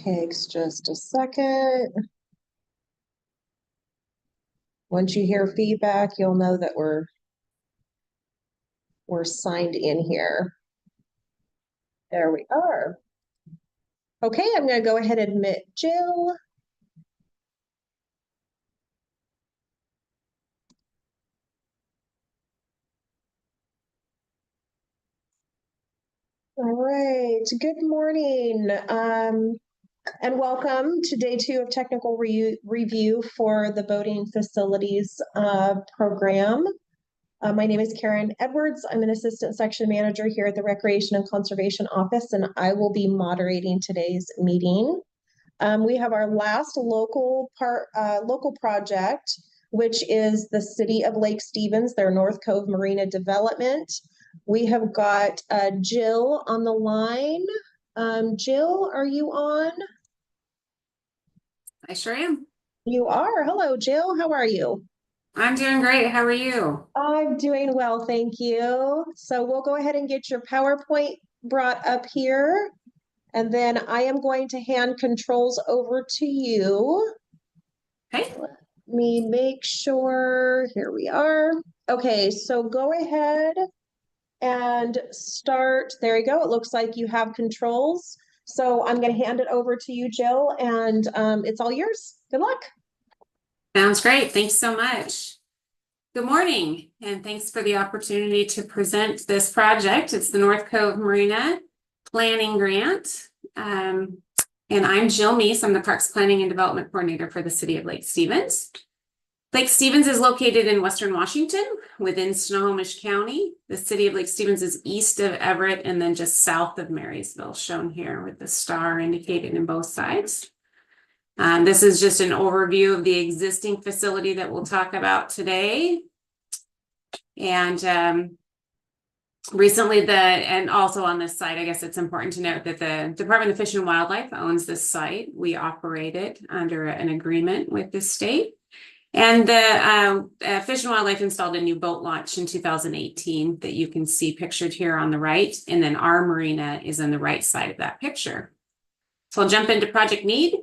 Takes just a second. Once you hear feedback, you'll know that we're signed in here. There we are. Okay, I'm going to go ahead and admit Jill. All right, good morning. And welcome to day 2 of technical review for the boating facilities program. My name is Karen Edwards. I'm an assistant section manager here at the Recreation and Conservation Office, and I will be moderating today's meeting. We have our last local project, which is the City of Lake Stevens, their North Cove Marina development. We have got Jill on the line. Jill, are you on? I sure am. You are. Hello, Jill. How are you? I'm doing great. How are you? I'm doing well, thank you. So we'll go ahead and get your PowerPoint brought up here. And then I am going to hand controls over to you. Okay. Let me make sure. Here we are. Okay, so go ahead and start. There you go. It looks like you have controls. So I'm going to hand it over to you, Jill, and it's all yours. Good luck. Sounds great. Thanks so much. Good morning, and thanks for the opportunity to present this project. It's the North Cove Marina Planning Grant. And I'm Jill Meese. I'm the Parks Planning and Development Coordinator for the City of Lake Stevens. Lake Stevens is located in Western Washington within Snohomish County. The City of Lake Stevens is east of Everett and then just south of Marysville, shown here with the star indicated in both sides. This is just an overview of the existing facility that we'll talk about today. And recently and also on this site, I guess it's important to note that the Department of Fish and Wildlife owns this site. We operate it under an agreement with the state. And the Fish and Wildlife installed a new boat launch in 2018 that you can see pictured here on the right. And then our marina is on the right side of that picture. So I'll jump into project need.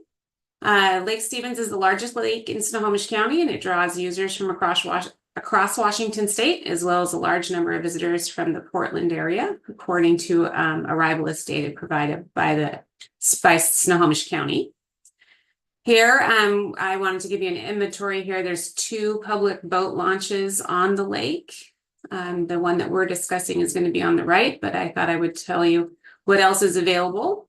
Lake Stevens is the largest lake in Snohomish County, and it draws users from across Washington State, as well as a large number of visitors from the Portland area, according to arrivalist data provided by Snohomish County. Here, I wanted to give you an inventory here. There's 2 public boat launches on the lake. The one that we're discussing is going to be on the right, but I thought I would tell you what else is available.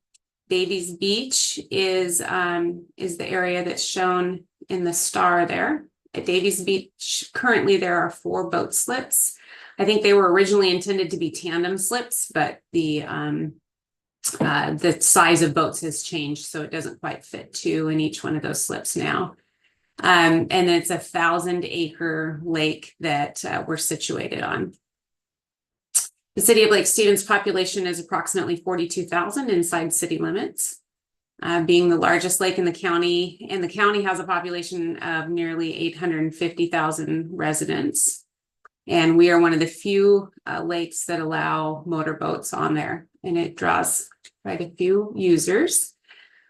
Davies Beach is the area that's shown in the star there. At Davies Beach, currently there are 4 boat slips. I think they were originally intended to be tandem slips, but the size of boats has changed, so it doesn't quite fit 2 in each one of those slips now. And it's a 1,000-acre lake that we're situated on. The City of Lake Stevens population is approximately 42,000 inside city limits, being the largest lake in the county, and the county has a population of nearly 850,000 residents. And we are one of the few lakes that allow motorboats on there, and it draws quite a few users.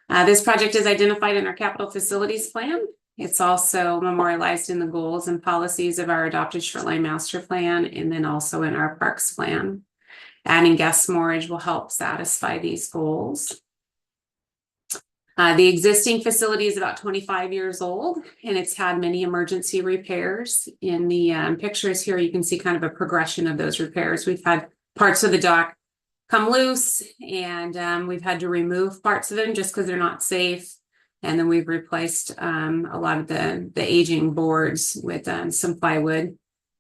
This project is identified in our capital facilities plan. It's also memorialized in the goals and policies of our adopted shoreline master plan, and then also in our parks plan. Adding guest moorage will help satisfy these goals. The existing facility is about 25 years old, and it's had many emergency repairs. In the pictures here, you can see kind of a progression of those repairs. We've had parts of the dock come loose, and we've had to remove parts of them just because they're not safe. And then we've replaced a lot of the aging boards with some plywood,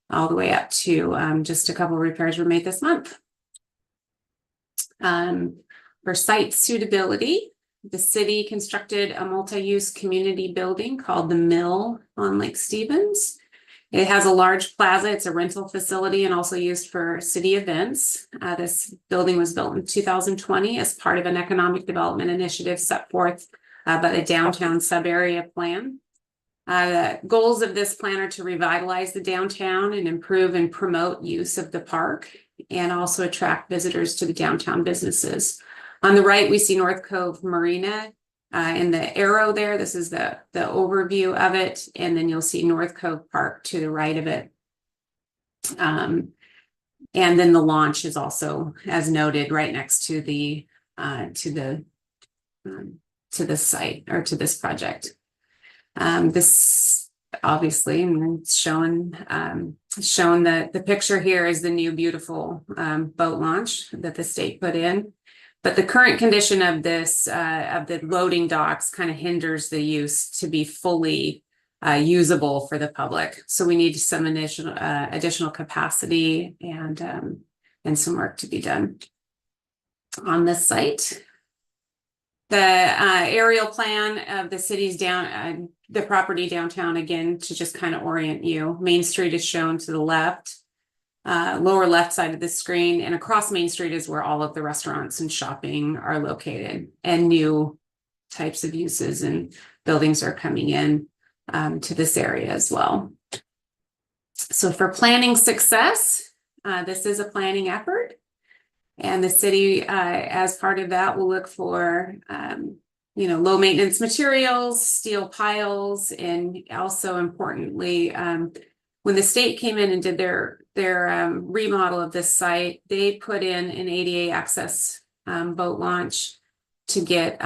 all the way up to just a couple of repairs were made this month. For site suitability, the city constructed a multi-use community building called the Mill on Lake Stevens. It has a large plaza. It's a rental facility and also used for city events. This building was built in 2020 as part of an economic development initiative set forth by the downtown sub-area plan. The goals of this plan are to revitalize the downtown and improve and promote use of the park, and also attract visitors to the downtown businesses. On the right, we see North Cove Marina. In the arrow there, this is the overview of it, and then you'll see North Cove Park to the right of it. And then the launch is also, as noted, right next to the to this site or to this project. This obviously, and it's shown the picture here is the new beautiful boat launch that the state put in. But the current condition of this of the loading docks kind of hinders the use to be fully usable for the public. So we need some additional capacity and some work to be done on this site. The aerial plan of the city's the property downtown, again, to just kind of orient you. Main Street is shown to the left, lower left side of the screen, and across Main Street is where all of the restaurants and shopping are located, and new types of uses and buildings are coming in to this area as well. So for planning success, this is a planning effort. And the city, as part of that, will look for, low maintenance materials, steel piles, and also importantly, when the state came in and did their remodel of this site, they put in an ADA access boat launch to get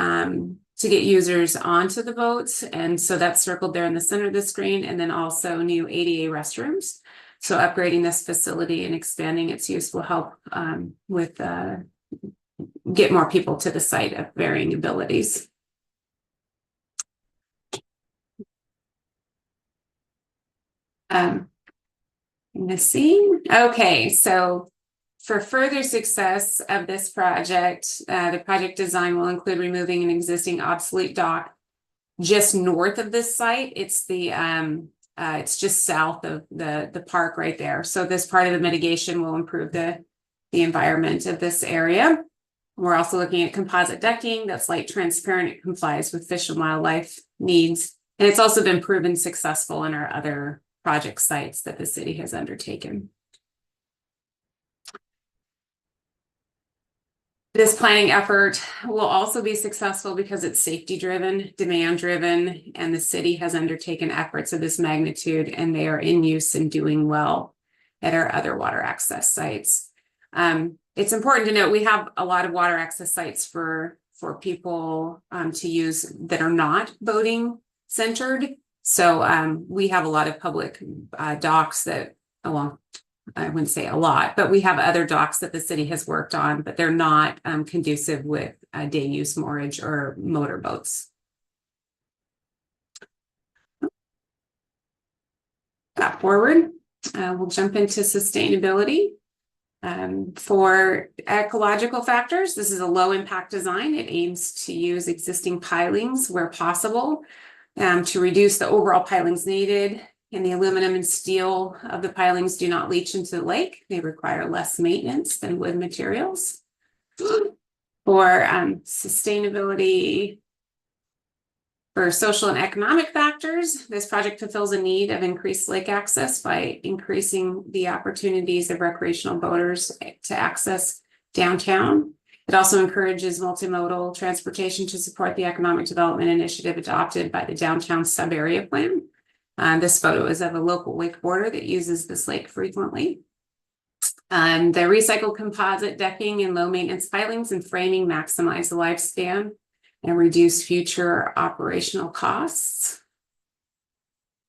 users onto the boats, and so that's circled there in the center of the screen, and then also new ADA restrooms. So upgrading this facility and expanding its use will help with get more people to the site of varying abilities. Missing. Okay, so for further success of this project, the project design will include removing an existing obsolete dock just north of this site. It's just south of the park right there. So this part of the mitigation will improve the environment of this area. We're also looking at composite decking that's light transparent. It complies with fish and wildlife needs. And it's also been proven successful in our other project sites that the city has undertaken. This planning effort will also be successful because it's safety driven, demand driven, and the city has undertaken efforts of this magnitude, and they are in use and doing well at our other water access sites. It's important to note we have a lot of water access sites for people to use that are not boating centered. So we have a lot of public docks that along. I wouldn't say a lot, but we have other docks that the city has worked on, but they're not conducive with day use moorage or motorboats. Got forward. We'll jump into sustainability. For ecological factors, this is a low impact design. It aims to use existing pilings where possible to reduce the overall pilings needed. And the aluminum and steel of the pilings do not leach into the lake. They require less maintenance than wood materials. For sustainability, for social and economic factors, this project fulfills a need of increased lake access by increasing the opportunities of recreational boaters to access downtown. It also encourages multimodal transportation to support the economic development initiative adopted by the Downtown Sub-Area Plan. This photo is of a local wakeboarder that uses this lake frequently. The recycled composite decking and low maintenance pilings and framing maximize the lifespan and reduce future operational costs.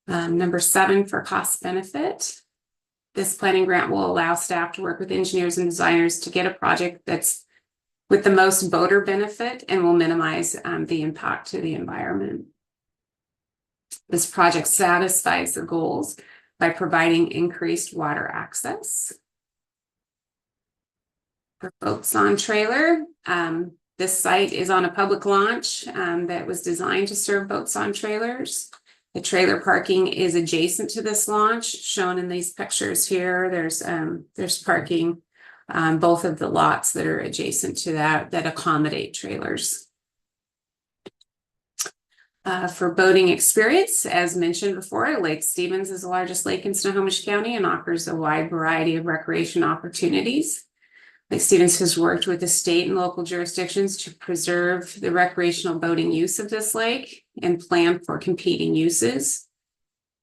Number 7 for cost benefit. This planning grant will allow staff to work with engineers and designers to get a project that's with the most boater benefit and will minimize the impact to the environment. This project satisfies the goals by providing increased water access. For Boats on Trailer, this site is on a public launch that was designed to serve boats on trailers. The trailer parking is adjacent to this launch, shown in these pictures here. There's parking both of the lots that are adjacent to that accommodate trailers. For boating experience, as mentioned before, Lake Stevens is the largest lake in Snohomish County and offers a wide variety of recreation opportunities. Lake Stevens has worked with the state and local jurisdictions to preserve the recreational boating use of this lake and plan for competing uses.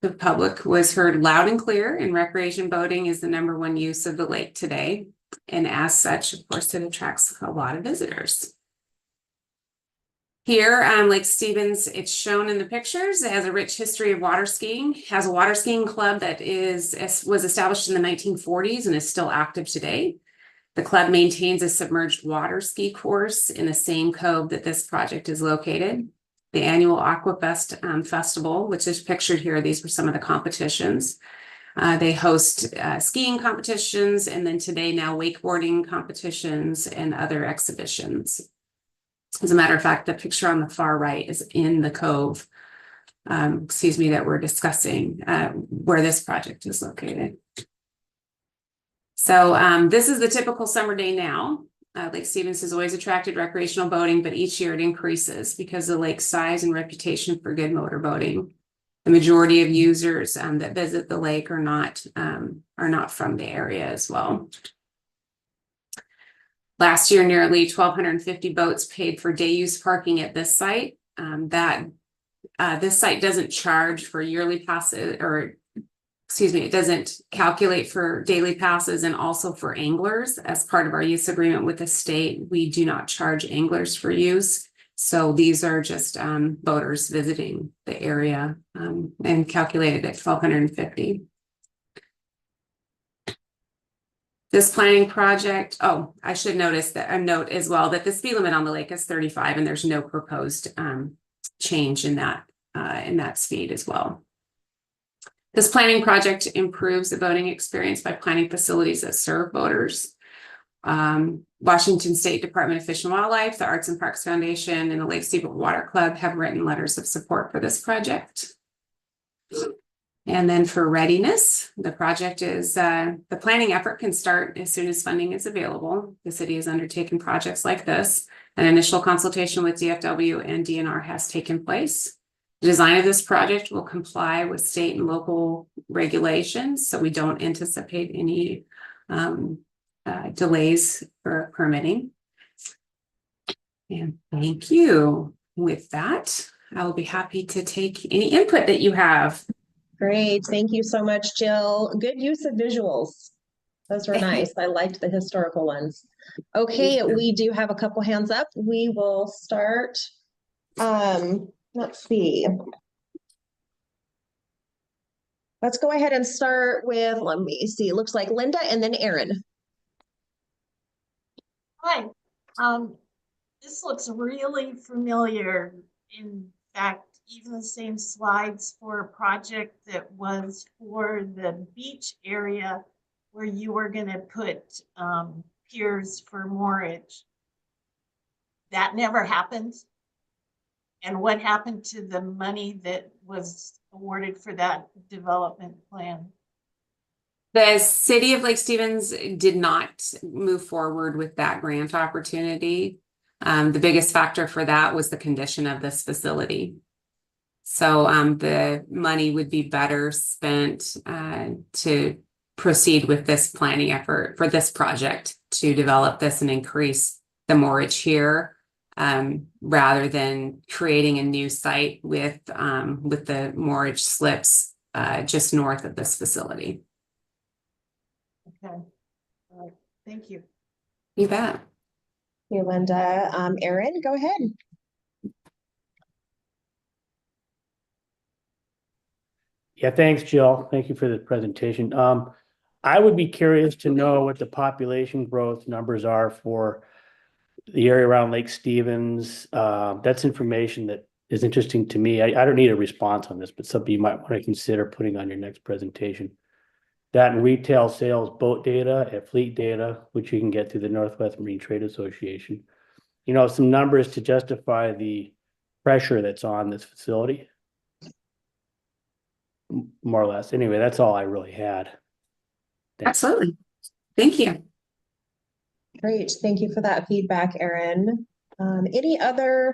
The public was heard loud and clear, and recreation boating is the #1 use of the lake today. And as such, of course, it attracts a lot of visitors. Here, Lake Stevens, it's shown in the pictures. It has a rich history of water skiing, has a water skiing club that was established in the 1940s and is still active today. The club maintains a submerged water ski course in the same cove that this project is located. The annual Aquafest festival, which is pictured here, these were some of the competitions. They host skiing competitions, and then today now wakeboarding competitions and other exhibitions. As a matter of fact, the picture on the far right is in the cove, that we're discussing where this project is located. So this is the typical summer day now. Lake Stevens has always attracted recreational boating, but each year it increases because of the lake's size and reputation for good motor boating. The majority of users that visit the lake are not from the area as well. Last year, nearly 1,250 boats paid for day use parking at this site. This site doesn't charge for yearly passes, it doesn't calculate for daily passes, and also for anglers. As part of our use agreement with the state, we do not charge anglers for use. So these are just boaters visiting the area and calculated at 1,250. This planning project, I should note as well that the speed limit on the lake is 35, and there's no proposed change in that speed as well. This planning project improves the boating experience by planning facilities that serve boaters. Washington State Department of Fish and Wildlife, the Arts and Parks Foundation, and the Lake Stevens Water Club have written letters of support for this project. And then for readiness, the project is, the planning effort can start as soon as funding is available. The city has undertaken projects like this. An initial consultation with DFW and DNR has taken place. The design of this project will comply with state and local regulations, so we don't anticipate any delays for permitting. And thank you. With that, I will be happy to take any input that you have. Great. Thank you so much, Jill. Good use of visuals. Those were nice. I liked the historical ones. Okay, we do have a couple hands up. We will start. Let's see. Let's go ahead and start with, let me see, it looks like Linda and then Aaron. Hi. This looks really familiar. In fact, even the same slides for a project that was for the beach area where you were going to put piers for moorage. That never happened. And what happened to the money that was awarded for that development plan? The city of Lake Stevens did not move forward with that grant opportunity. The biggest factor for that was the condition of this facility. So the money would be better spent to proceed with this planning effort for this project to develop this and increase the moorage here, rather than creating a new site with the moorage slips just north of this facility. Okay. All right. Thank you. You bet. Hey, Linda. Aaron, go ahead. Yeah, thanks, Jill. Thank you for the presentation. I would be curious to know what the population growth numbers are for the area around Lake Stevens. That's information that is interesting to me. I don't need a response on this, but something you might want to consider putting on your next presentation. That and retail sales boat data at fleet data, which you can get through the Northwest Marine Trade Association. You know, some numbers to justify the pressure that's on this facility. More or less. Anyway, that's all I really had. Thanks. Absolutely. Thank you. Great. Thank you for that feedback, Aaron. Any other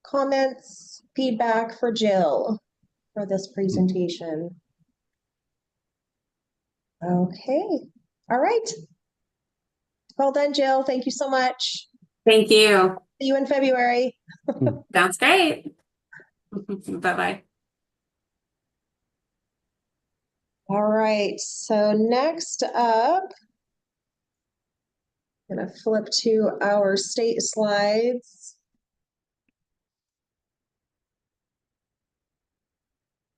comments, feedback for Jill for this presentation? Okay. All right. Well done, Jill. Thank you so much. Thank you. See you in February. Sounds great. Bye-bye. All right, so next up, I'm gonna flip to our state slides.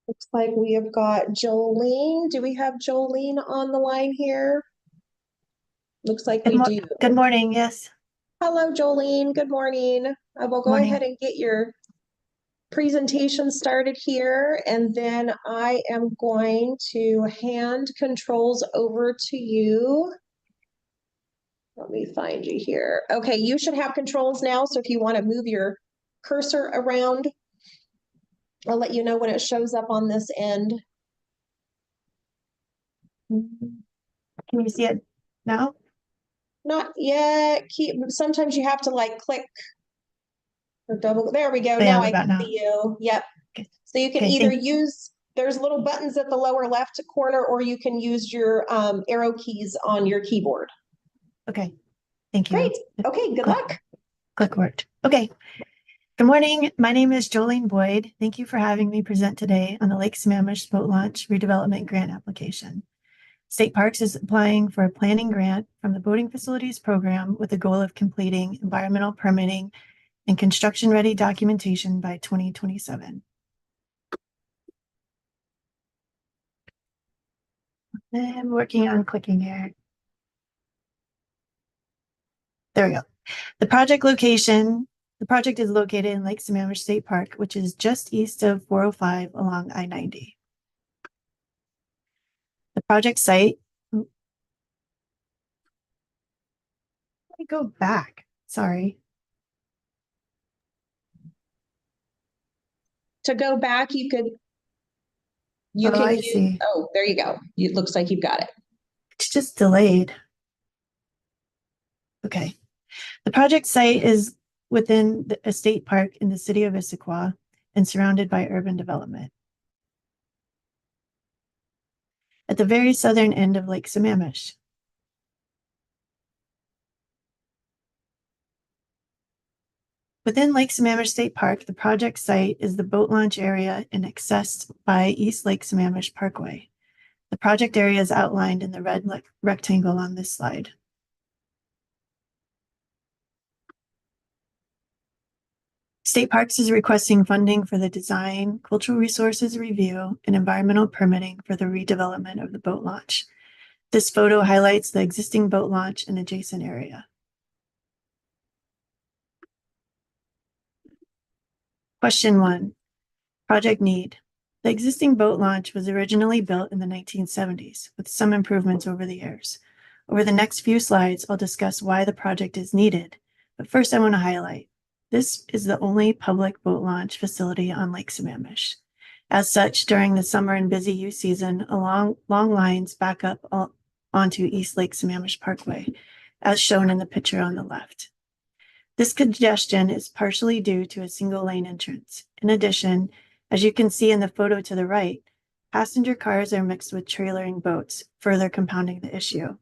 Looks like we have got Jolene. Do we have Jolene on the line here? Looks like we do. Good morning, yes. Hello, Jolene. Good morning. I will go Morning. ahead and get your presentation started here, and then I am going to hand controls over to you. Let me find you here. Okay, you should have controls now, so if you want to move your cursor around, I'll let you know when it shows up on this end. Can you see it now? Not yet. Sometimes you have to like click or double. There we go. Yeah, Now we're I about can now. see you. Yep. Okay. So you can Okay, either thank- use, there's little buttons at the lower left corner, or you can use your arrow keys on your keyboard. Okay, thank you. Great. Okay, good Click. luck. Click worked. Okay. Good morning. My name is Jolene Boyd. Thank you for having me present today on the Lake Sammamish Boat Launch Redevelopment Grant application. State Parks is applying for a planning grant from the Boating Facilities Program with the goal of completing environmental permitting and construction-ready documentation by 2027. I'm working on clicking here. There we go. The project is located in Lake Sammamish State Park, which is just east of 405 along I-90. The project site, let me go back, sorry. To go back, you could. You Oh, can I use, see. oh, there you go. It looks like you've got it. It's just delayed. Okay. The project site is within a state park in the city of Issaquah and surrounded by urban development. At the very southern end of Lake Sammamish. Within Lake Sammamish State Park, the project site is the boat launch area and accessed by East Lake Sammamish Parkway. The project area is outlined in the red rectangle on this slide. State Parks is requesting funding for the design, cultural resources review, and environmental permitting for the redevelopment of the boat launch. This photo highlights the existing boat launch and adjacent area. Question 1, project need. The existing boat launch was originally built in the 1970s with some improvements over the years. Over the next few slides, I'll discuss why the project is needed, but first I want to highlight this is the only public boat launch facility on Lake Sammamish. As such, during the summer and busy use season, long lines back up onto East Lake Sammamish Parkway, as shown in the picture on the left. This congestion is partially due to a single lane entrance. In addition, as you can see in the photo to the right, passenger cars are mixed with trailering boats, further compounding the issue.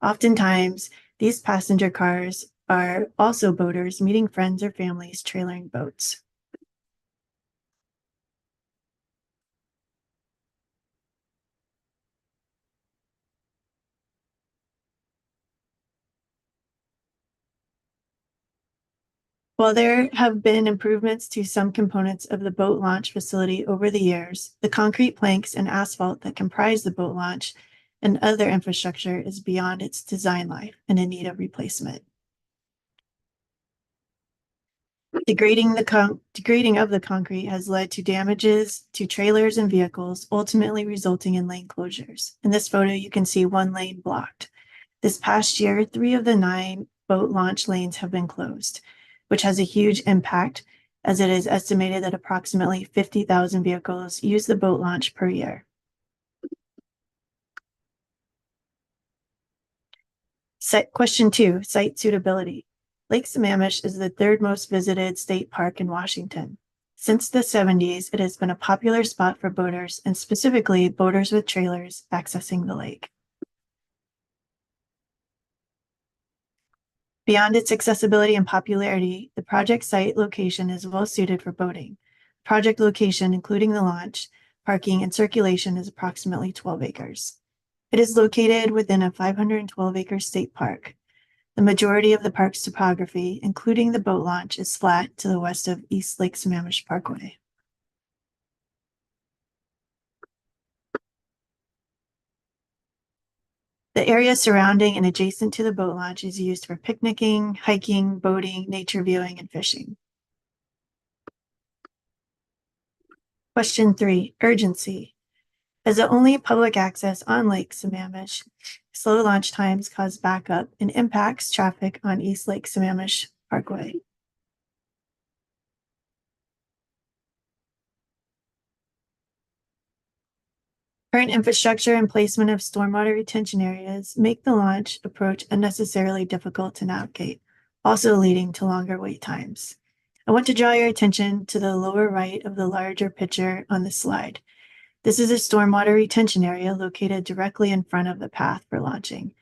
Oftentimes, these passenger cars are also boaters meeting friends or families trailering boats. While there have been improvements to some components of the boat launch facility over the years, the concrete planks and asphalt that comprise the boat launch and other infrastructure is beyond its design life and in need of replacement. Degrading of the concrete has led to damages to trailers and vehicles, ultimately resulting in lane closures. In this photo, you can see one lane blocked. This past year, 3 of the 9 boat launch lanes have been closed, which has a huge impact as it is estimated that approximately 50,000 vehicles use the boat launch per year. Question 2, site suitability. Lake Sammamish is the 3rd most visited state park in Washington. Since the 70s, it has been a popular spot for boaters and specifically boaters with trailers accessing the lake. Beyond its accessibility and popularity, the project site location is well suited for boating. Project location, including the launch, parking, and circulation, is approximately 12 acres. It is located within a 512-acre state park. The majority of the park's topography, including the boat launch, is flat to the west of East Lake Sammamish Parkway. The area surrounding and adjacent to the boat launch is used for picnicking, hiking, boating, nature viewing, and fishing. Question 3, urgency. As the only public access on Lake Sammamish, slow launch times cause backup and impacts traffic on East Lake Sammamish Parkway. Current infrastructure and placement of stormwater retention areas make the launch approach unnecessarily difficult to navigate, also leading to longer wait times. I want to draw your attention to the lower right of the larger picture on the slide. This is a stormwater retention area located directly in front of the path for launching.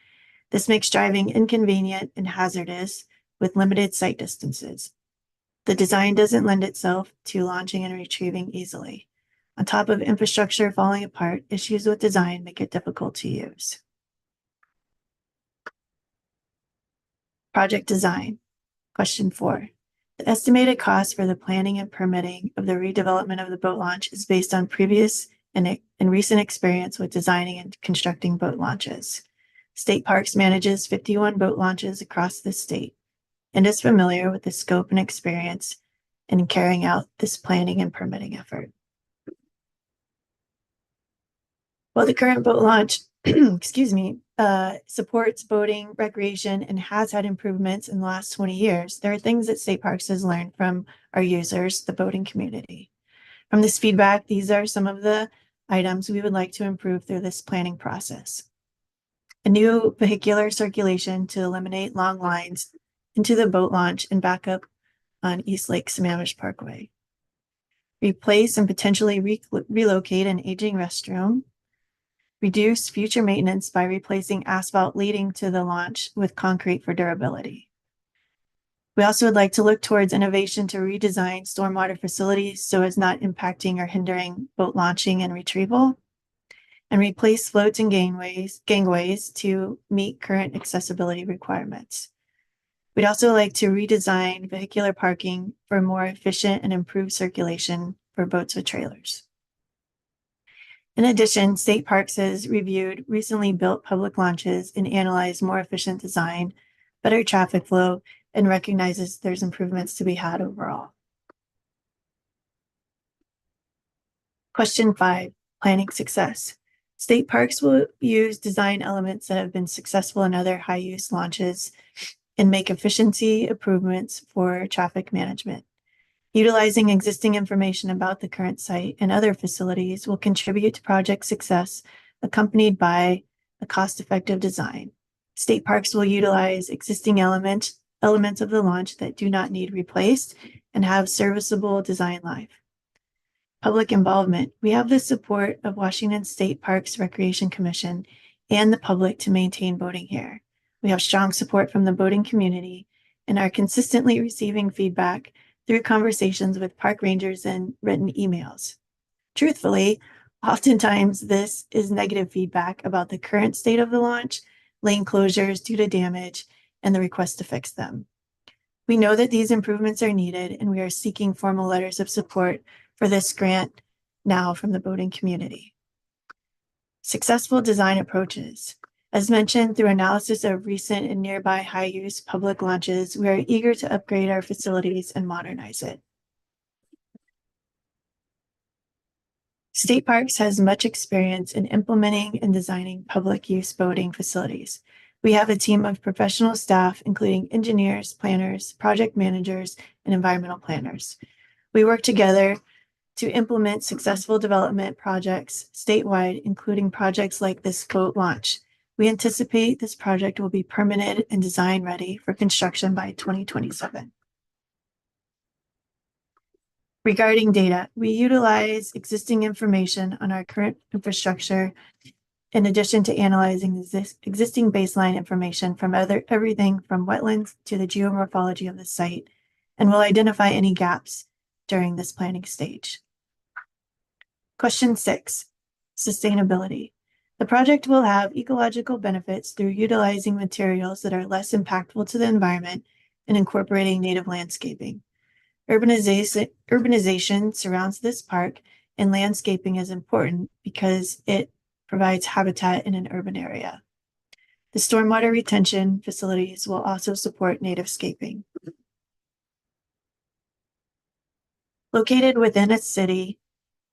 This makes driving inconvenient and hazardous with limited sight distances. The design doesn't lend itself to launching and retrieving easily. On top of infrastructure falling apart, issues with design make it difficult to use. Project design. Question 4. The estimated cost for the planning and permitting of the redevelopment of the boat launch is based on previous and recent experience with designing and constructing boat launches. State Parks manages 51 boat launches across the state and is familiar with the scope and experience in carrying out this planning and permitting effort. While the current boat launch, supports boating, recreation, and has had improvements in the last 20 years, there are things that State Parks has learned from our users, the boating community. From this feedback, these are some of the items we would like to improve through this planning process. A new vehicular circulation to eliminate long lines into the boat launch and backup on East Lake Sammamish Parkway. Replace and potentially relocate an aging restroom. Reduce future maintenance by replacing asphalt leading to the launch with concrete for durability. We also would like to look towards innovation to redesign stormwater facilities so as not impacting or hindering boat launching and retrieval, and replace floats and gangways to meet current accessibility requirements. We'd also like to redesign vehicular parking for more efficient and improved circulation for boats with trailers. In addition, State Parks has reviewed recently built public launches and analyzed more efficient design, better traffic flow, and recognizes there's improvements to be had overall. Question 5, planning success. State Parks will use design elements that have been successful in other high-use launches and make efficiency improvements for traffic management. Utilizing existing information about the current site and other facilities will contribute to project success, accompanied by a cost-effective design. State Parks will utilize existing elements of the launch that do not need replaced and have serviceable design life. Public involvement. We have the support of Washington State Parks Recreation Commission and the public to maintain boating here. We have strong support from the boating community and are consistently receiving feedback through conversations with park rangers and written emails. Truthfully, oftentimes this is negative feedback about the current state of the launch, lane closures due to damage, and the request to fix them. We know that these improvements are needed, and we are seeking formal letters of support for this grant now from the boating community. Successful design approaches. As mentioned, through analysis of recent and nearby high-use public launches, we are eager to upgrade our facilities and modernize it. State Parks has much experience in implementing and designing public use boating facilities. We have a team of professional staff, including engineers, planners, project managers, and environmental planners. We work together to implement successful development projects statewide, including projects like this boat launch. We anticipate this project will be permitted and design ready for construction by 2027. Regarding data, we utilize existing information on our current infrastructure in addition to analyzing existing baseline information from everything from wetlands to the geomorphology of the site, and will identify any gaps during this planning stage. Question 6, sustainability. The project will have ecological benefits through utilizing materials that are less impactful to the environment and incorporating native landscaping. Urbanization surrounds this park, and landscaping is important because it provides habitat in an urban area. The stormwater retention facilities will also support native scaping. Located within a city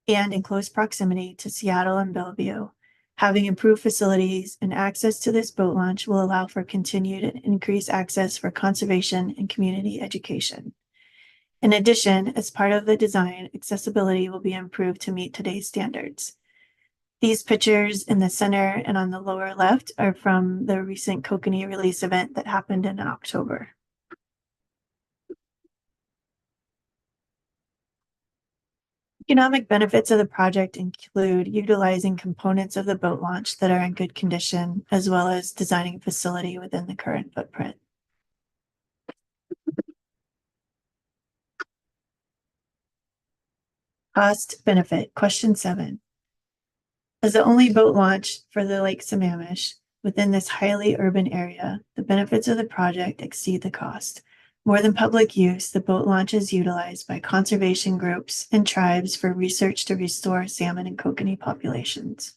and in close proximity to Seattle and Bellevue, having improved facilities and access to this boat launch will allow for continued and increased access for conservation and community education. In addition, as part of the design, accessibility will be improved to meet today's standards. These pictures in the center and on the lower left are from the recent Kokanee release event that happened in October. Economic benefits of the project include utilizing components of the boat launch that are in good condition, as well as designing a facility within the current footprint. Cost benefit, question 7. As the only boat launch for the Lake Sammamish within this highly urban area, the benefits of the project exceed the cost. More than public use, the boat launch is utilized by conservation groups and tribes for research to restore salmon and kokanee populations.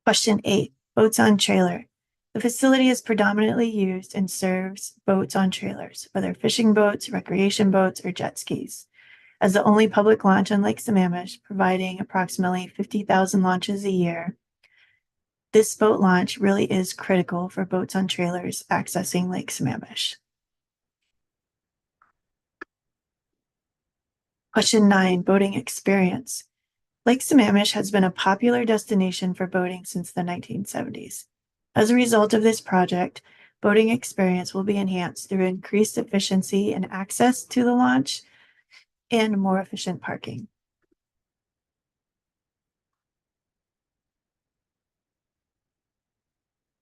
Question 8, boats on trailer. The facility is predominantly used and serves boats on trailers, whether fishing boats, recreation boats, or jet skis. As the only public launch on Lake Sammamish, providing approximately 50,000 launches a year, this boat launch really is critical for boats on trailers accessing Lake Sammamish. Question 9, boating experience. Lake Sammamish has been a popular destination for boating since the 1970s. As a result of this project, boating experience will be enhanced through increased efficiency and access to the launch and more efficient parking.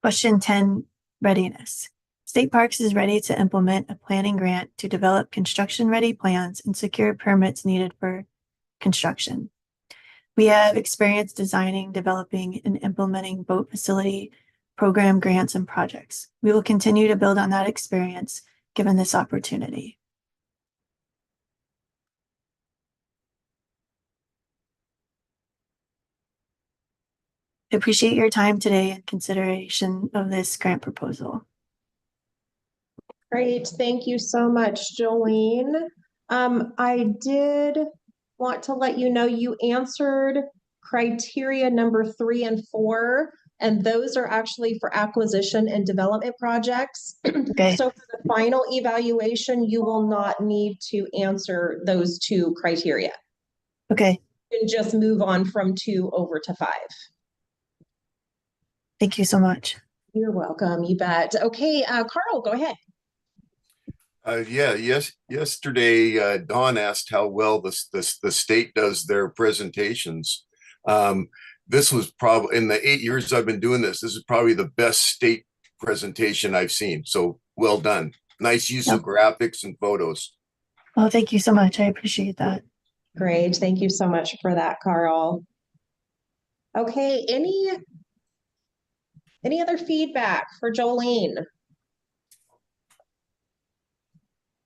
Question 10, readiness. State Parks is ready to implement a planning grant to develop construction-ready plans and secure permits needed for construction. We have experience designing, developing, and implementing boat facility program grants and projects. We will continue to build on that experience given this opportunity. I appreciate your time today and consideration of this grant proposal. Great, thank you so much, Jolene. I did want to let you know you answered criteria number 3 and 4, and those are actually for acquisition and development projects. Okay. So for the final evaluation, you will not need to answer those 2 criteria. Okay. You can just move on from 2 over to 5. Thank you so much. You're welcome, you bet. Okay, Carl, go ahead. Yesterday, Dawn asked how well the state does their presentations. This was probably, in the 8 years I've been doing this is probably the best state presentation I've seen. So well done. Nice use of graphics and photos. Oh, thank you so much. I appreciate that. Great, thank you so much for that, Carl. Okay, any other feedback for Jolene?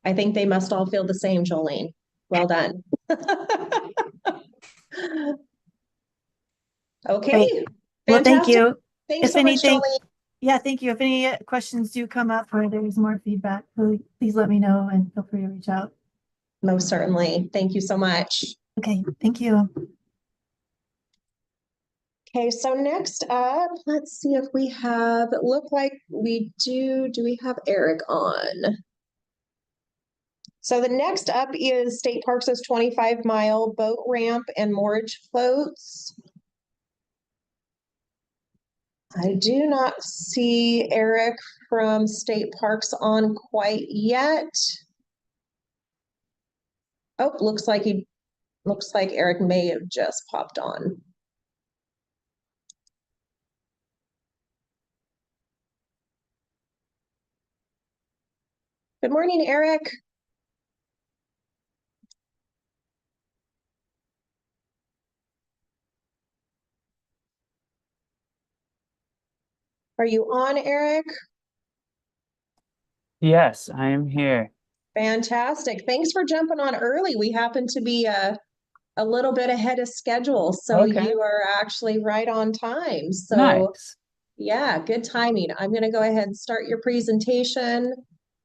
I think they must all feel the same, Jolene. Well done. Okay. Great. Well, thank Fantastic. you. Thanks If so much, anything, Jolene. yeah, thank you. If any questions do come up or there's more feedback, please let me know and feel free to reach out. Most certainly. Thank you so much. Okay, thank you. Okay, so next up, let's see if we have, it look like we do we have Eric on? So the next up is State Parks' 25-mile boat ramp and moorage floats. I do not see Eric from State Parks on quite yet. Oh, looks like he Looks like Eric may have just popped on. Good morning, Eric. Are you on, Eric? Yes, I am here. Fantastic. Thanks for jumping on early. We happen to be a little bit ahead of schedule, so Okay. you are actually right on time. So Nice. yeah, good timing. I'm going to go ahead and start your presentation,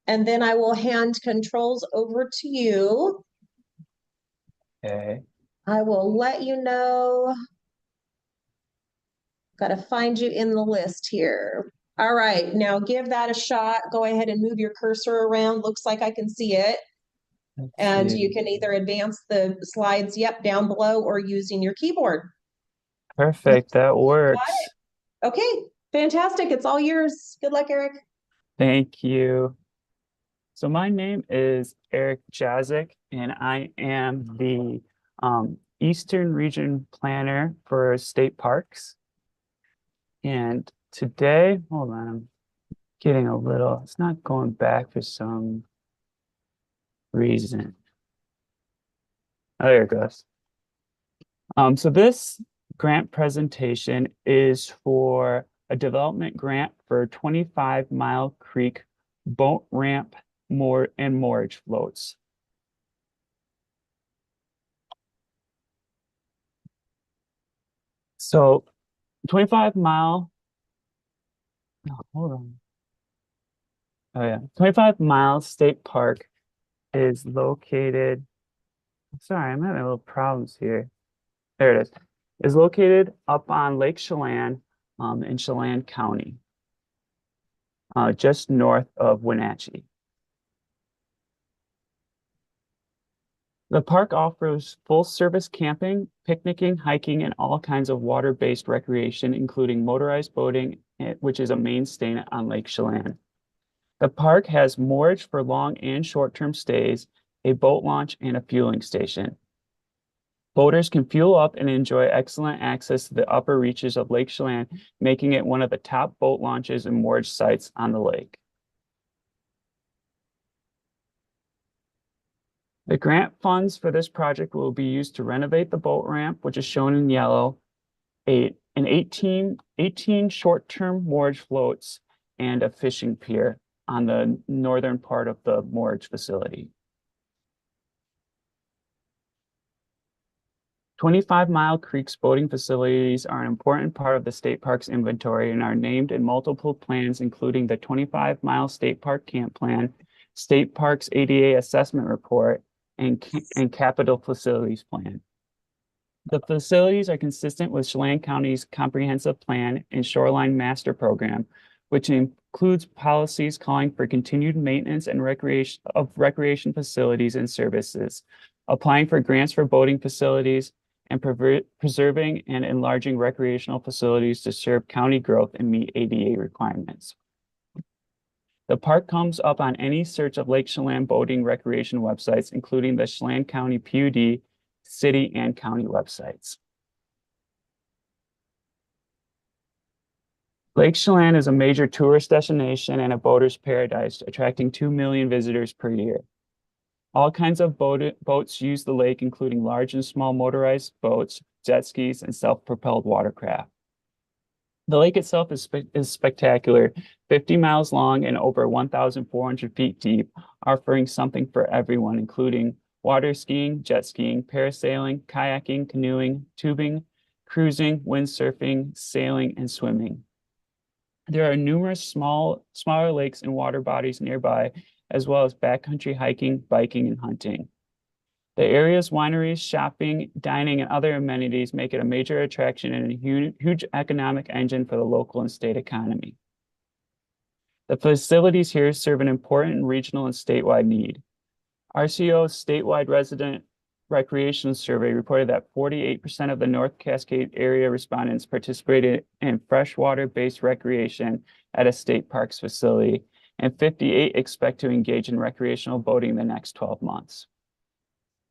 and then I will hand controls over to you. Okay. I will let you know. Got to find you in the list here. All right, now give that a shot. Go ahead and move your cursor around. Looks like I can see it. Let's And see. you can either advance the slides, yep, down below, or using your keyboard. Perfect. That works. Okay, fantastic. It's all yours. Good luck, Eric. Thank you. So my name is Eric Jazik, and I am the Eastern Region Planner for State Parks. And today, hold on, I'm getting a little, it's not going back for some reason. Oh, there it goes. So this grant presentation is for a development grant for 25 Mile Creek boat ramp and moorage floats. So 25 Mile, oh, hold on. Oh yeah, 25 Mile State Park is located, sorry, I'm having a little problems here. There it is located up on Lake Chelan in Chelan County, just north of Wenatchee. The park offers full-service camping, picnicking, hiking, and all kinds of water-based recreation, including motorized boating, which is a mainstay on Lake Chelan. The park has moorage for long and short-term stays, a boat launch, and a fueling station. Boaters can fuel up and enjoy excellent access to the upper reaches of Lake Chelan, making it one of the top boat launches and moorage sites on the lake. The grant funds for this project will be used to renovate the boat ramp, which is shown in yellow, an 18 short-term moorage floats, and a fishing pier on the northern part of the moorage facility. 25 Mile Creek's boating facilities are an important part of the state park's inventory and are named in multiple plans, including the 25 Mile State Park Camp Plan, State Parks ADA Assessment Report, and Capital Facilities Plan. The facilities are consistent with Chelan County's comprehensive plan and shoreline master program, which includes policies calling for continued maintenance and recreation facilities and services, applying for grants for boating facilities, and preserving and enlarging recreational facilities to serve county growth and meet ADA requirements. The park comes up on any search of Lake Chelan boating recreation websites, including the Chelan County PUD, city and county websites. Lake Chelan is a major tourist destination and a boater's paradise, attracting 2 million visitors per year. All kinds of boats use the lake, including large and small motorized boats, jet skis, and self-propelled watercraft. The lake itself is spectacular, 50 miles long and over 1,400 feet deep, offering something for everyone, including water skiing, jet skiing, parasailing, kayaking, canoeing, tubing, cruising, windsurfing, sailing, and swimming. There are numerous smaller lakes and water bodies nearby, as well as backcountry hiking, biking, and hunting. The area's wineries, shopping, dining, and other amenities make it a major attraction and a huge economic engine for the local and state economy. The facilities here serve an important regional and statewide need. RCO's statewide resident recreation survey reported that 48% of the North Cascade area respondents participated in freshwater-based recreation at a state parks facility, and 58 expect to engage in recreational boating in the next 12 months.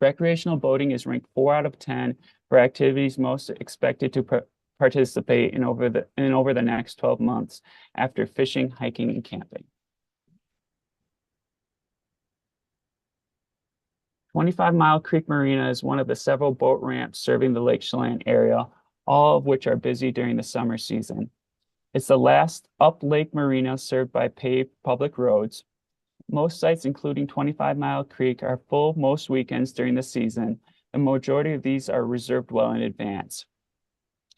Recreational boating is ranked 4 out of 10 for activities most expected to participate in over the next 12 months after fishing, hiking, and camping. 25 Mile Creek Marina is one of the several boat ramps serving the Lake Chelan area, all of which are busy during the summer season. It's the last up lake marina served by paved public roads. Most sites, including 25 Mile Creek, are full most weekends during the season. The majority of these are reserved well in advance.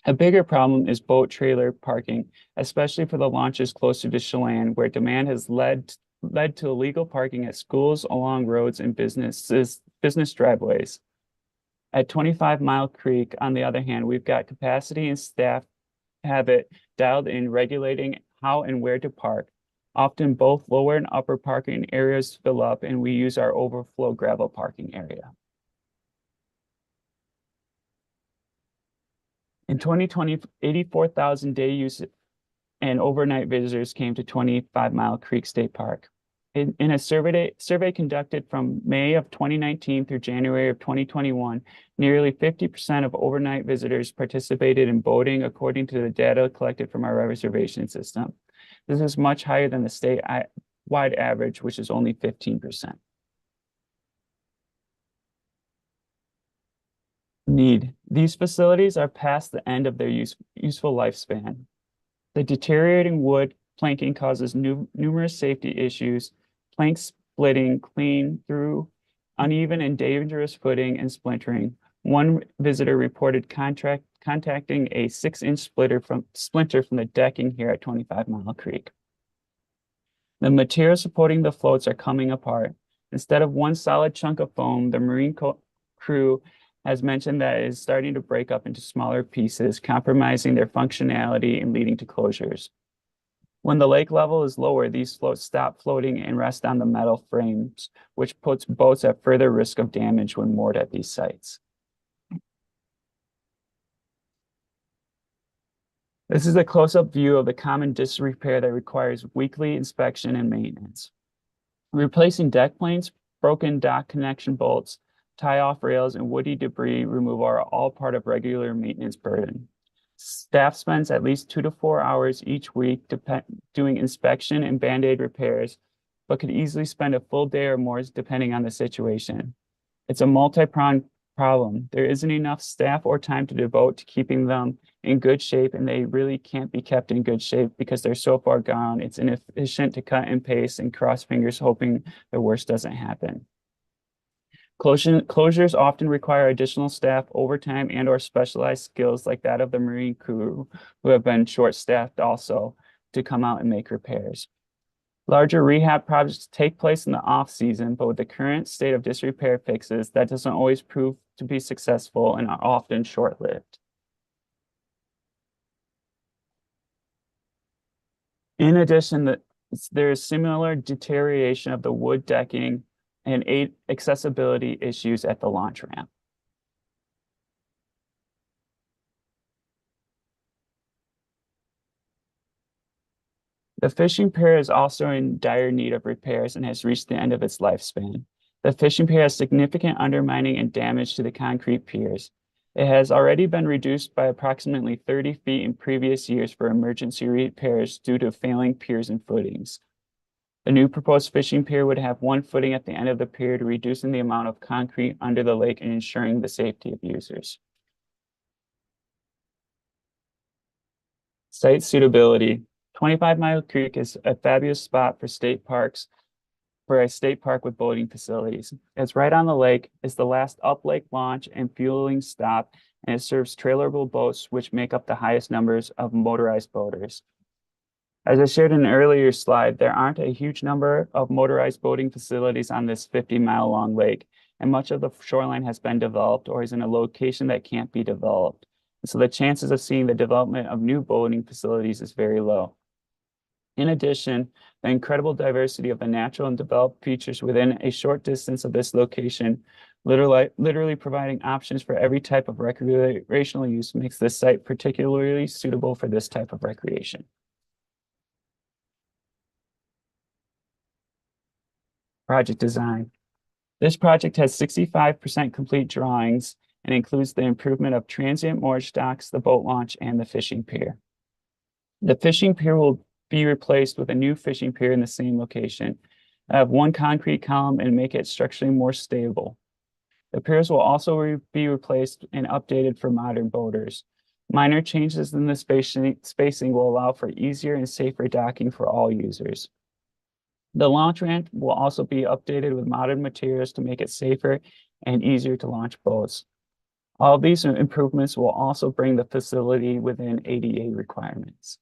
A bigger problem is boat trailer parking, especially for the launches closer to Chelan, where demand has led to illegal parking at schools, along roads, and business driveways. At 25 Mile Creek, on the other hand, we've got capacity and staff have it dialed in regulating how and where to park. Often both lower and upper parking areas fill up, and we use our overflow gravel parking area. In 2020, 84,000 day use and overnight visitors came to 25 Mile Creek State Park. In a survey conducted from May of 2019 through January of 2021, nearly 50% of overnight visitors participated in boating, according to the data collected from our reservation system. This is much higher than the statewide average, which is only 15%. Need. These facilities are past the end of their useful lifespan. The deteriorating wood planking causes numerous safety issues, planks splitting clean through, uneven and dangerous footing, and splintering. One visitor reported contacting a 6-inch splinter from the decking here at 25 Mile Creek. The materials supporting the floats are coming apart. Instead of one solid chunk of foam, the Marine crew has mentioned that it is starting to break up into smaller pieces, compromising their functionality and leading to closures. When the lake level is lower, these floats stop floating and rest on the metal frames, which puts boats at further risk of damage when moored at these sites. This is a close-up view of the common disrepair that requires weekly inspection and maintenance. Replacing deck planes, broken dock connection bolts, tie-off rails, and woody debris removal are all part of regular maintenance burden. Staff spends at least 2 to 4 hours each week doing inspection and Band-Aid repairs, but could easily spend a full day or more depending on the situation. It's a multi-pronged problem. There isn't enough staff or time to devote to keeping them in good shape, and they really can't be kept in good shape because they're so far gone. It's inefficient to cut and paste and cross fingers hoping the worst doesn't happen. Closures often require additional staff, overtime, and or specialized skills like that of the Marine crew, who have been short-staffed also, to come out and make repairs. Larger rehab projects take place in the off-season, but with the current state of disrepair fixes, that doesn't always prove to be successful and are often short-lived. In addition, there is similar deterioration of the wood decking and accessibility issues at the launch ramp. The fishing pier is also in dire need of repairs and has reached the end of its lifespan. The fishing pier has significant undermining and damage to the concrete piers. It has already been reduced by approximately 30 feet in previous years for emergency repairs due to failing piers and footings. The new proposed fishing pier would have one footing at the end of the pier, reducing the amount of concrete under the lake and ensuring the safety of users. Site suitability. 25 Mile Creek is a fabulous spot for a state park with boating facilities. It's right on the lake, it's the last up lake launch and fueling stop, and it serves trailerable boats, which make up the highest numbers of motorized boaters. As I shared in an earlier slide, there aren't a huge number of motorized boating facilities on this 50-mile long lake, and much of the shoreline has been developed or is in a location that can't be developed. And so the chances of seeing the development of new boating facilities is very low. In addition, the incredible diversity of the natural and developed features within a short distance of this location, literally providing options for every type of recreational use, makes this site particularly suitable for this type of recreation. Project design. This project has 65% complete drawings and includes the improvement of transient moored docks, the boat launch, and the fishing pier. The fishing pier will be replaced with a new fishing pier in the same location, have one concrete column and make it structurally more stable. The piers will also be replaced and updated for modern boaters. Minor changes in the spacing will allow for easier and safer docking for all users. The launch ramp will also be updated with modern materials to make it safer and easier to launch boats. All of these improvements will also bring the facility within ADA requirements.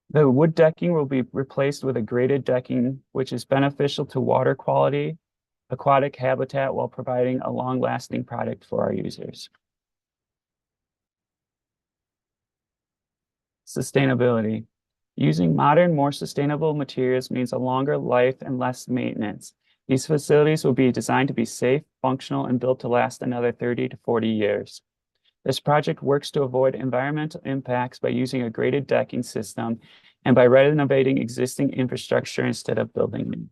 The wood decking will be replaced with a graded decking, which is beneficial to water quality, aquatic habitat, while providing a long-lasting product for our users. Sustainability. Using modern, more sustainable materials means a longer life and less maintenance. These facilities will be designed to be safe, functional, and built to last another 30 to 40 years. This project works to avoid environmental impacts by using a graded decking system and by renovating existing infrastructure instead of building new.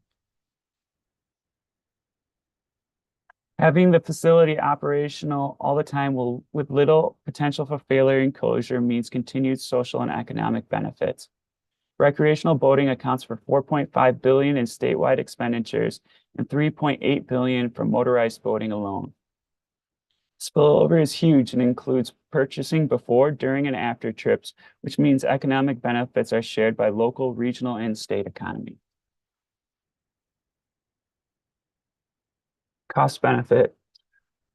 Having the facility operational all the time with little potential for failure and closure means continued social and economic benefits. Recreational boating accounts for $4.5 billion in statewide expenditures and $3.8 billion for motorized boating alone. Spillover is huge and includes purchasing before, during, and after trips, which means economic benefits are shared by local, regional, and state economy. Cost benefit.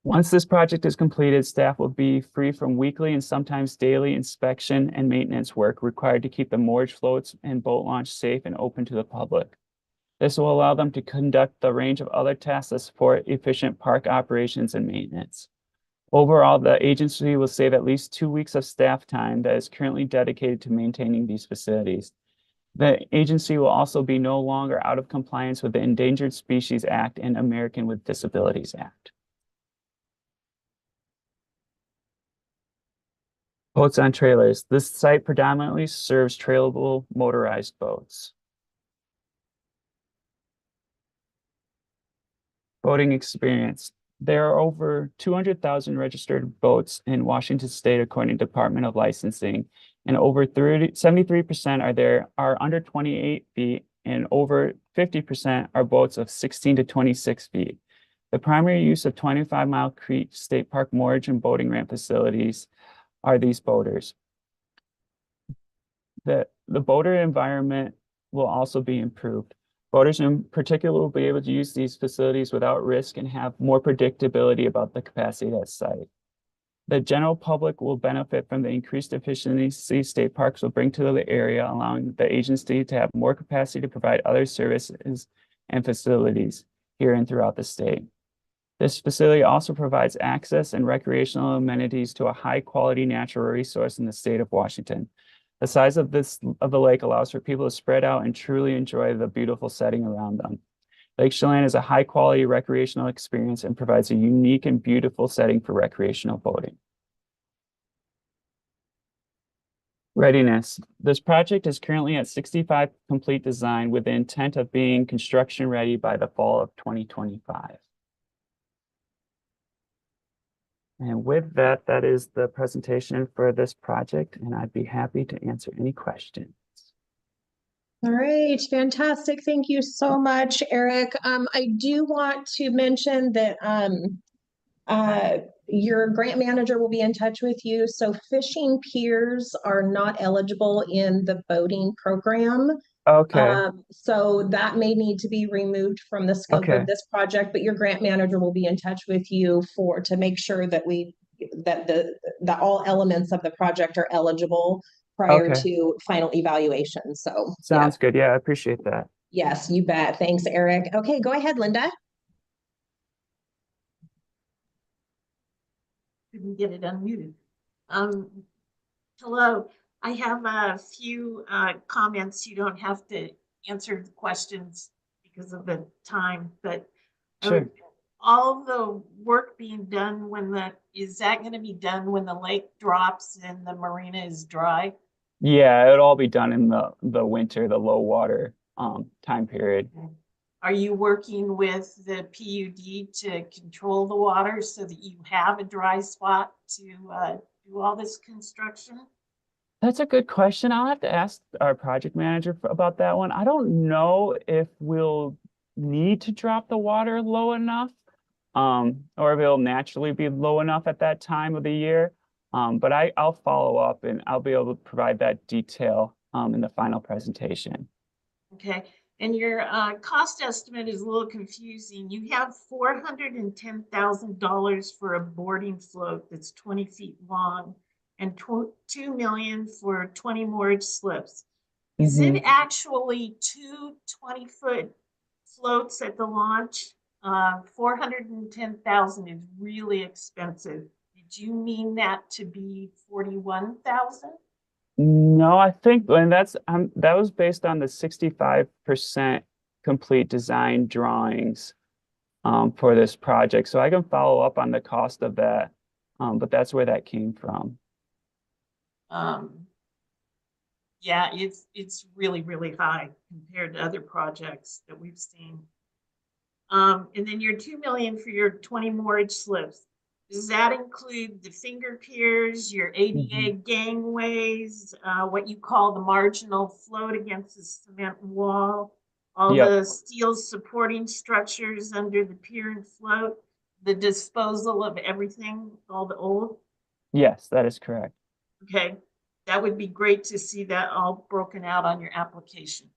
Once this project is completed, staff will be free from weekly and sometimes daily inspection and maintenance work required to keep the moorage floats and boat launch safe and open to the public. This will allow them to conduct the range of other tasks that support efficient park operations and maintenance. Overall, the agency will save at least 2 weeks of staff time that is currently dedicated to maintaining these facilities. The agency will also be no longer out of compliance with the Endangered Species Act and American with Disabilities Act. Boats on trailers. This site predominantly serves trailable motorized boats. Boating experience. There are over 200,000 registered boats in Washington State, according to Department of Licensing, and over 73% are under 28 feet, and over 50% are boats of 16 to 26 feet. The primary use of 25 Mile Creek State Park moorage and boating ramp facilities are these boaters. The boater environment will also be improved. Boaters in particular will be able to use these facilities without risk and have more predictability about the capacity at site. The general public will benefit from the increased efficiency state parks will bring to the area, allowing the agency to have more capacity to provide other services and facilities here and throughout the state. This facility also provides access and recreational amenities to a high-quality natural resource in the state of Washington. The size of the lake allows for people to spread out and truly enjoy the beautiful setting around them. Lake Chelan is a high-quality recreational experience and provides a unique and beautiful setting for recreational boating. Readiness. This project is currently at 65 complete design with the intent of being construction ready by the fall of 2025. And with that, that is the presentation for this project, and I'd be happy to answer any questions. All right, fantastic. Thank you so much, Eric. I do want to mention that your grant manager will be in touch with you. So fishing piers are not eligible in the boating program. Okay. So that may need to be removed from the scope Okay. of this project, but your grant manager will be in touch with you to make sure that that all elements of the project are eligible prior Okay. to final evaluation. So Sounds good. Yeah, I appreciate that. yes, you bet. Thanks, Eric. Okay, go ahead, Linda. Couldn't get it unmuted. Hello, I have a few comments. You don't have to answer the questions because of the time, but Sure. all the work being done is that going to be done when the lake drops and the marina is dry? Yeah, it'll all be done in the winter, the low water time period. Are you working with the PUD to control the water so that you have a dry spot to do all this construction? That's a good question. I'll have to ask our project manager about that one. I don't know if we'll need to drop the water low enough, or if it'll naturally be low enough at that time of the year. But I'll follow up and I'll be able to provide that detail in the final presentation. Okay, and your cost estimate is a little confusing. You have $410,000 for a boarding float that's 20 feet long and 2 million for 20 moored slips. Is it actually two 20-foot floats at the launch? 410,000 is really expensive. Did you mean that to be 41,000? No, I think, and that was based on the 65% complete design drawings for this project. So I can follow up on the cost of that, but that's where that came from. Yeah, it's really, really high compared to other projects that we've seen. And then your 2 million for your 20 moorage slips. Does that include the finger piers, your ADA gangways, what you call the marginal float against the cement wall, all Yep. the steel supporting structures under the pier and float, the disposal of everything, all the old? Yes, that is correct. Okay, that would be great to see that all broken out on your application.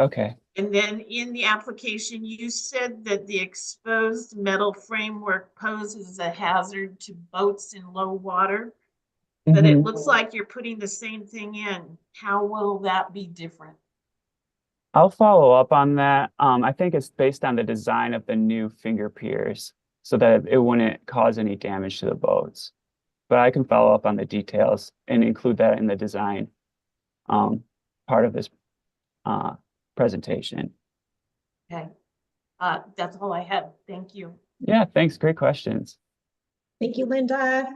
Okay. And then in the application, you said that the exposed metal framework poses a hazard to boats in low water, but it looks like you're putting the same thing in. How will that be different? I'll follow up on that. I think it's based on the design of the new finger piers so that it wouldn't cause any damage to the boats. But I can follow up on the details and include that in the design part of this presentation. Okay, that's all I had. Thank you. Yeah, thanks. Great questions. Thank you, Linda.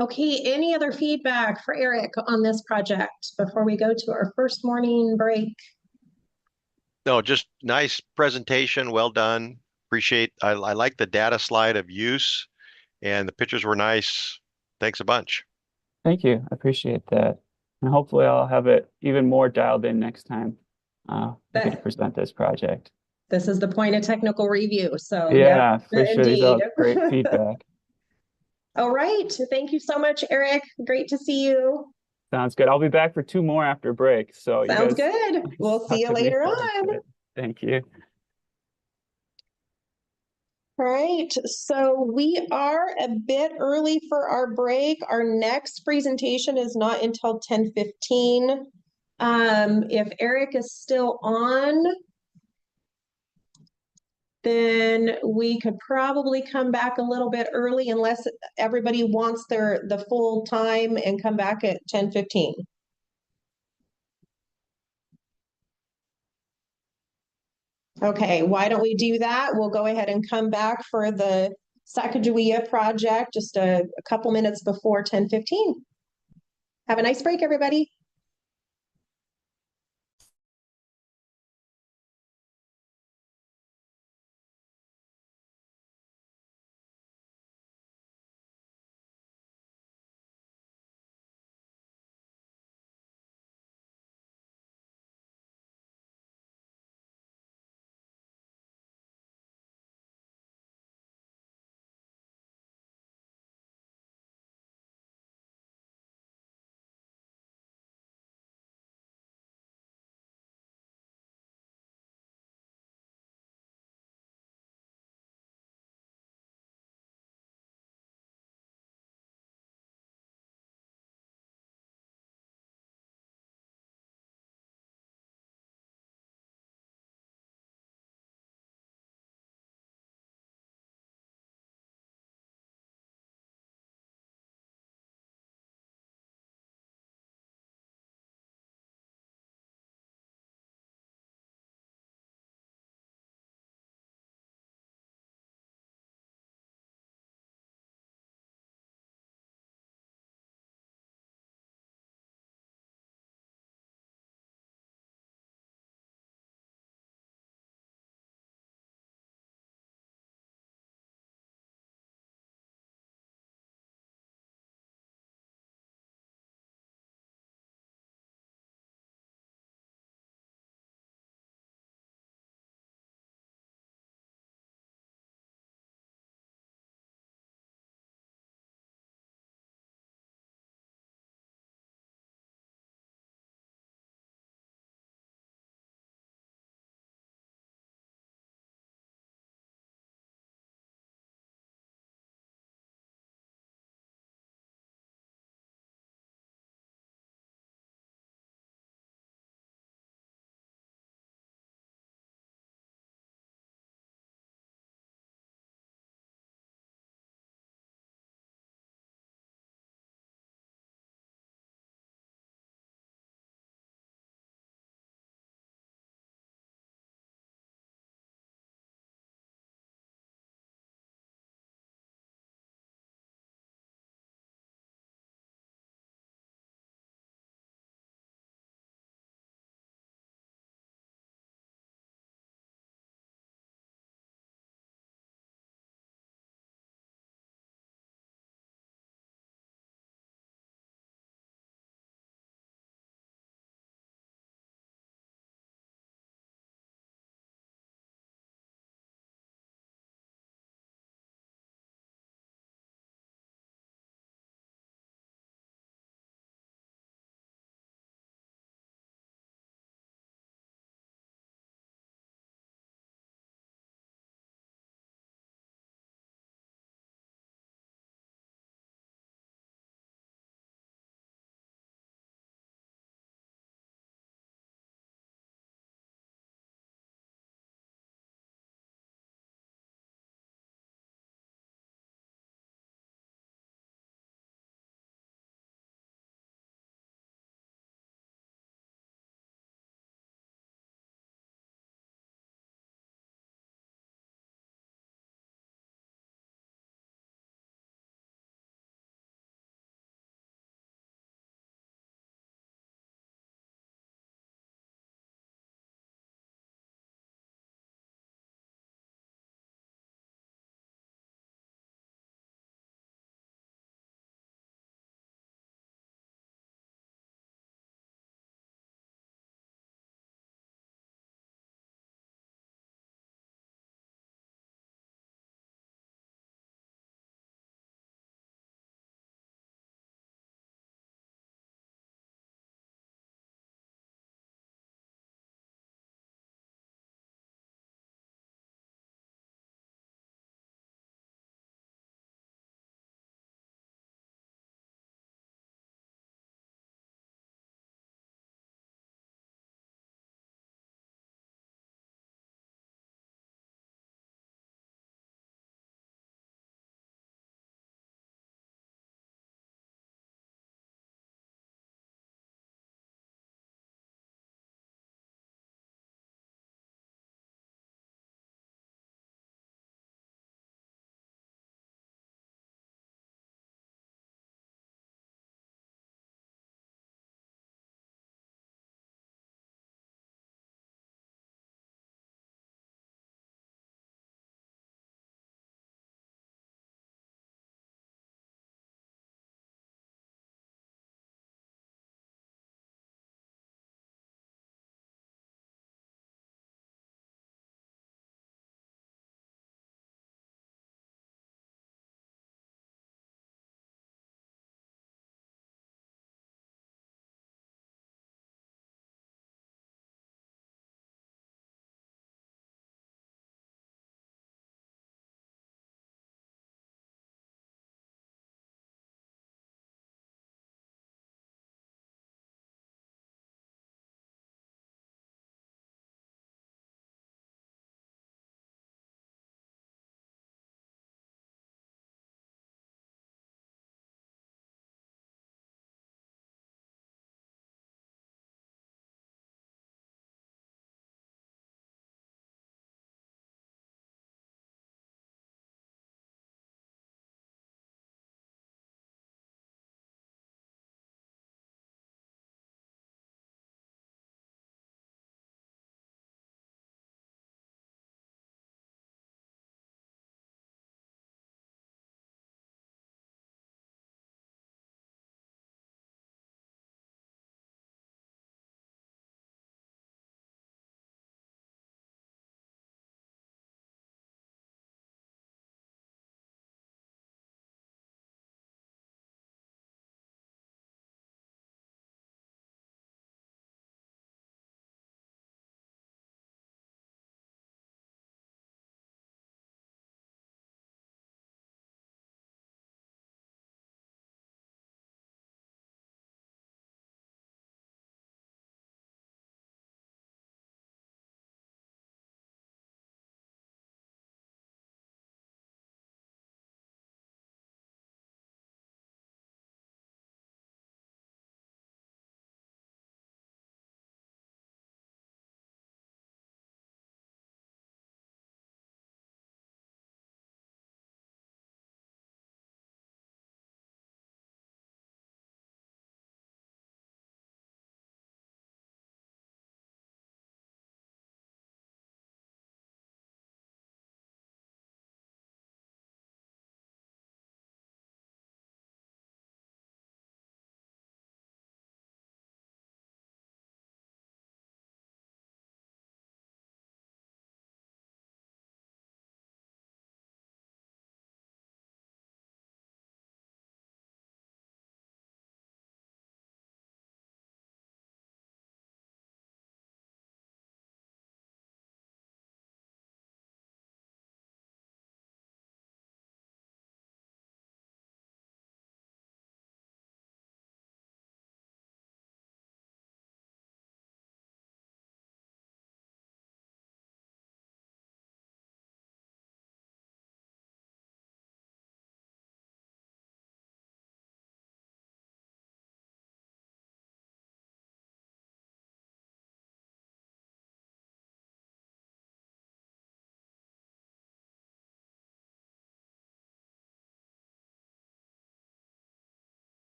Okay, any other feedback for Eric on this project before we go to our first morning break? No, just nice presentation. Well done. I like the data slide of use and the pictures were nice. Thanks a bunch. Thank you. I appreciate that. And hopefully I'll have it even more dialed in next time I get to present this project. This is the point of technical review, so Yeah, for sure. These are indeed. great feedback. All right, thank you so much, Eric. Great to see you. Sounds good. I'll be back for 2 more after break. So you Sounds guys good. We'll see you talk to me later about on. it. Thank you. All right, so we are a bit early for our break. Our next presentation is not until 10:15. If Eric is still on, then we could probably come back a little bit early unless everybody wants the full time and come back at 10:15. Okay, why don't we do that? We'll go ahead and come back for the Sacagawea project just a couple minutes before 10:15. Have a nice break, everybody.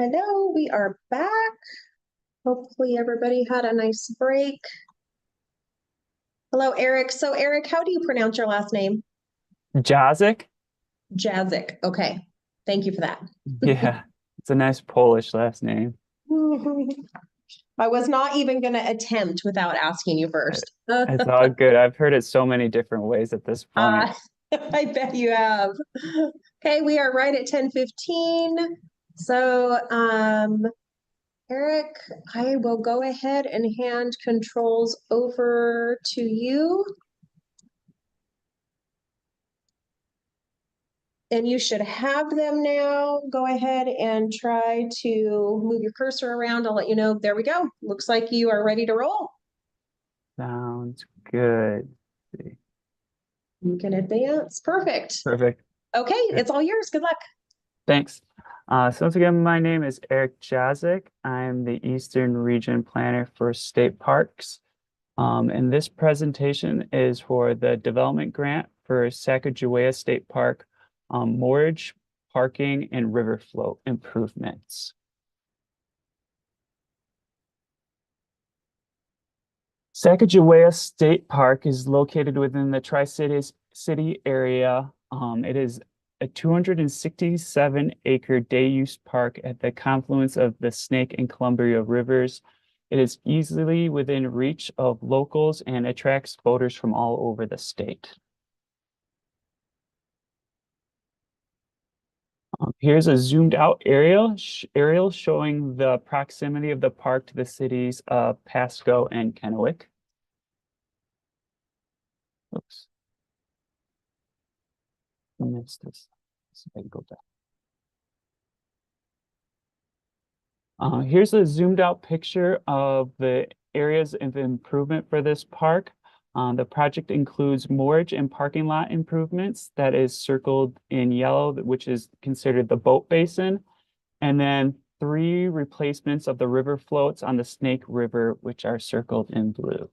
Hello, we are back. Hopefully everybody had a nice break. Hello, Eric. So Eric, how do you pronounce your last name? Jazik? Jazik. Okay. Thank you for that. Yeah, it's a nice Polish last name. I was not even going to attempt without asking you first. It's all good. I've heard it so many different ways at this point. I bet you have. Okay, we are right at 10:15. So, Eric, I will go ahead and hand controls over to you. And you should have them now. Go ahead and try to move your cursor around. I'll let you know. There we go. Looks like you are ready to roll. Sounds good. You can advance. Perfect. Perfect. Okay, it's all yours. Good luck. Thanks. So once again, my name is Eric Jazik. I'm the Eastern Region Planner for State Parks. And this presentation is for the development grant for Sacagawea State Park, moorage, parking, and river flow improvements. Sacagawea State Park is located within the Tri-Cities city area. It is a 267-acre day-use park at the confluence of the Snake and Columbia rivers. It is easily within reach of locals and attracts boaters from all over the state. Here's a zoomed out aerial showing the proximity of the park to the cities of Pasco and Kennewick. Oops. I missed this. So I can go back. Here's a zoomed out picture of the areas of improvement for this park. The project includes moorage and parking lot improvements that is circled in yellow, which is considered the boat basin, and then 3 replacements of the river floats on the Snake River, which are circled in blue.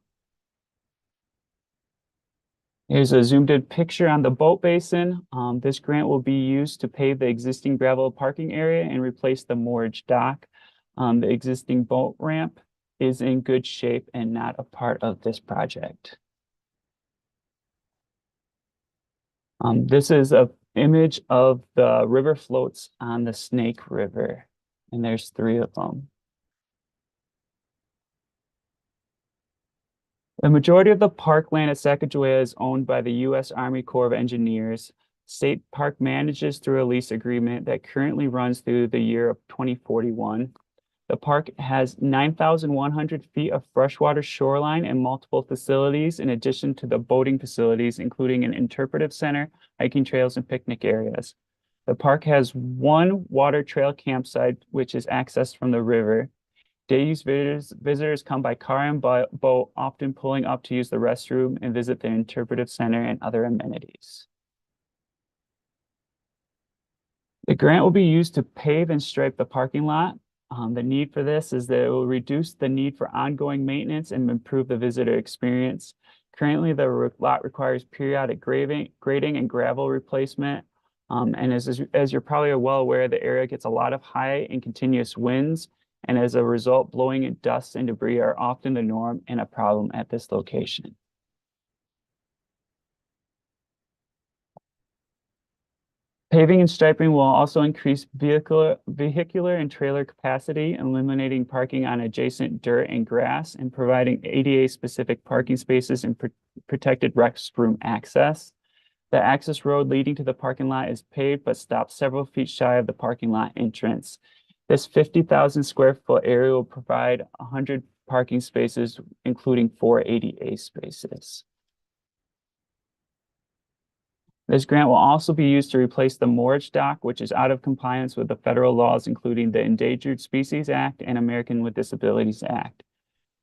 Here's a zoomed in picture on the boat basin. This grant will be used to pave the existing gravel parking area and replace the moorage dock. The existing boat ramp is in good shape and not a part of this project. This is an image of the river floats on the Snake River, and there's 3 of them. The majority of the parkland at Sacagawea is owned by the U.S. Army Corps of Engineers. State Park manages through a lease agreement that currently runs through the year of 2041. The park has 9,100 feet of freshwater shoreline and multiple facilities in addition to the boating facilities, including an interpretive center, hiking trails, and picnic areas. The park has 1 water trail campsite, which is accessed from the river. Day-use visitors come by car and boat, often pulling up to use the restroom and visit the interpretive center and other amenities. The grant will be used to pave and stripe the parking lot. The need for this is that it will reduce the need for ongoing maintenance and improve the visitor experience. Currently, the lot requires periodic grading and gravel replacement. And as you're probably well aware, the area gets a lot of high and continuous winds. And as a result, blowing and dust and debris are often the norm and a problem at this location. Paving and striping will also increase vehicular and trailer capacity, eliminating parking on adjacent dirt and grass, and providing ADA-specific parking spaces and protected restroom access. The access road leading to the parking lot is paved but stops several feet shy of the parking lot entrance. This 50,000 square foot area will provide 100 parking spaces, including 4 ADA spaces. This grant will also be used to replace the moorage dock, which is out of compliance with the federal laws, including the Endangered Species Act and American with Disabilities Act.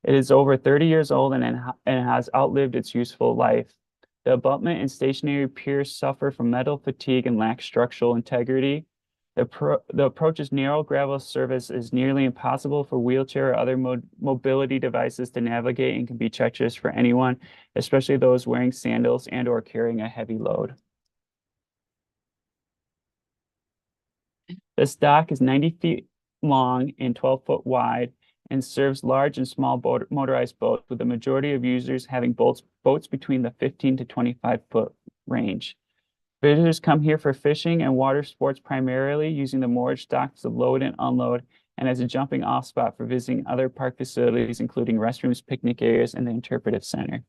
It is over 30 years old and has outlived its useful life. The abutment and stationary piers suffer from metal fatigue and lack structural integrity. The approach's narrow gravel surface is nearly impossible for wheelchair or other mobility devices to navigate and can be treacherous for anyone, especially those wearing sandals and or carrying a heavy load. This dock is 90 feet long and 12-foot wide, and serves large and small motorized boats, with the majority of users having boats between the 15 to 25-foot range. Visitors come here for fishing and water sports primarily, using the moorage docks to load and unload, and as a jumping off spot for visiting other park facilities, including restrooms, picnic areas, and the interpretive center.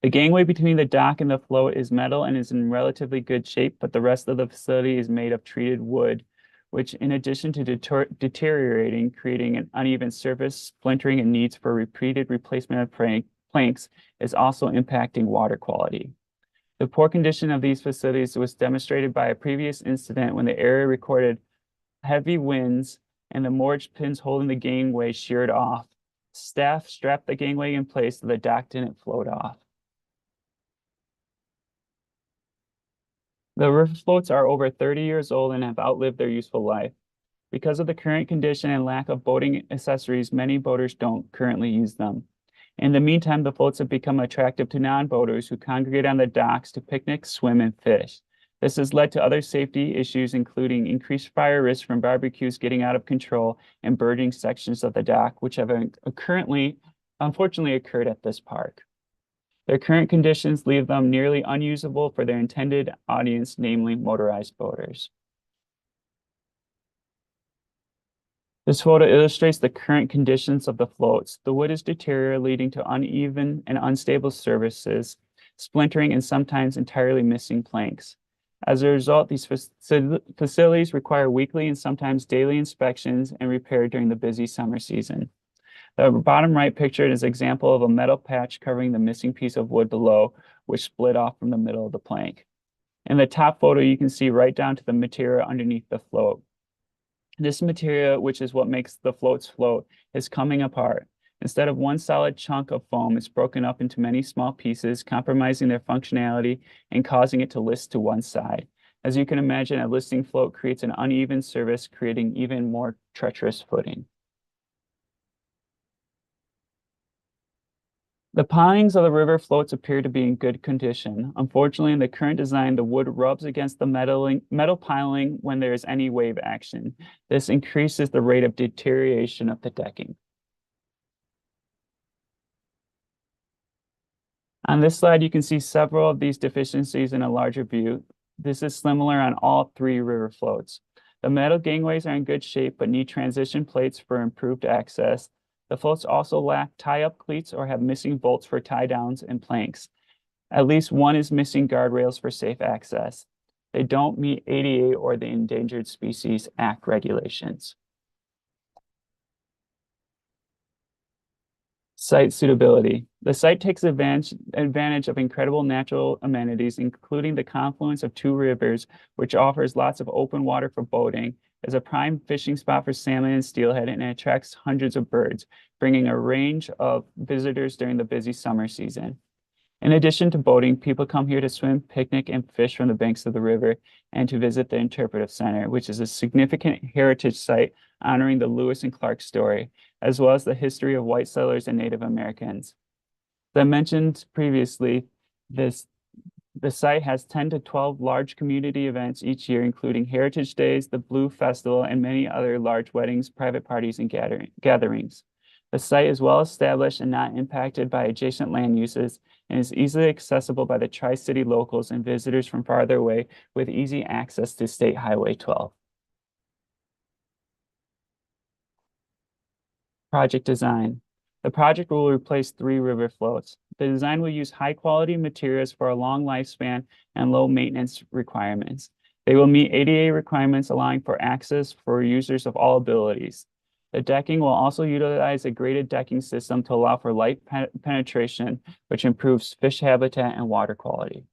The gangway between the dock and the float is metal and is in relatively good shape, but the rest of the facility is made of treated wood, which, in addition to deteriorating, creating an uneven surface, splintering, and needs for repeated replacement of planks, is also impacting water quality. The poor condition of these facilities was demonstrated by a previous incident when the area recorded heavy winds and the moorage pins holding the gangway sheared off. Staff strapped the gangway in place so the dock didn't float off. The river floats are over 30 years old and have outlived their useful life. Because of the current condition and lack of boating accessories, many boaters don't currently use them. In the meantime, the floats have become attractive to non-boaters who congregate on the docks to picnic, swim, and fish. This has led to other safety issues, including increased fire risk from barbecues getting out of control and burning sections of the dock, which have currently, unfortunately, occurred at this park. Their current conditions leave them nearly unusable for their intended audience, namely motorized boaters. This photo illustrates the current conditions of the floats. The wood is deteriorating, leading to uneven and unstable surfaces, splintering, and sometimes entirely missing planks. As a result, these facilities require weekly and sometimes daily inspections and repair during the busy summer season. The bottom right picture is an example of a metal patch covering the missing piece of wood below, which split off from the middle of the plank. In the top photo, you can see right down to the material underneath the float. This material, which is what makes the floats float, is coming apart. Instead of one solid chunk of foam, it's broken up into many small pieces, compromising their functionality and causing it to list to one side. As you can imagine, a listing float creates an uneven surface, creating even more treacherous footing. The pilings of the river floats appear to be in good condition. Unfortunately, in the current design, the wood rubs against the metal piling when there is any wave action. This increases the rate of deterioration of the decking. On this slide, you can see several of these deficiencies in a larger view. This is similar on all three river floats. The metal gangways are in good shape, but need transition plates for improved access. The floats also lack tie-up cleats or have missing bolts for tie-downs and planks. At least one is missing guardrails for safe access. They don't meet ADA or the Endangered Species Act regulations. Site suitability. The site takes advantage of incredible natural amenities, including the confluence of two rivers, which offers lots of open water for boating, is a prime fishing spot for salmon and steelhead, and attracts hundreds of birds, bringing a range of visitors during the busy summer season. In addition to boating, people come here to swim, picnic, and fish from the banks of the river, and to visit the Interpretive Center, which is a significant heritage site honoring the Lewis and Clark story, as well as the history of white settlers and Native Americans. As I mentioned previously, the site has 10 to 12 large community events each year, including Heritage Days, the Blue Festival, and many other large weddings, private parties, and gatherings. The site is well established and not impacted by adjacent land uses, and is easily accessible by the Tri-City locals and visitors from farther away with easy access to State Highway 12. Project design. The project will replace 3 river floats. The design will use high-quality materials for a long lifespan and low maintenance requirements. They will meet ADA requirements, allowing for access for users of all abilities. The decking will also utilize a graded decking system to allow for light penetration, which improves fish habitat and water quality.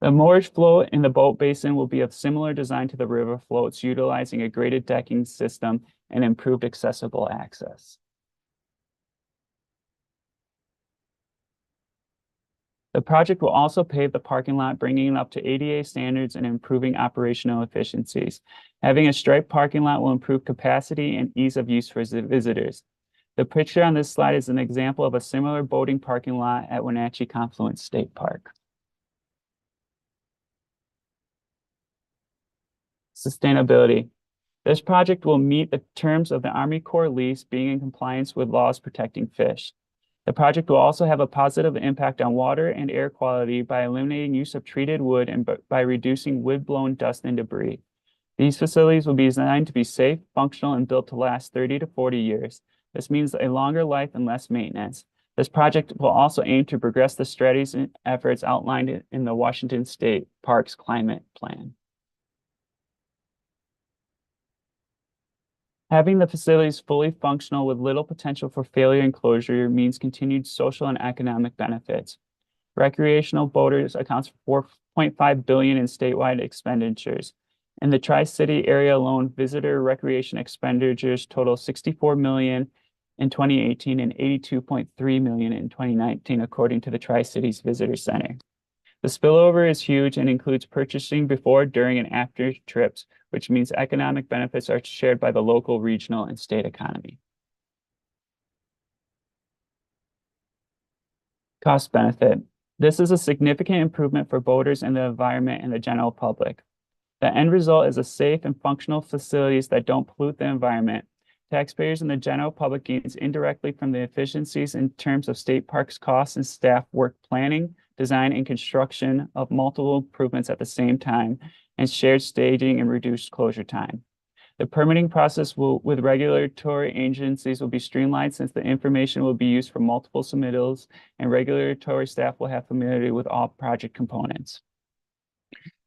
The moorage float in the boat basin will be of similar design to the river floats, utilizing a graded decking system and improved accessible access. The project will also pave the parking lot, bringing it up to ADA standards and improving operational efficiencies. Having a striped parking lot will improve capacity and ease of use for visitors. The picture on this slide is an example of a similar boating parking lot at Wenatchee Confluence State Park. Sustainability. This project will meet the terms of the Army Corps lease, being in compliance with laws protecting fish. The project will also have a positive impact on water and air quality by eliminating use of treated wood and by reducing wood-blown dust and debris. These facilities will be designed to be safe, functional, and built to last 30 to 40 years. This means a longer life and less maintenance. This project will also aim to progress the strategies and efforts outlined in the Washington State Parks Climate Plan. Having the facilities fully functional with little potential for failure and closure means continued social and economic benefits. Recreational boaters accounts for $4.5 billion in statewide expenditures. In the Tri-City area alone, visitor recreation expenditures total $64 million in 2018 and $82.3 million in 2019, according to the Tri-Cities Visitor Center. The spillover is huge and includes purchasing before, during, and after trips, which means economic benefits are shared by the local, regional, and state economy. Cost benefit. This is a significant improvement for boaters and the environment and the general public. The end result is a safe and functional facilities that don't pollute the environment. Taxpayers and the general public gains indirectly from the efficiencies in terms of state parks costs and staff work planning, design, and construction of multiple improvements at the same time, and shared staging and reduced closure time. The permitting process with regulatory agencies will be streamlined since the information will be used for multiple submittals, and regulatory staff will have familiarity with all project components.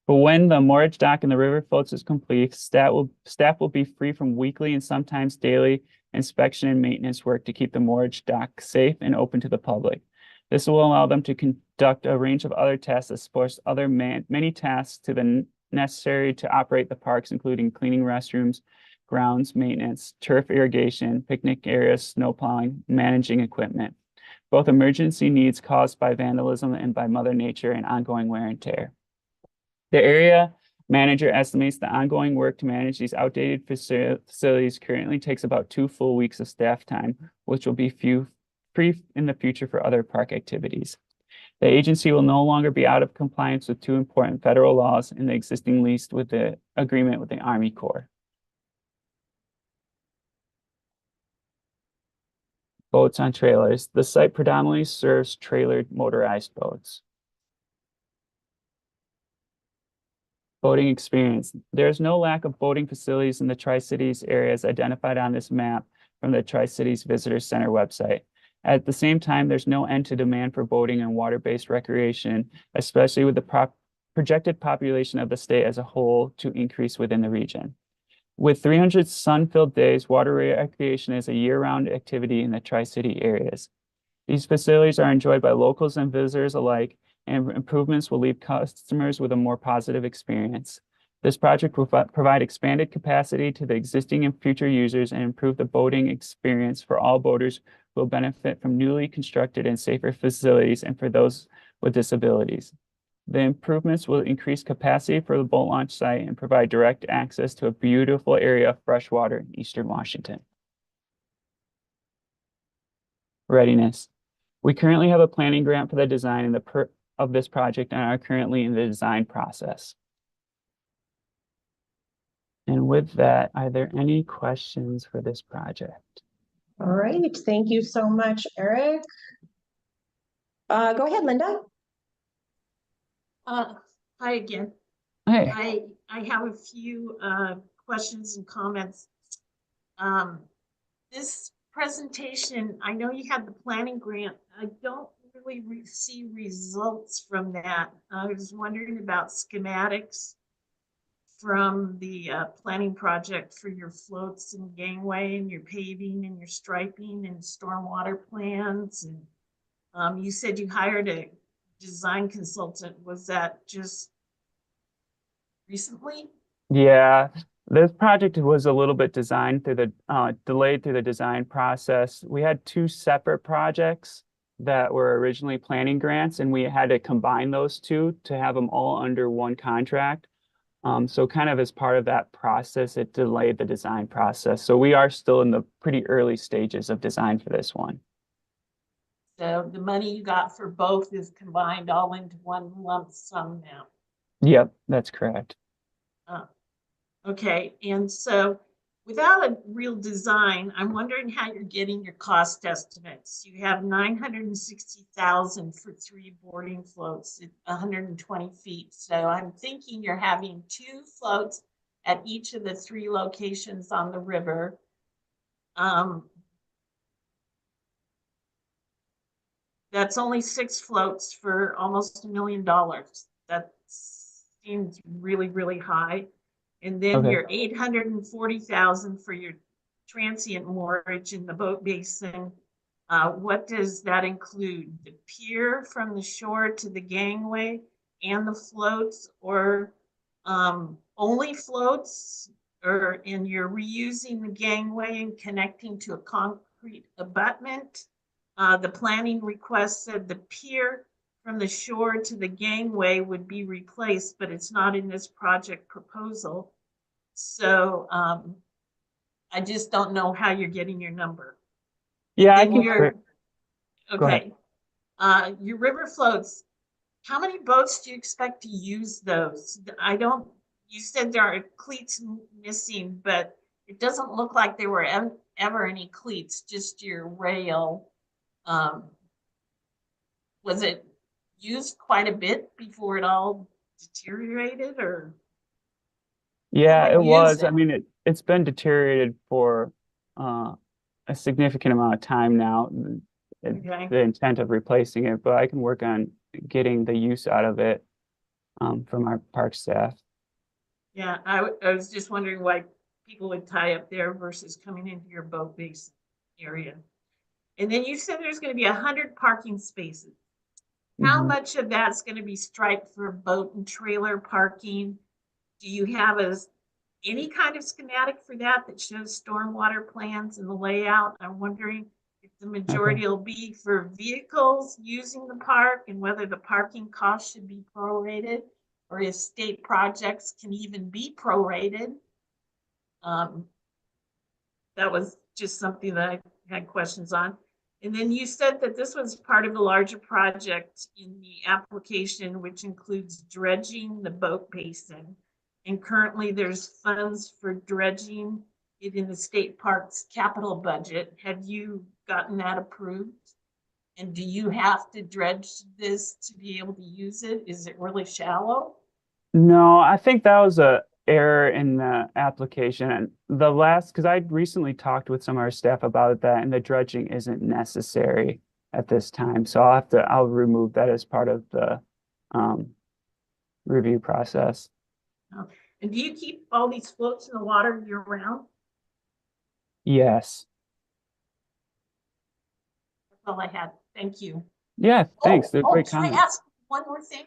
But when the moorage dock and the river floats is complete, staff will be free from weekly and sometimes daily inspection and maintenance work to keep the moorage dock safe and open to the public. This will allow them to conduct a range of other tasks that supports other many tasks to the necessary to operate the parks, including cleaning restrooms, grounds maintenance, turf irrigation, picnic areas, snow plowing, managing equipment. Both emergency needs caused by vandalism and by Mother Nature and ongoing wear and tear. The area manager estimates the ongoing work to manage these outdated facilities currently takes about 2 full weeks of staff time, which will be free in the future for other park activities. The agency will no longer be out of compliance with 2 important federal laws in the existing lease with the agreement with the Army Corps. Boats on trailers. The site predominantly serves trailered motorized boats. Boating experience. There's no lack of boating facilities in the Tri-Cities areas identified on this map from the Tri-Cities Visitor Center website. At the same time, there's no end to demand for boating and water-based recreation, especially with the projected population of the state as a whole to increase within the region. With 300 sun-filled days, water recreation is a year-round activity in the Tri-City areas. These facilities are enjoyed by locals and visitors alike, and improvements will leave customers with a more positive experience. This project will provide expanded capacity to the existing and future users and improve the boating experience for all boaters who will benefit from newly constructed and safer facilities and for those with disabilities. The improvements will increase capacity for the boat launch site and provide direct access to a beautiful area of freshwater in Eastern Washington. Readiness. We currently have a planning grant for the design of this project and are currently in the design process. And with that, are there any questions for this project? All right, thank you so much, Eric. Go ahead, Linda. Hi again. Hey. I have a few questions and comments. This presentation, I know you had the planning grant. I don't really see results from that. I was wondering about schematics from the planning project for your floats and gangway and your paving and your striping and stormwater plans. And you said you hired a design consultant. Was that just recently? Yeah, this project was a little bit designed through the delayed through the design process. We had 2 separate projects that were originally planning grants, and we had to combine those 2 to have them all under one contract. So kind of as part of that process, it delayed the design process. So we are still in the pretty early stages of design for this one. So the money you got for both is combined all into one lump sum now. Yep, that's correct. Okay, and so without a real design, I'm wondering how you're getting your cost estimates. You have 960,000 for 3 boarding floats at 120 feet. So I'm thinking you're having 2 floats at each of the 3 locations on the river. That's only 6 floats for almost $1 million. That seems really, really high. And then Okay. your 840,000 for your transient moorage in the boat basin. What does that include? The pier from the shore to the gangway and the floats, or only floats? And you're reusing the gangway and connecting to a concrete abutment? The planning request said the pier from the shore to the gangway would be replaced, but it's not in this project proposal. So I just don't know how you're getting your number. Yeah, I Then can. your, Go ahead. okay. Your river floats, how many boats do you expect to use those? You said there are cleats missing, but it doesn't look like there were ever any cleats, just your rail. Was it used quite a bit before it all deteriorated, or? Yeah, would it use was. I it? mean, it's been deteriorated for a significant amount of time now. Okay. The intent of replacing it, but I can work on getting the use out of it from our park staff. Yeah, I was just wondering why people would tie up there versus coming into your boat base area. And then you said there's gonna be 100 parking spaces. How Mhm. much of that's gonna be striped for boat and trailer parking? Do you have any kind of schematic for that shows stormwater plans and the layout? I'm wondering if the majority will be for vehicles using the park and whether the parking cost should be prorated, or if state projects can even be prorated. That was just something that I had questions on. And then you said that this was part of a larger project in the application, which includes dredging the boat basin. And currently there's funds for dredging it in the state park's capital budget. Have you gotten that approved? And do you have to dredge this to be able to use it? Is it really shallow? No, I think that was a error in the application. And because I recently talked with some of our staff about that, and the dredging isn't necessary at this time. So I'll remove that as part of the review process. And do you keep all these floats in the water year round? Yes. That's all I had. Thank you. Yeah, thanks. They're great Can I comments. ask one more thing?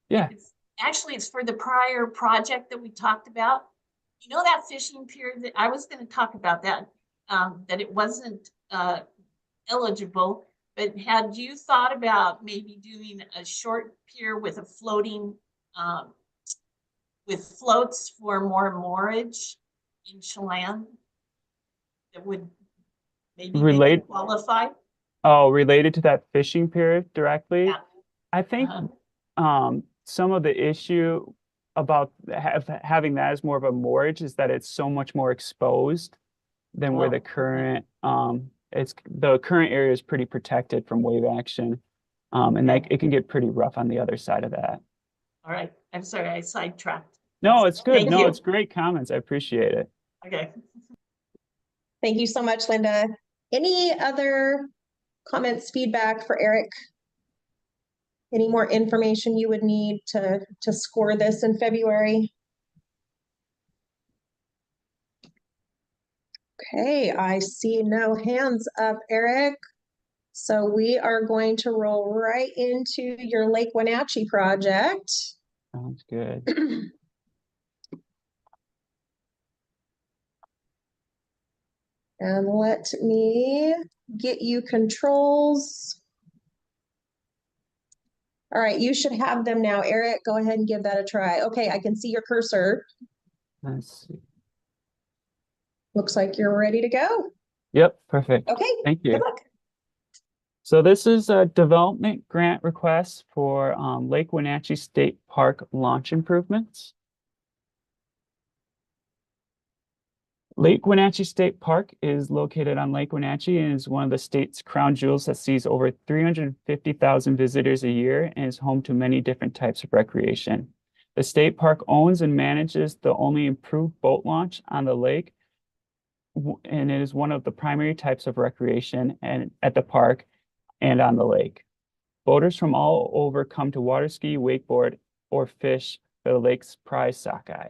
Yeah. It's for the prior project that we talked about. You know that fishing pier that I was going to talk about that it wasn't eligible, but had you thought about maybe doing a short pier with a floating with floats for more moorage in Chelan that would maybe make it qualify? Oh, related to that fishing pier directly? Yeah. I think some of the issue about having that as more of a moorage is that it's so much more exposed than where the current the current area is pretty protected from wave action. And it can get pretty rough on the other side of that. All right. I'm sorry, I sidetracked. No, it's good. Thank you. It's great comments. I appreciate it. Okay. Thank you so much, Linda. Any other comments, feedback for Eric? Any more information you would need to score this in February? Okay, I see no hands up, Eric. So we are going to roll right into your Lake Wenatchee project. Sounds good. And let me get you controls. All right, you should have them now. Eric, go ahead and give that a try. Okay, I can see your cursor. Let's see. Looks like you're ready to go. Yep, perfect. Okay, Thank you. good luck. So this is a development grant request for Lake Wenatchee State Park launch improvements. Lake Wenatchee State Park is located on Lake Wenatchee and is one of the state's crown jewels that sees over 350,000 visitors a year and is home to many different types of recreation. The state park owns and manages the only improved boat launch on the lake, and it is one of the primary types of recreation and at the park and on the lake. Boaters from all over come to water ski, wakeboard, or fish for the lake's prize sockeye.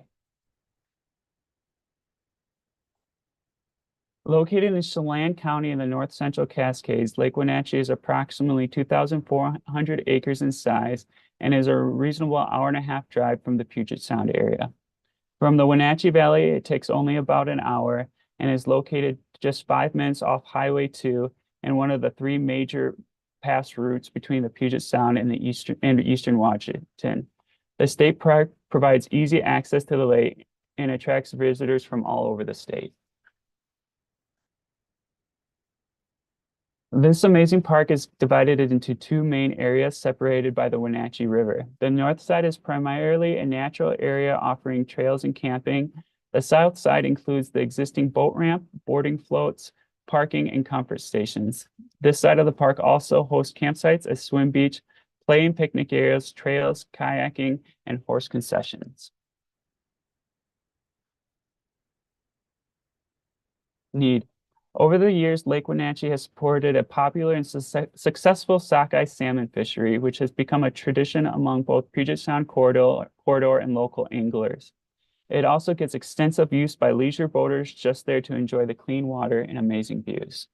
Located in Chelan County in the north central Cascades, Lake Wenatchee is approximately 2,400 acres in size and is a reasonable hour-and-a-half drive from the Puget Sound area. From the Wenatchee Valley, it takes only about an hour and is located just 5 minutes off Highway 2 and one of the 3 major pass routes between the Puget Sound and eastern Washington. The state park provides easy access to the lake and attracts visitors from all over the state. This amazing park is divided into 2 main areas separated by the Wenatchee River. The north side is primarily a natural area offering trails and camping. The south side includes the existing boat ramp, boarding floats, parking, and comfort stations. This side of the park also hosts campsites, a swim beach, play and picnic areas, trails, kayaking, and horse concessions. Need. Over the years, Lake Wenatchee has supported a popular and successful sockeye salmon fishery, which has become a tradition among both Puget Sound corridor and local anglers. It also gets extensive use by leisure boaters just there to enjoy the clean water and amazing views.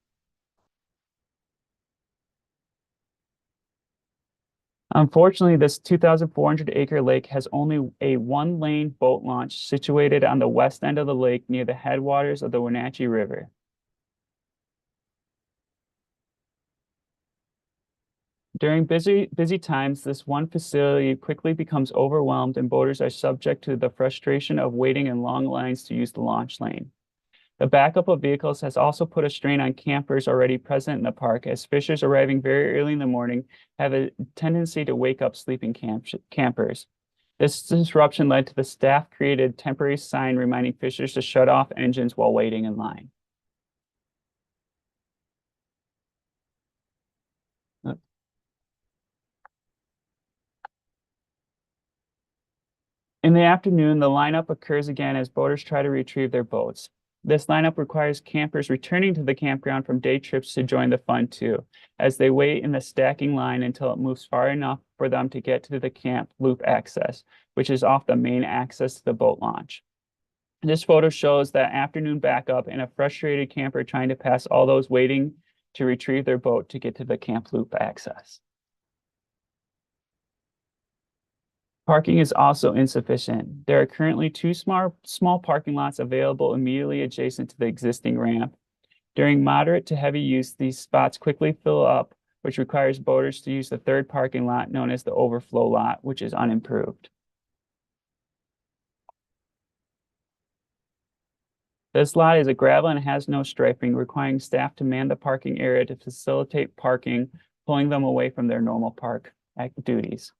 Unfortunately, this 2,400-acre lake has only a 1-lane boat launch situated on the west end of the lake near the headwaters of the Wenatchee River. During busy times, this one facility quickly becomes overwhelmed and boaters are subject to the frustration of waiting in long lines to use the launch lane. The backup of vehicles has also put a strain on campers already present in the park, as fishers arriving very early in the morning have a tendency to wake up sleeping campers. This disruption led to the staff-created temporary sign reminding fishers to shut off engines while waiting in line. In the afternoon, the lineup occurs again as boaters try to retrieve their boats. This lineup requires campers returning to the campground from day trips to join the fun too, as they wait in the stacking line until it moves far enough for them to get to the camp loop access, which is off the main access to the boat launch. This photo shows that afternoon backup and a frustrated camper trying to pass all those waiting to retrieve their boat to get to the camp loop access. Parking is also insufficient. There are currently 2 small parking lots available immediately adjacent to the existing ramp. During moderate to heavy use, these spots quickly fill up, which requires boaters to use the 3rd parking lot known as the overflow lot, which is unimproved. This lot is a gravel and has no striping, requiring staff to man the parking area to facilitate parking, pulling them away from their normal park duties.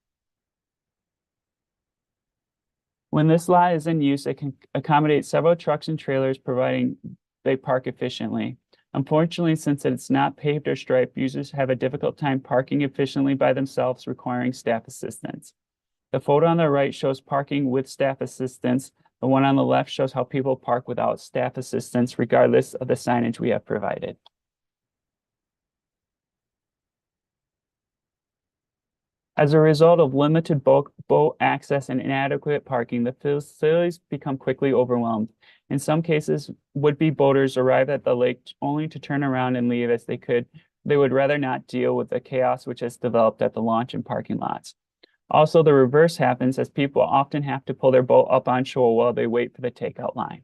When this lot is in use, it can accommodate several trucks and trailers, providing they park efficiently. Unfortunately, since it's not paved or striped, users have a difficult time parking efficiently by themselves, requiring staff assistance. The photo on the right shows parking with staff assistance. The one on the left shows how people park without staff assistance, regardless of the signage we have provided. As a result of limited boat access and inadequate parking, the facilities become quickly overwhelmed. In some cases, would-be boaters arrive at the lake only to turn around and leave, as they would rather not deal with the chaos which has developed at the launch and parking lots. Also, the reverse happens, as people often have to pull their boat up on shore while they wait for the takeout line.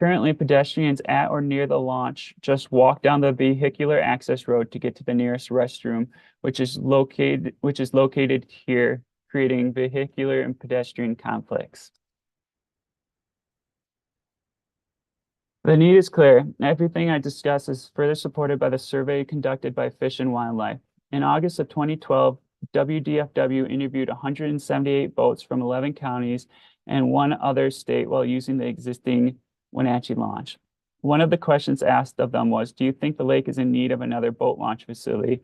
Currently, pedestrians at or near the launch just walk down the vehicular access road to get to the nearest restroom, which is located here, creating vehicular and pedestrian conflicts. The need is clear. Everything I discuss is further supported by the survey conducted by Fish and Wildlife. In August of 2012, WDFW interviewed 178 boats from 11 counties and one other state while using the existing Wenatchee launch. One of the questions asked of them was, do you think the lake is in need of another boat launch facility?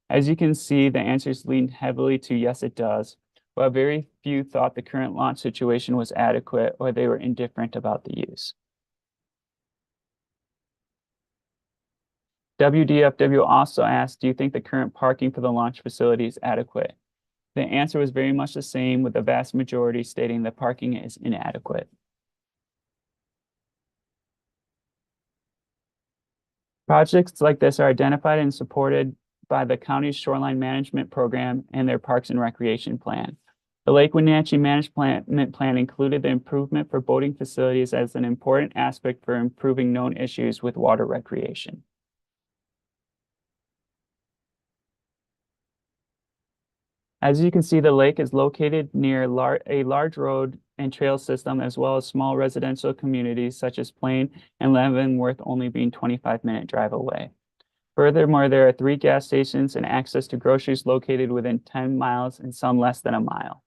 As you can see, the answers leaned heavily to yes, it does, while very few thought the current launch situation was adequate or they were indifferent about the use. WDFW also asked, do you think the current parking for the launch facility is adequate? The answer was very much the same, with the vast majority stating that parking is inadequate. Projects like this are identified and supported by the county's shoreline management program and their parks and recreation plan. The Lake Wenatchee Management Plan included the improvement for boating facilities as an important aspect for improving known issues with water recreation. As you can see, the lake is located near a large road and trail system, as well as small residential communities such as Plain and Leavenworth, only being 25-minute drive away. Furthermore, there are 3 gas stations and access to groceries located within 10 miles and some less than a mile.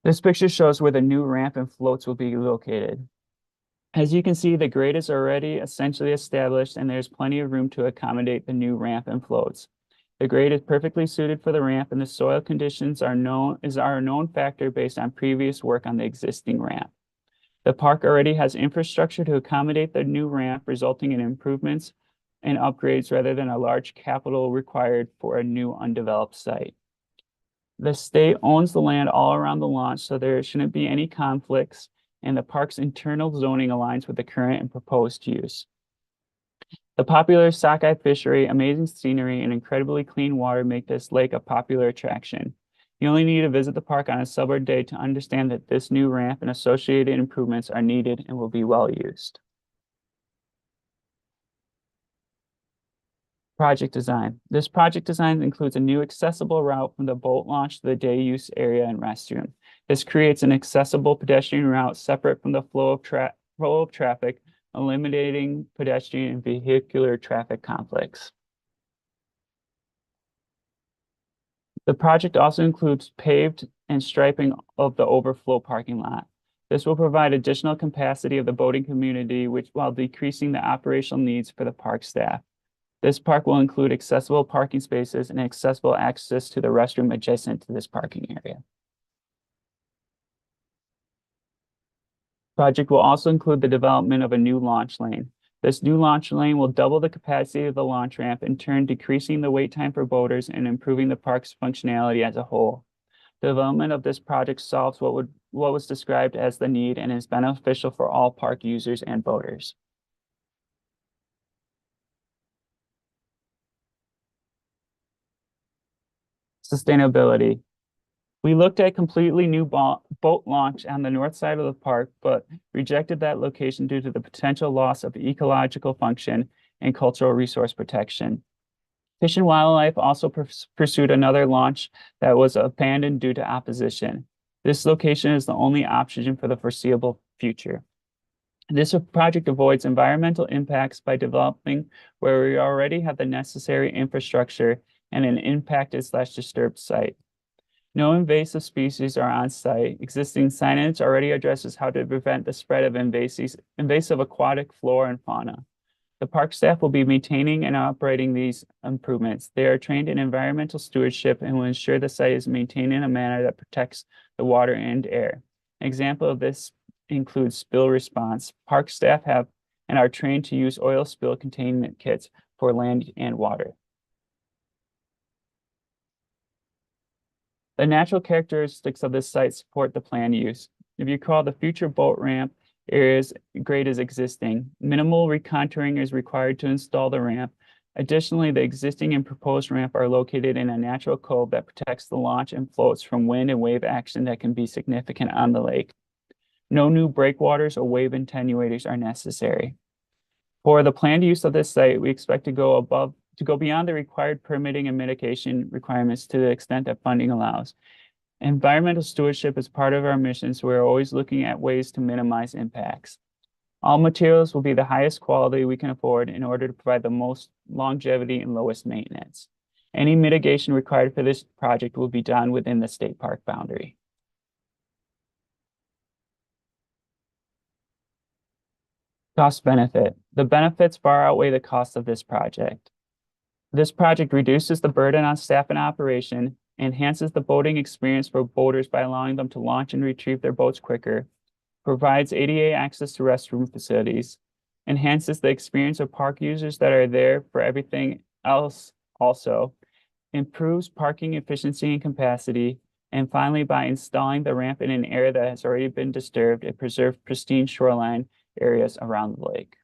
This picture shows where the new ramp and floats will be located. As you can see, the grade is already essentially established and there's plenty of room to accommodate the new ramp and floats. The grade is perfectly suited for the ramp, and the soil conditions are a known factor based on previous work on the existing ramp. The park already has infrastructure to accommodate the new ramp, resulting in improvements and upgrades rather than a large capital required for a new undeveloped site. The state owns the land all around the launch, so there shouldn't be any conflicts, and the park's internal zoning aligns with the current and proposed use. The popular sockeye fishery, amazing scenery, and incredibly clean water make this lake a popular attraction. You only need to visit the park on a summer day to understand that this new ramp and associated improvements are needed and will be well used. Project design. This project design includes a new accessible route from the boat launch to the day use area and restroom. This creates an accessible pedestrian route separate from the flow of traffic, eliminating pedestrian and vehicular traffic conflicts. The project also includes paved and striping of the overflow parking lot. This will provide additional capacity of the boating community, while decreasing the operational needs for the park staff. This park will include accessible parking spaces and accessible access to the restroom adjacent to this parking area. Project will also include the development of a new launch lane. This new launch lane will double the capacity of the launch ramp, in turn decreasing the wait time for boaters and improving the park's functionality as a whole. The development of this project solves what was described as the need and is beneficial for all park users and boaters. Sustainability. We looked at completely new boat launch on the north side of the park, but rejected that location due to the potential loss of ecological function and cultural resource protection. Fish and Wildlife also pursued another launch that was abandoned due to opposition. This location is the only option for the foreseeable future. This project avoids environmental impacts by developing where we already have the necessary infrastructure and an impacted/disturbed site. No invasive species are on site. Existing signage already addresses how to prevent the spread of invasive aquatic flora and fauna. The park staff will be maintaining and operating these improvements. They are trained in environmental stewardship and will ensure the site is maintained in a manner that protects the water and air. An example of this includes spill response. Park staff have and are trained to use oil spill containment kits for land and water. The natural characteristics of this site support the planned use. If you recall, the future boat ramp grade is existing. Minimal recontouring is required to install the ramp. Additionally, the existing and proposed ramp are located in a natural cove that protects the launch and floats from wind and wave action that can be significant on the lake. No new breakwaters or wave attenuators are necessary. For the planned use of this site, we expect to go beyond the required permitting and mitigation requirements to the extent that funding allows. Environmental stewardship is part of our mission, so we're always looking at ways to minimize impacts. All materials will be the highest quality we can afford in order to provide the most longevity and lowest maintenance. Any mitigation required for this project will be done within the state park boundary. Cost benefit. The benefits far outweigh the cost of this project. This project reduces the burden on staff and operation, enhances the boating experience for boaters by allowing them to launch and retrieve their boats quicker, provides ADA access to restroom facilities, enhances the experience of park users that are there for everything else also, improves parking efficiency and capacity, and finally, by installing the ramp in an area that has already been disturbed, it preserves pristine shoreline areas around the lake.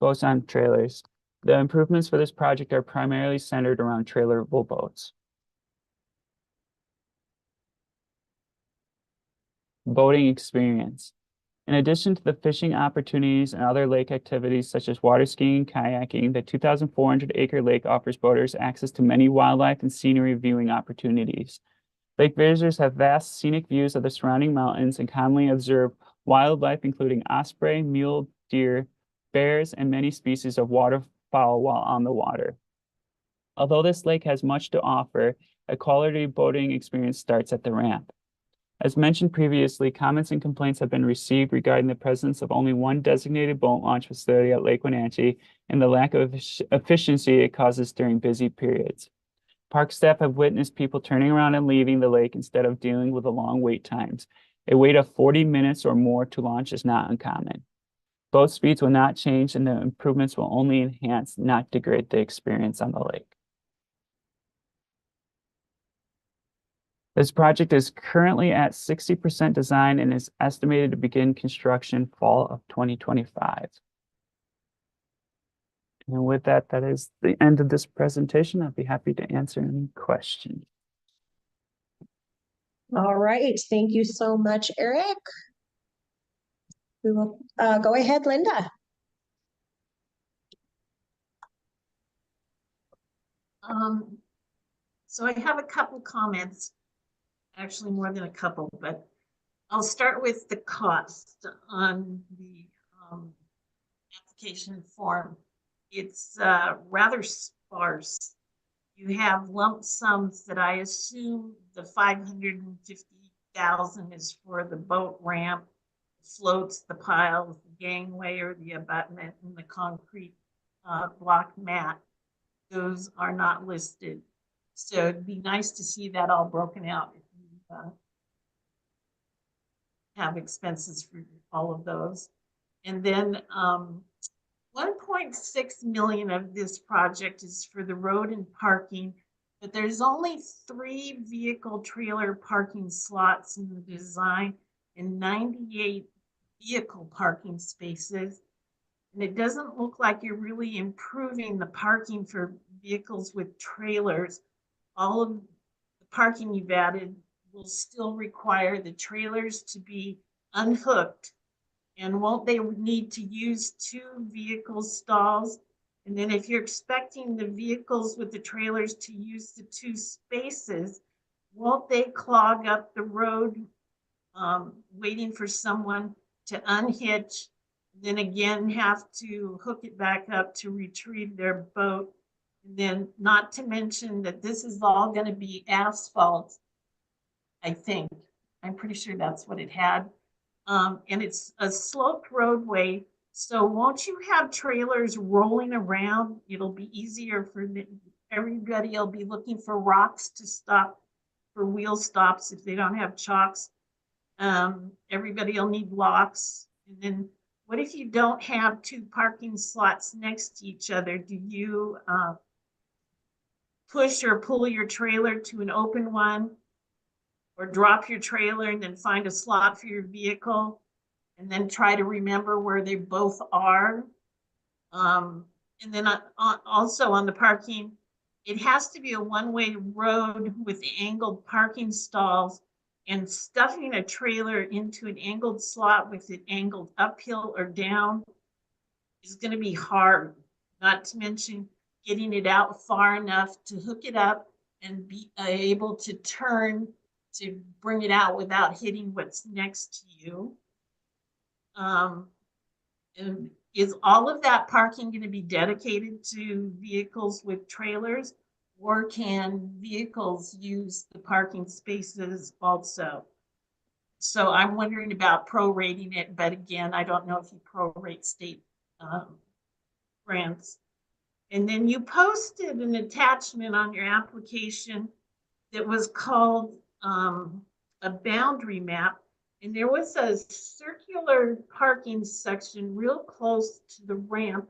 Boats on trailers. The improvements for this project are primarily centered around trailerable boats. Boating experience. In addition to the fishing opportunities and other lake activities such as water skiing and kayaking, the 2,400-acre lake offers boaters access to many wildlife and scenery viewing opportunities. Lake visitors have vast scenic views of the surrounding mountains and commonly observe wildlife including osprey, mule deer, bears, and many species of waterfowl while on the water. Although this lake has much to offer, a quality boating experience starts at the ramp. As mentioned previously, comments and complaints have been received regarding the presence of only one designated boat launch facility at Lake Wenatchee and the lack of efficiency it causes during busy periods. Park staff have witnessed people turning around and leaving the lake instead of dealing with the long wait times. A wait of 40 minutes or more to launch is not uncommon. Boat speeds will not change and the improvements will only enhance, not degrade the experience on the lake. This project is currently at 60% design and is estimated to begin construction fall of 2025. And with that, that is the end of this presentation. I'd be happy to answer any questions. All right, thank you so much, Eric. We will go ahead, Linda. So I have a couple comments, actually more than a couple, but I'll start with the cost on the application form. It's rather sparse. You have lump sums that I assume the 550,000 is for the boat ramp, floats, the piles, the gangway or the abutment, and the concrete block mat. Those are not listed. So it'd be nice to see that all broken out if you have expenses for all of those. And then 1.6 million of this project is for the road and parking, but there's only 3 vehicle trailer parking slots in the design and 98 vehicle parking spaces. And it doesn't look like you're really improving the parking for vehicles with trailers. All of the parking you've added will still require the trailers to be unhooked. And won't they need to use 2 vehicle stalls? And then if you're expecting the vehicles with the trailers to use the 2 spaces, won't they clog up the road waiting for someone to unhitch, then again have to hook it back up to retrieve their boat? And then not to mention that this is all going to be asphalt, I think. I'm pretty sure that's what it had. And it's a sloped roadway. So won't you have trailers rolling around? It'll be easier for everybody. Will be looking for rocks to stop for wheel stops if they don't have chocks. Everybody will need locks. And then what if you don't have 2 parking slots next to each other? Do you push or pull your trailer to an open one? Or drop your trailer and then find a slot for your vehicle and then try to remember where they both are. And then also on the parking, it has to be a one-way road with angled parking stalls, and stuffing a trailer into an angled slot with it angled uphill or down is going to be hard, not to mention getting it out far enough to hook it up and be able to turn to bring it out without hitting what's next to you. And is all of that parking going to be dedicated to vehicles with trailers, or can vehicles use the parking spaces also? So I'm wondering about prorating it, but again, I don't know if you prorate state grants. And then you posted an attachment on your application that was called a boundary map. And there was a circular parking section real close to the ramp.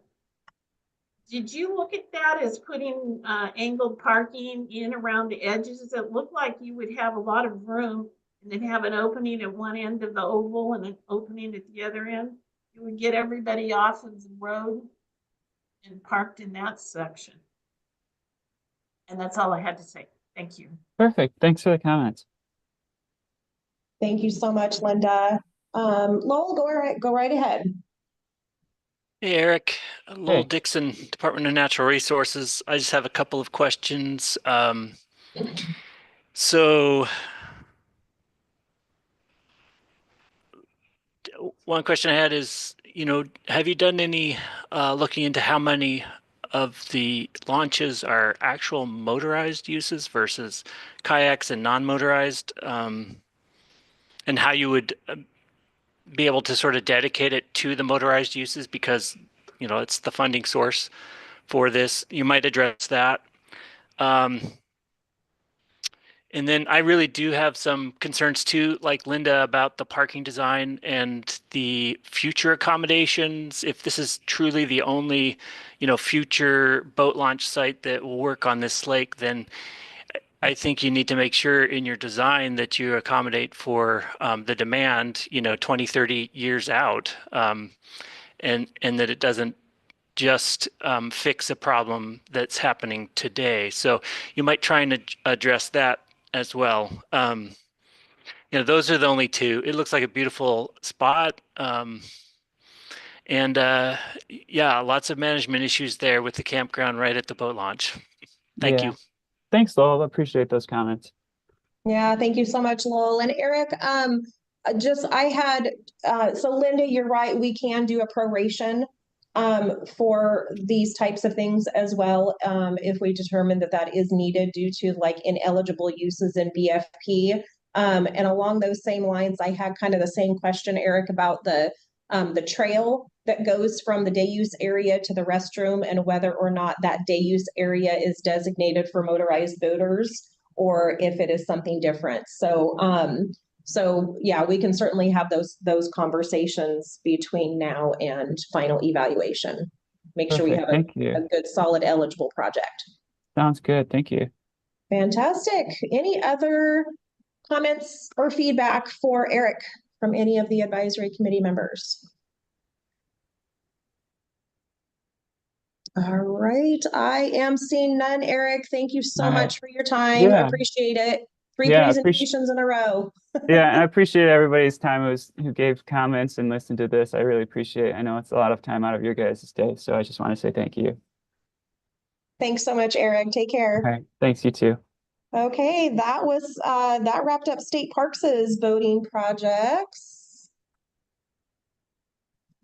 Did you look at that as putting angled parking in around the edges? It looked like you would have a lot of room and then have an opening at one end of the oval and an opening at the other end. You would get everybody off of the road and parked in that section. And that's all I had to say. Thank you. Perfect. Thanks for the comments. Thank you so much, Linda. Lowell, go right ahead. Hey, Eric. Lowell Hey. Dixon, Department of Natural Resources. I just have a couple of questions. So one question I had is, have you done any looking into how many of the launches are actual motorized uses versus kayaks and non-motorized, and how you would be able to sort of dedicate it to the motorized uses because, it's the funding source for this. You might address that. And then I really do have some concerns too, like Linda, about the parking design and the future accommodations. If this is truly the only, future boat launch site that will work on this lake, then I think you need to make sure in your design that you accommodate for the demand, 20, 30 years out, and that it doesn't just fix a problem that's happening today. So you might try and address that as well. Those are the only two. It looks like a beautiful spot. And yeah, lots of management issues there with the campground right at the boat launch. Thank you. Thanks, Lowell. I appreciate those comments. Yeah, thank you so much, Lowell. And Eric, so Linda, you're right, we can do a proration for these types of things as well, if we determine that is needed due to like ineligible uses in BFP. And along those same lines, I had kind of the same question, Eric, about the trail that goes from the day use area to the restroom and whether or not that day use area is designated for motorized boaters or if it is something different. So yeah, we can certainly have those conversations between now and final evaluation. Make sure we have Thank you. a good, solid, eligible project. Sounds good. Thank you. Fantastic. Any other comments or feedback for Eric from any of the advisory committee members? All right, I am seeing none. Eric, thank you so much for your time. I appreciate it. Three presentations in a row. Yeah, and I appreciate everybody's time who gave comments and listened to this. I really appreciate it. I know it's a lot of time out of your guys' day, so I just want to say thank you. Thanks so much, Eric. Take care. All right, thanks, you too. Okay, that wrapped up State Parks' voting projects.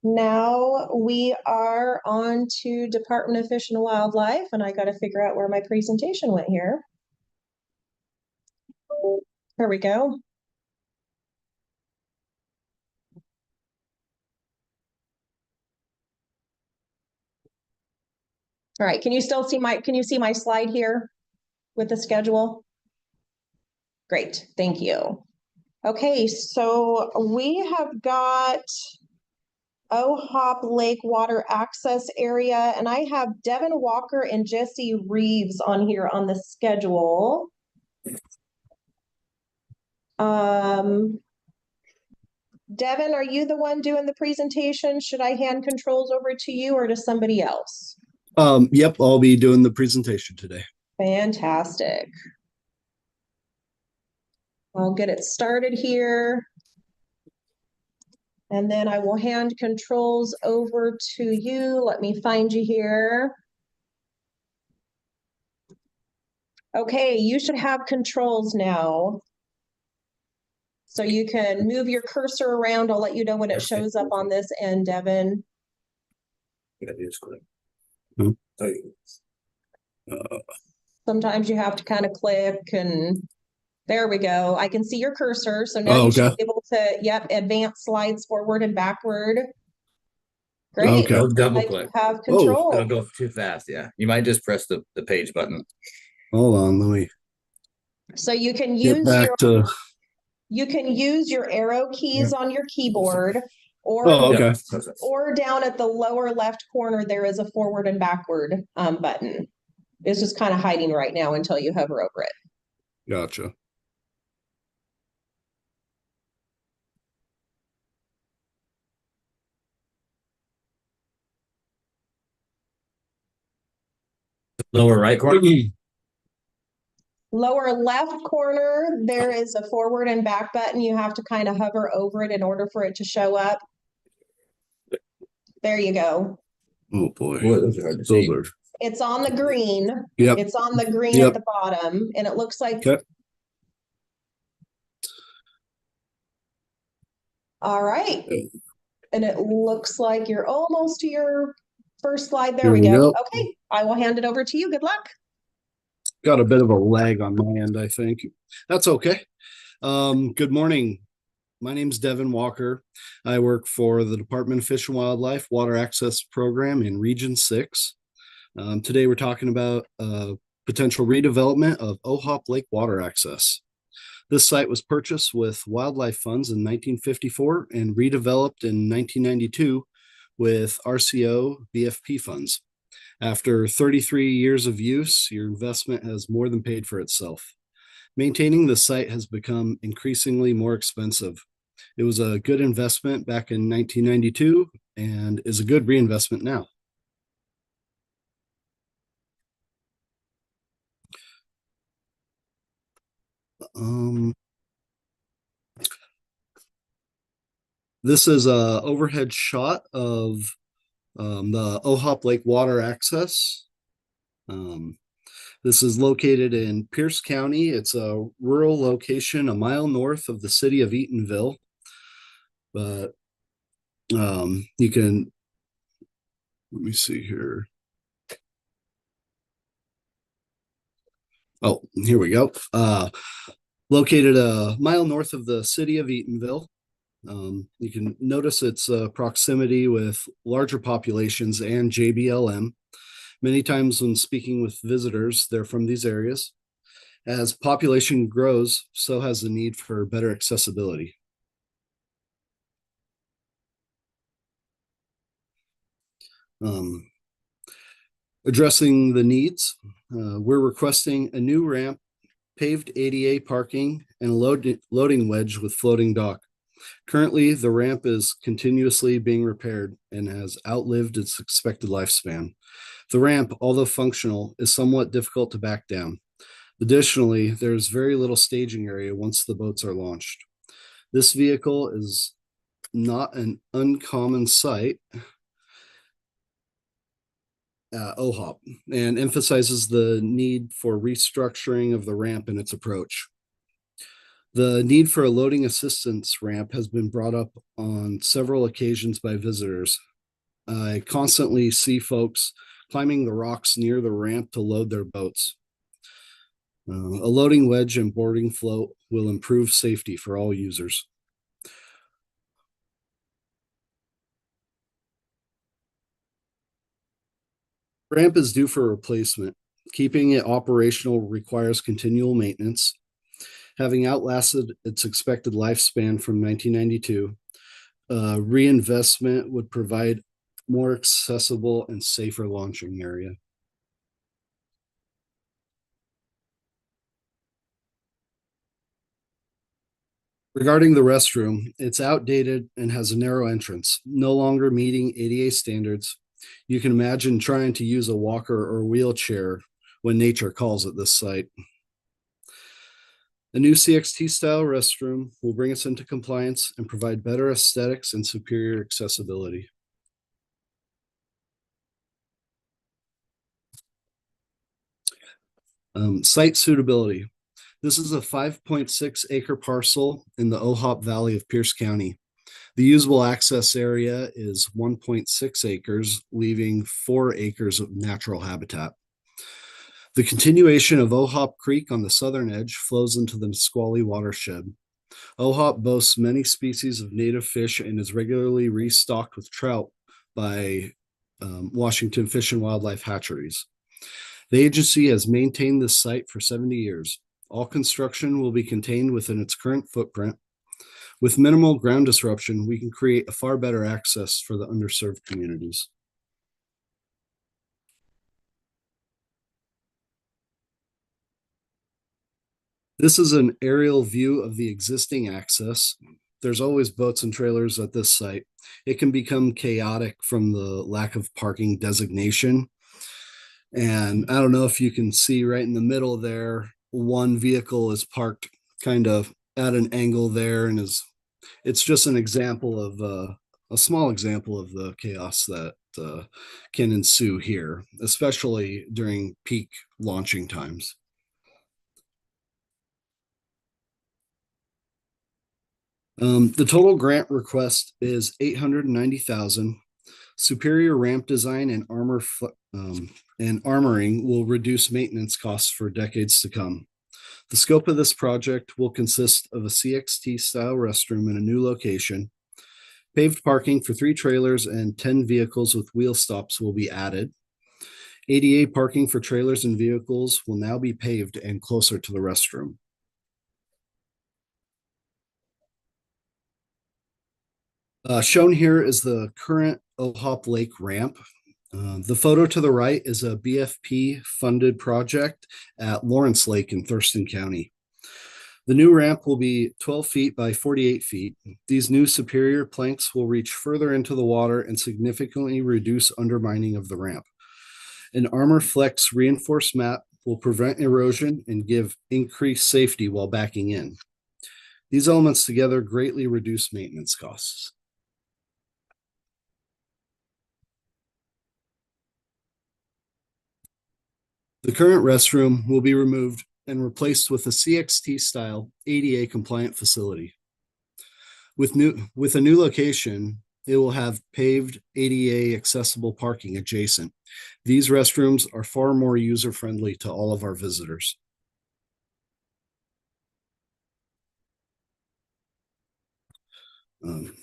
Now we are on to Department of Fish and Wildlife, and I got to figure out where my presentation went here. Here we go. All right, can you see my slide here with the schedule? Great, thank you. Okay, so we have got OHOP Lake Water Access Area, and I have Devin Walker and Jesse Reeves on here on the schedule. Devin, are you the one doing the presentation? Should I hand controls over to you or to somebody else? Yep, I'll be doing the presentation today. Fantastic. I'll get it started here. And then I will hand controls over to you. Let me find you here. Okay, you should have controls now. So you can move your cursor around. I'll let you know when it shows up on this end, Devin. That is correct. Sometimes you have to kind of click and There we go. I can see your cursor. So now Oh, you should okay. be able to, yep, advance slides forward and backward. Great. Okay. Don't double Like click. you have Oh, control. Don't go too fast. Yeah. You might just press the page button. Hold on, let me So you can get use back to. your arrow keys on your keyboard Oh, okay. or down at the lower left corner, there is a forward and backward button. It's just kind of hiding right now until you hover over it. Gotcha. Lower right corner. Lower left corner, there is a forward and back button. You have to kind of hover over it in order for it to show up. There you go. Oh boy. Boy, those are hard to see. Those are. It's on the green. Yep. It's on the green Yep. at the bottom, and it looks like. Okay. All right. And it looks like you're almost to your first slide. There Here we we go. go. Okay, I will hand it over to you. Good luck. Got a bit of a lag on my end, I think. That's okay. Good morning. My name's Devin Walker. I work for the Department of Fish and Wildlife Water Access Program in Region 6. Today we're talking about potential redevelopment of OHOP Lake water access. This site was purchased with wildlife funds in 1954 and redeveloped in 1992 with RCO BFP funds. After 33 years of use, your investment has more than paid for itself. Maintaining the site has become increasingly more expensive. It was a good investment back in 1992 and is a good reinvestment now. This is a overhead shot of the OHOP Lake water access. This is located in Pierce County. It's a rural location a mile north of the city of Eatonville. But you can, let me see here. Oh, here we go. Located a mile north of the city of Eatonville. You can notice its proximity with larger populations and JBLM. Many times when speaking with visitors, they're from these areas. As population grows, so has the need for better accessibility. Addressing the needs, we're requesting a new ramp, paved ADA parking, and a loading wedge with floating dock. Currently, the ramp is continuously being repaired and has outlived its expected lifespan. The ramp, although functional, is somewhat difficult to back down. Additionally, there's very little staging area once the boats are launched. This vehicle is not an uncommon sight at OHOP and emphasizes the need for restructuring of the ramp and its approach. The need for a loading assistance ramp has been brought up on several occasions by visitors. I constantly see folks climbing the rocks near the ramp to load their boats. A loading wedge and boarding float will improve safety for all users. Ramp is due for replacement. Keeping it operational requires continual maintenance. Having outlasted its expected lifespan from 1992, reinvestment would provide more accessible and safer launching area. Regarding the restroom, it's outdated and has a narrow entrance, no longer meeting ADA standards. You can imagine trying to use a walker or wheelchair when nature calls at this site. A new CXT style restroom will bring us into compliance and provide better aesthetics and superior accessibility. Site suitability. This is a 5.6 acre parcel in the OHOP Valley of Pierce County. The usable access area is 1.6 acres, leaving 4 acres of natural habitat. The continuation of Ohop Creek on the southern edge flows into the Nisqually watershed. Ohop boasts many species of native fish and is regularly restocked with trout by Washington Fish and Wildlife Hatcheries. The agency has maintained this site for 70 years. All construction will be contained within its current footprint. With minimal ground disruption, we can create a far better access for the underserved communities. This is an aerial view of the existing access. There's always boats and trailers at this site. It can become chaotic from the lack of parking designation. And I don't know if you can see right in the middle there, one vehicle is parked kind of at an angle there, and it's just an example of a small example of the chaos that can ensue here, especially during peak launching times. The total grant request is $890,000. Superior ramp design and armoring will reduce maintenance costs for decades to come. The scope of this project will consist of a CXT style restroom in a new location. Paved parking for 3 trailers and 10 vehicles with wheel stops will be added. ADA parking for trailers and vehicles will now be paved and closer to the restroom. Shown here is the current Ohop Lake ramp. The photo to the right is a BFP funded project at Lawrence Lake in Thurston County. The new ramp will be 12 feet by 48 feet. These new superior planks will reach further into the water and significantly reduce undermining of the ramp. An Armor Flex reinforced mat will prevent erosion and give increased safety while backing in. These elements together greatly reduce maintenance costs. The current restroom will be removed and replaced with a CXT style ADA compliant facility. With a new location, it will have paved ADA accessible parking adjacent. These restrooms are far more user friendly to all of our visitors.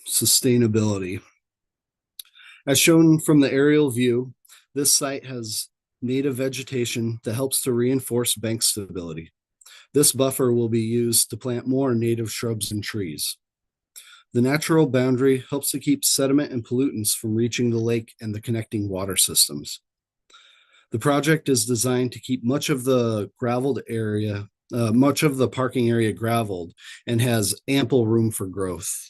Sustainability. As shown from the aerial view, this site has native vegetation that helps to reinforce bank stability. This buffer will be used to plant more native shrubs and trees. The natural boundary helps to keep sediment and pollutants from reaching the lake and the connecting water systems. The project is designed to keep much of the parking area graveled and has ample room for growth.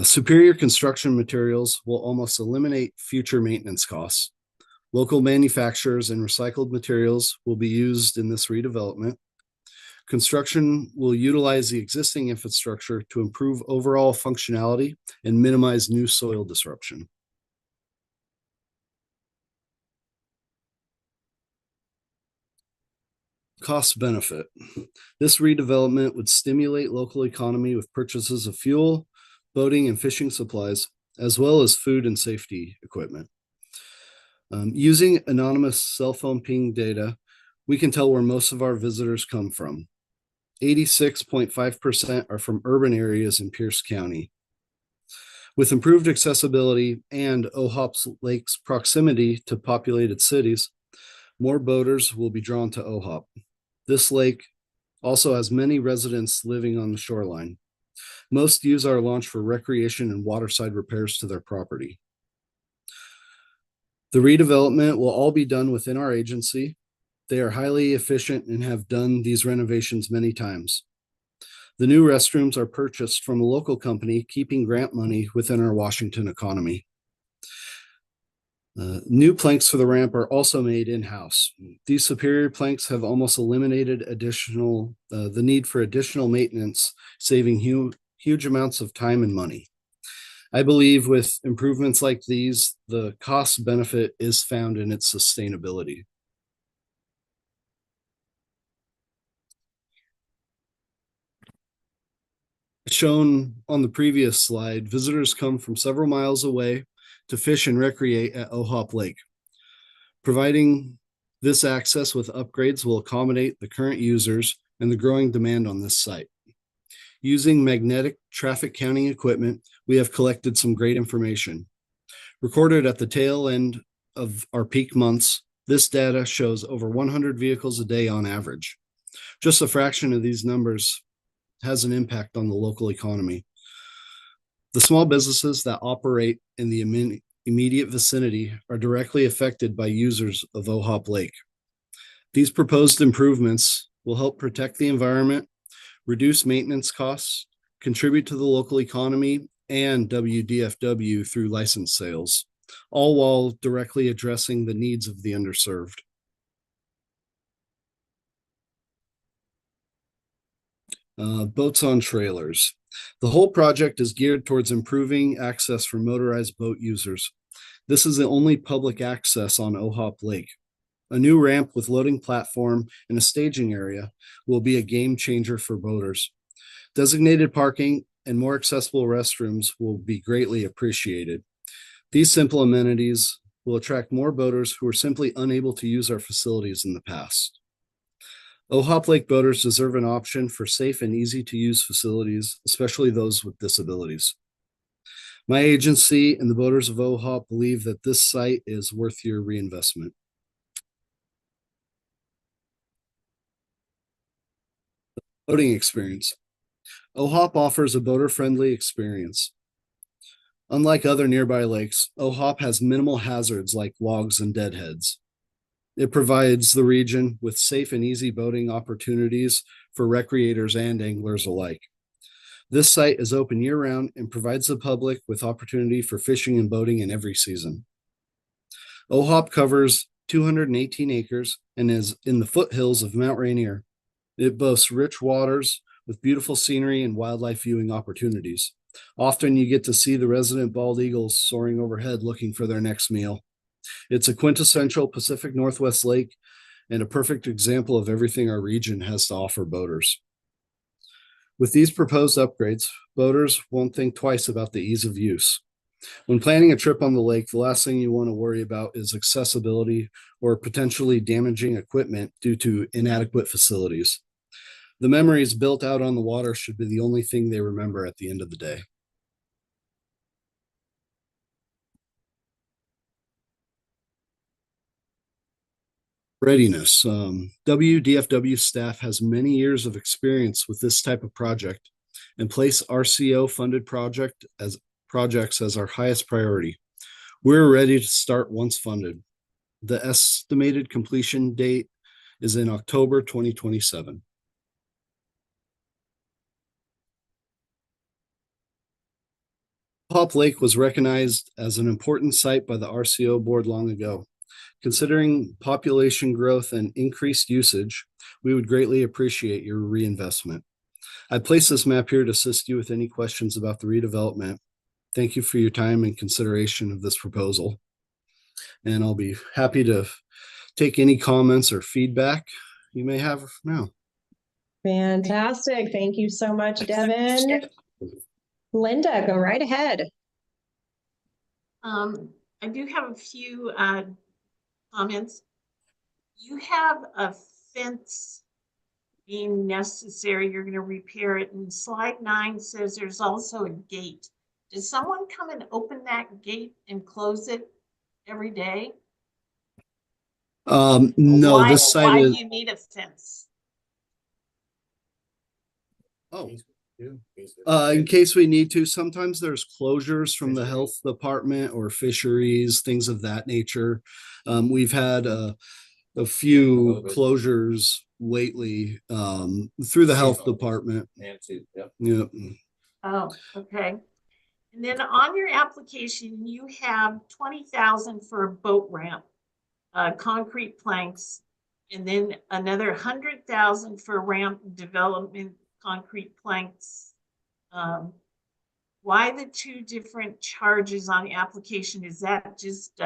Superior construction materials will almost eliminate future maintenance costs. Local manufacturers and recycled materials will be used in this redevelopment. Construction will utilize the existing infrastructure to improve overall functionality and minimize new soil disruption. Cost benefit. This redevelopment would stimulate local economy with purchases of fuel, boating and fishing supplies, as well as food and safety equipment. Using anonymous cell phone ping data, we can tell where most of our visitors come from. 86.5% are from urban areas in Pierce County. With improved accessibility and Ohop Lake's proximity to populated cities, more boaters will be drawn to Ohop. This lake also has many residents living on the shoreline. Most use our launch for recreation and waterside repairs to their property. The redevelopment will all be done within our agency. They are highly efficient and have done these renovations many times. The new restrooms are purchased from a local company, keeping grant money within our Washington economy. New planks for the ramp are also made in-house. These superior planks have almost eliminated the need for additional maintenance, saving huge amounts of time and money. I believe with improvements like these, the cost benefit is found in its sustainability. Shown on the previous slide, visitors come from several miles away to fish and recreate at Ohop Lake. Providing this access with upgrades will accommodate the current users and the growing demand on this site. Using magnetic traffic counting equipment, we have collected some great information. Recorded at the tail end of our peak months, this data shows over 100 vehicles a day on average. Just a fraction of these numbers has an impact on the local economy. The small businesses that operate in the immediate vicinity are directly affected by users of OHOP Lake. These proposed improvements will help protect the environment, reduce maintenance costs, contribute to the local economy and WDFW through license sales, all while directly addressing the needs of the underserved. Boats on trailers. The whole project is geared towards improving access for motorized boat users. This is the only public access on OHOP Lake. A new ramp with loading platform and a staging area will be a game changer for boaters. Designated parking and more accessible restrooms will be greatly appreciated. These simple amenities will attract more boaters who are simply unable to use our facilities in the past. OHOP Lake boaters deserve an option for safe and easy to use facilities, especially those with disabilities. My agency and the boaters of OHOP believe that this site is worth your reinvestment. Boating experience. OHOP offers a boater-friendly experience. Unlike other nearby lakes, OHOP has minimal hazards like logs and deadheads. It provides the region with safe and easy boating opportunities for recreators and anglers alike. This site is open year-round and provides the public with opportunity for fishing and boating in every season. OHOP covers 218 acres and is in the foothills of Mount Rainier. It boasts rich waters with beautiful scenery and wildlife viewing opportunities. Often you get to see the resident bald eagles soaring overhead looking for their next meal. It's a quintessential Pacific Northwest lake and a perfect example of everything our region has to offer boaters. With these proposed upgrades, boaters won't think twice about the ease of use. When planning a trip on the lake, the last thing you want to worry about is accessibility or potentially damaging equipment due to inadequate facilities. The memories built out on the water should be the only thing they remember at the end of the day. Readiness. WDFW staff has many years of experience with this type of project and place RCO funded projects as our highest priority. We're ready to start once funded. The estimated completion date is in October 2027. OHOP Lake was recognized as an important site by the RCO board long ago. Considering population growth and increased usage, we would greatly appreciate your reinvestment. I place this map here to assist you with any questions about the redevelopment. Thank you for your time and consideration of this proposal. And I'll be happy to take any comments or feedback you may have now. Fantastic. Thank you so much, Devin. Linda, go right ahead. I do have a few comments. You have a fence being necessary. You're going to repair it. And slide 9 says there's also a gate. Does someone come and open that gate and close it every day? No, this site why is. do you need a fence? Oh, in case we need to. Sometimes there's closures from the health department or fisheries, things of that nature. We've had a few closures lately through the health department. Yeah. Oh, okay. And then on your application, you have 20,000 for a boat ramp, concrete planks, and then another 100,000 for ramp development, concrete planks. Why the two different charges on the application? Is that just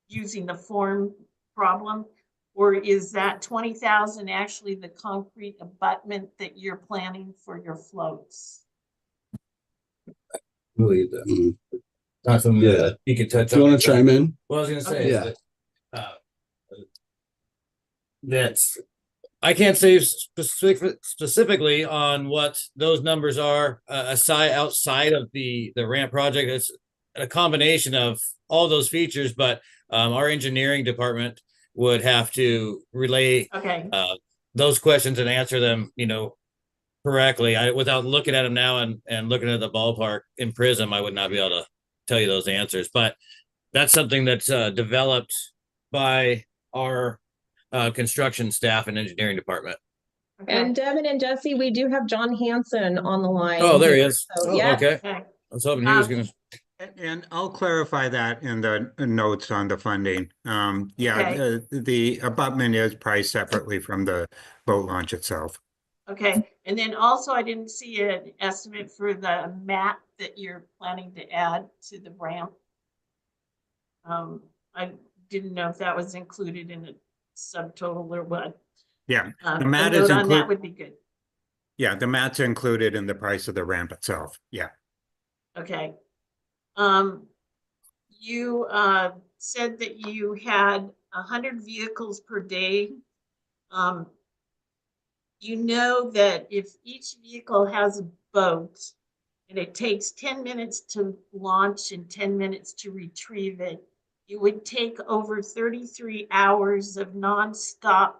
using the form problem, or is that 20,000 actually the concrete abutment that you're planning for your floats? Believe that. Not something that you could touch Do you on. want to chime in? Well, I was gonna say, Yeah. That's, I can't say specifically on what those numbers are, outside of the ramp project. It's a combination of all those features, but our engineering department would have to relay Okay, those questions and answer them, correctly. Without looking at them now and looking at the ballpark in Prism, I would not be able to tell you those answers. But that's something that's developed by our construction staff and engineering department. okay, And Devin and Jesse, we do have John Hanson on the line. Oh, there he here, is. so, Oh, yeah. okay. okay. I was hoping he was gonna. And I'll clarify that in the notes on the funding. Yeah, Okay. the abutment is priced separately from the boat launch itself. Okay, and then also I didn't see an estimate for the mat that you're planning to add to the ramp. I didn't know if that was included in a subtotal or what. Yeah, A the mat note is on that included. would be good. Yeah, the mat's included in the price of the ramp itself. Yeah. Okay. You said that you had 100 vehicles per day. You know that if each vehicle has a boat and it takes 10 minutes to launch and 10 minutes to retrieve it, it would take over 33 hours of nonstop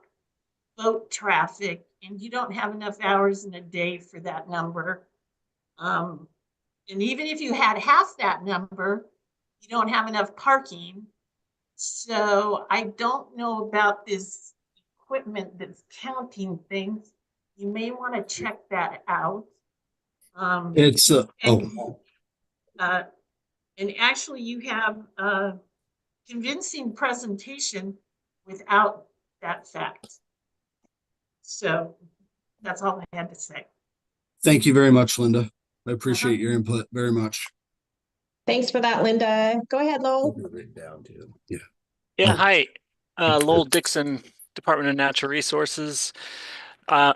boat traffic, and you don't have enough hours in a day for that number. And even if you had half that number, you don't have enough parking. So I don't know about this equipment that's counting things. You may want to check that out. It's, And actually you have a convincing presentation without that fact. So that's all I had to say. thank you very much, Linda. I appreciate your input very much. Thanks for that, Linda. Go ahead, Lowell. Down to. Yeah, hi, Lowell Dixon, Department of Natural Resources.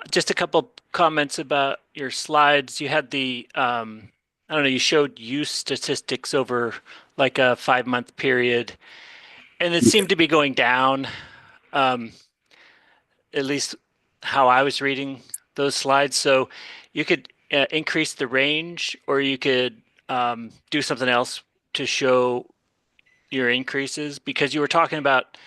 Just a couple comments about your slides. You had the, I don't know, you showed use statistics over like a 5-month period, and it seemed to be going down, at least how I was reading those slides. So you could increase the range, or you could do something else to show your increases, because you were talking about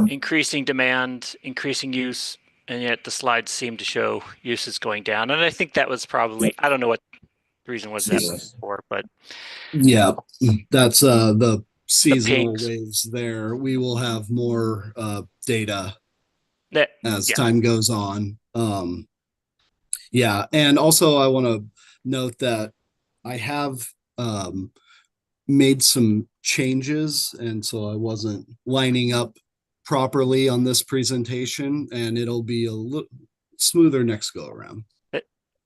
increasing demand, increasing use, and yet the slides seem to show use is going down. And I think that was probably, I don't know what the reason was that for, but Yeah, that's the seasonal peaks. waves there. We will have more data that, as yeah. time goes on. Yeah, and also I want to note that I have made some changes, and so I wasn't lining up properly on this presentation, and it'll be a little smoother next go around.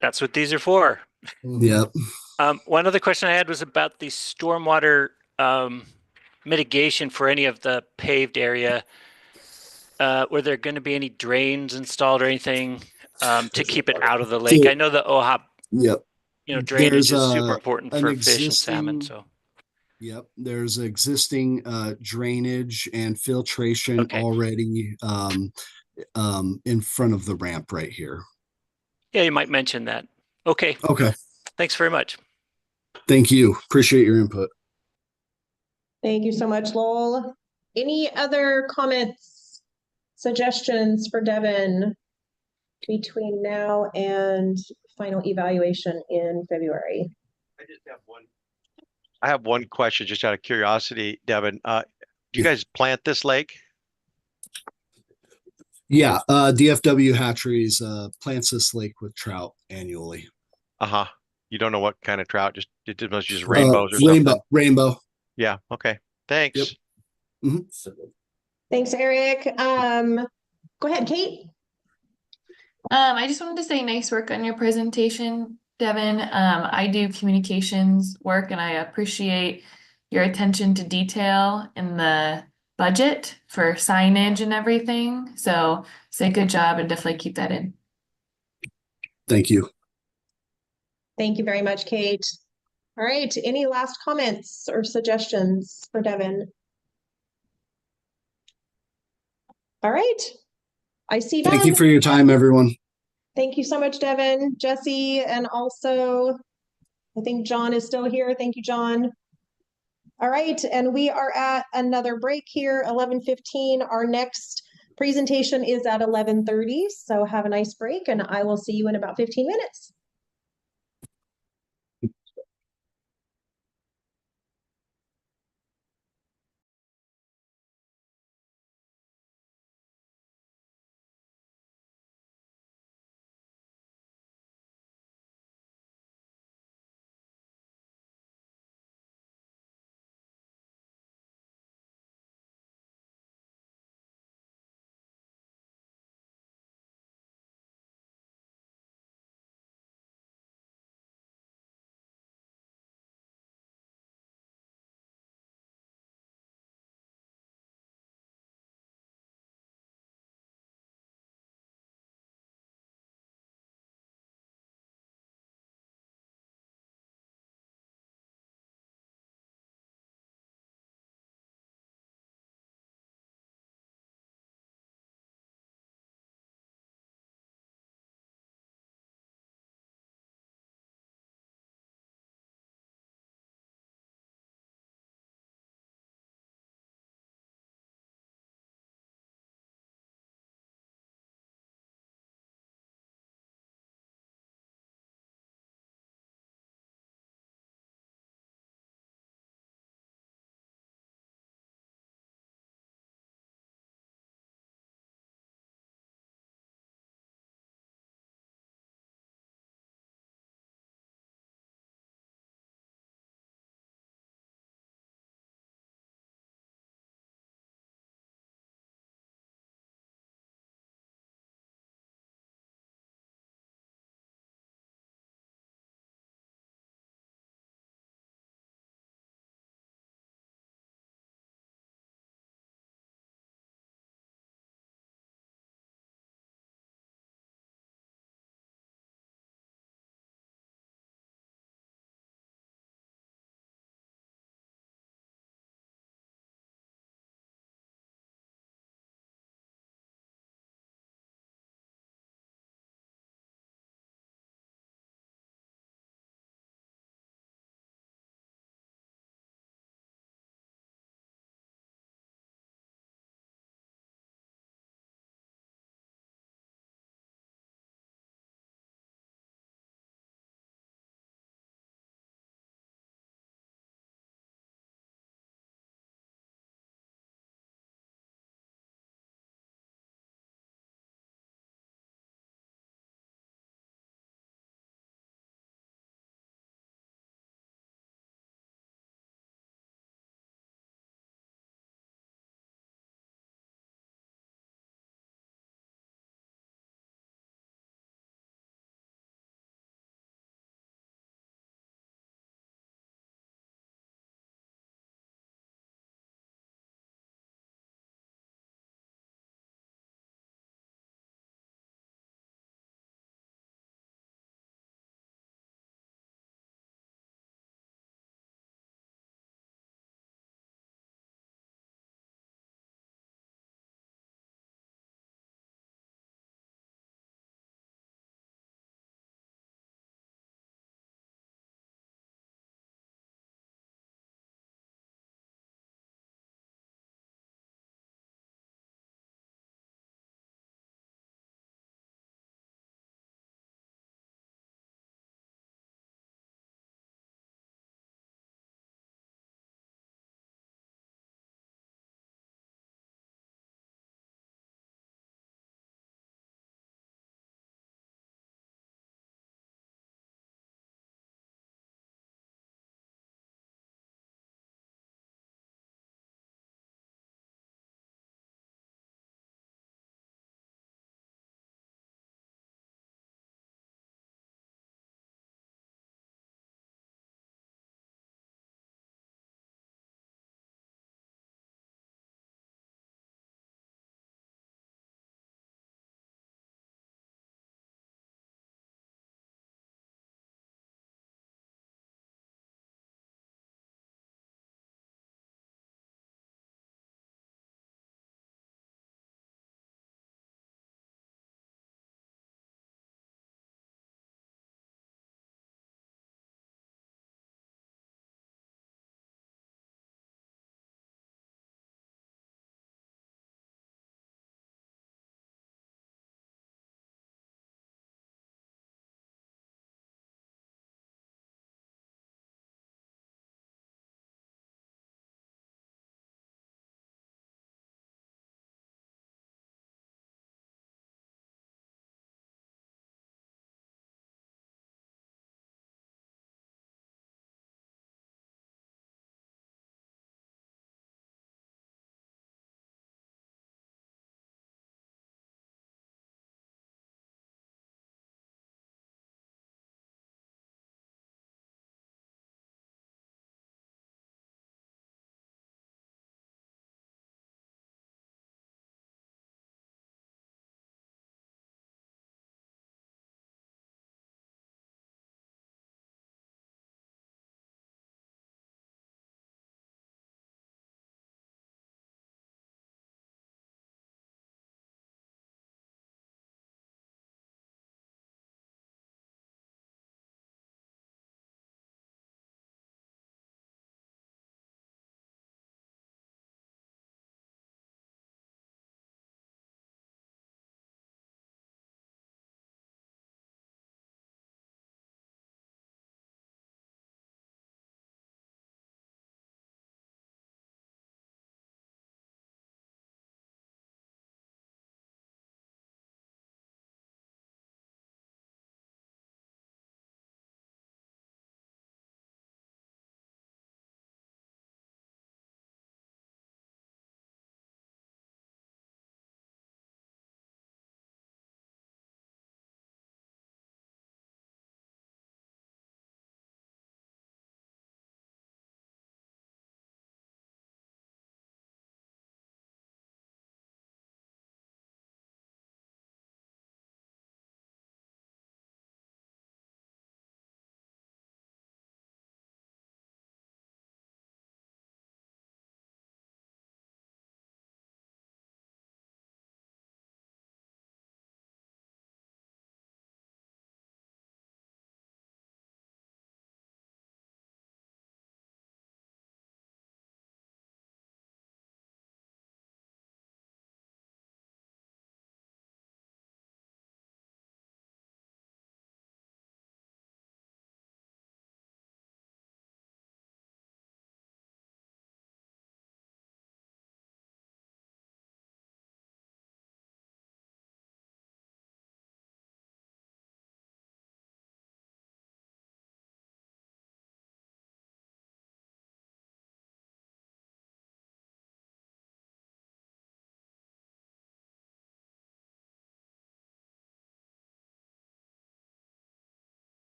That's what these are for. Yep. One other question I had was about the stormwater mitigation for any of the paved area. Were there going to be any drains installed or anything to keep it out of the lake? I know the OHOP, Yep. drainage There's, is super important an for fish and salmon. existing- So Yep, there's existing drainage and filtration Okay. already in front of the ramp right here. yeah, you might mention that. Okay, Okay, thanks very much. thank you. Appreciate your input. Thank you so much, Lowell. Any other comments, suggestions for Devin between now and final evaluation in February? I have one question just out of curiosity, Devin. Do you guys plant this lake? Yeah, DFW Hatcheries plants this lake with trout annually. Uh-huh. You don't know what kind of trout, it must just rainbows or Rainbow, something? rainbow. Yeah, okay. Thanks. Yep. Thanks, Eric. Go ahead, Kate. I just wanted to say nice work on your presentation, Devin. I do communications work and I appreciate your attention to detail in the budget for signage and everything. So say good job and definitely keep that in. Thank you. Thank you very much, Kate. All right, any last comments or suggestions for Devin? All right. I see Thank you none. for your time, everyone. Thank you so much, Devin, Jesse, and also I think John is still here. Thank you, John. All right, and we are at another break here, 11:15. Our next presentation is at 11:30. So have a nice break, and I will see you in about 15 minutes.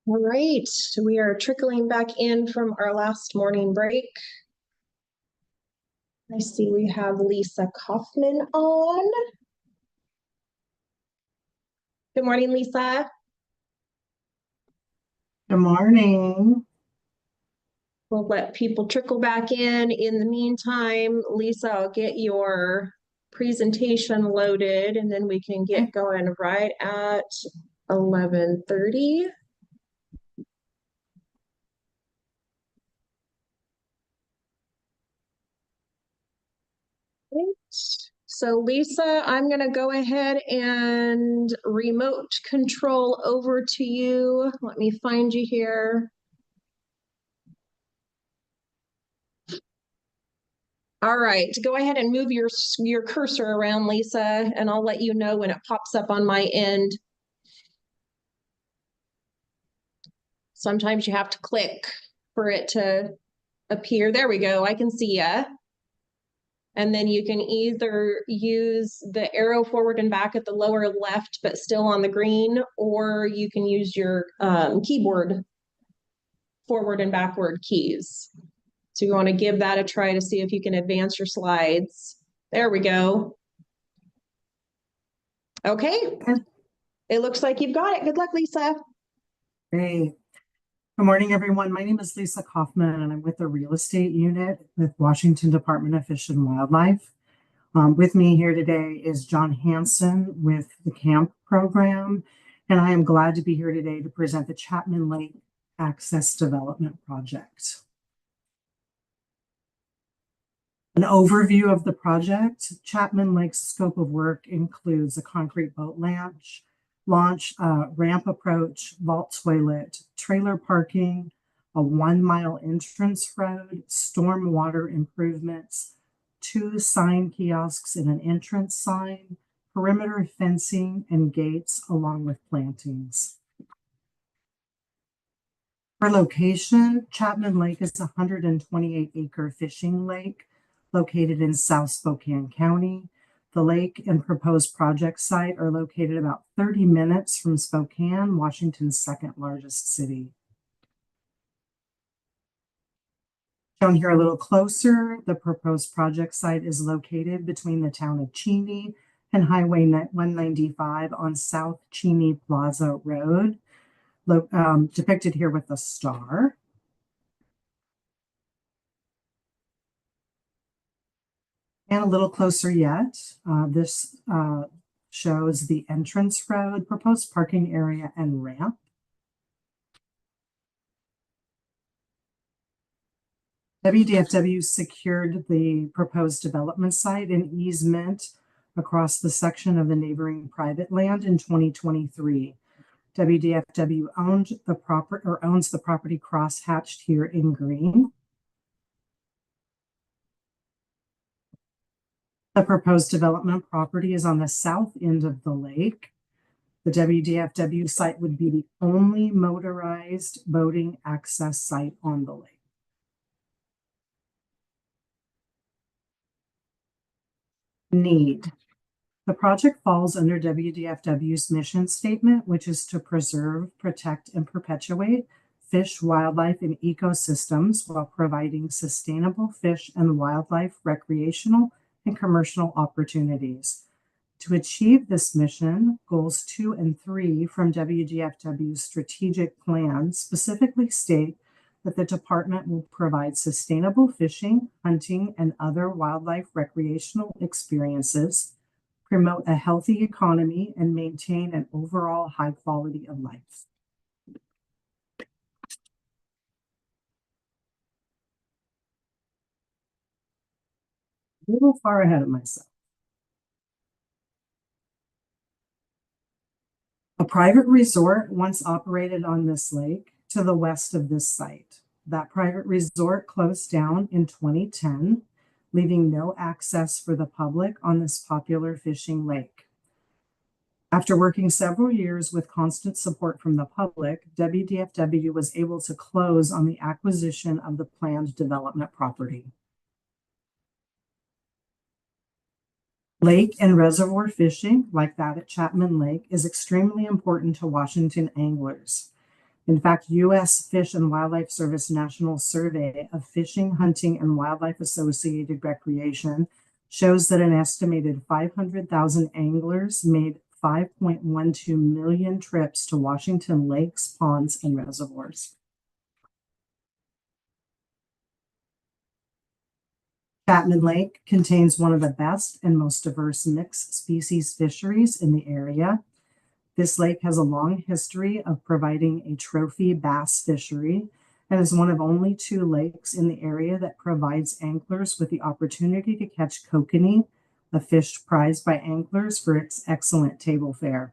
All right, we are trickling back in from our last morning break. I see we have Lisa Kaufman on. Good morning, Lisa. Good morning. We'll let people trickle back in. In the meantime, Lisa, I'll get your presentation loaded and then we can get going right at 11:30. So Lisa, I'm going to go ahead and remote control over to you. Let me find you here. All right, go ahead and move your cursor around, Lisa, and I'll let you know when it pops up on my end. Sometimes you have to click for it to appear. There we go. I can see ya. And then you can either use the arrow forward and back at the lower left, but still on the green, or you can use your keyboard forward and backward keys. So you want to give that a try to see if you can advance your slides. There we go. Okay. It looks like you've got it. Good luck, Lisa. Great. Good morning, everyone. My name is Lisa Kaufman, and I'm with the real estate unit with Washington Department of Fish and Wildlife. With me here today is John Hansen with the CAMP program, and I am glad to be here today to present the Chapman Lake Access Development Project. An overview of the project: Chapman Lake's scope of work includes a concrete boat launch, ramp approach, vault toilet, trailer parking, a 1-mile entrance road, stormwater improvements, 2 sign kiosks and an entrance sign, perimeter fencing and gates, along with plantings. For location, Chapman Lake is a 128-acre fishing lake located in South Spokane County. The lake and proposed project site are located about 30 minutes from Spokane, Washington's second largest city. Shown here a little closer, the proposed project site is located between the town of Cheney and Highway 195 on South Cheney Plaza Road, depicted here with a star. And a little closer yet, this shows the entrance road, proposed parking area, and ramp. WDFW secured the proposed development site and easement across the section of the neighboring private land in 2023. WDFW owns the property cross-hatched here in green. The proposed development property is on the south end of the lake. The WDFW site would be the only motorized boating access site on the lake. Need. The project falls under WDFW's mission statement, which is to preserve, protect, and perpetuate fish, wildlife, and ecosystems while providing sustainable fish and wildlife recreational and commercial opportunities. To achieve this mission, goals 2 and 3 from WDFW's strategic plan specifically state that the department will provide sustainable fishing, hunting, and other wildlife recreational experiences, promote a healthy economy, and maintain an overall high quality of life. A little far ahead of myself. A private resort once operated on this lake to the west of this site. That private resort closed down in 2010, leaving no access for the public on this popular fishing lake. After working several years with constant support from the public, WDFW was able to close on the acquisition of the planned development property. Lake and reservoir fishing, like that at Chapman Lake, is extremely important to Washington anglers. In fact, U.S. Fish and Wildlife Service National Survey of Fishing, Hunting, and Wildlife Associated Recreation shows that an estimated 500,000 anglers made 5.12 million trips to Washington lakes, ponds, and reservoirs. Chapman Lake contains one of the best and most diverse mixed species fisheries in the area. This lake has a long history of providing a trophy bass fishery and is one of only 2 lakes in the area that provides anglers with the opportunity to catch kokanee, a fish prized by anglers for its excellent table fare.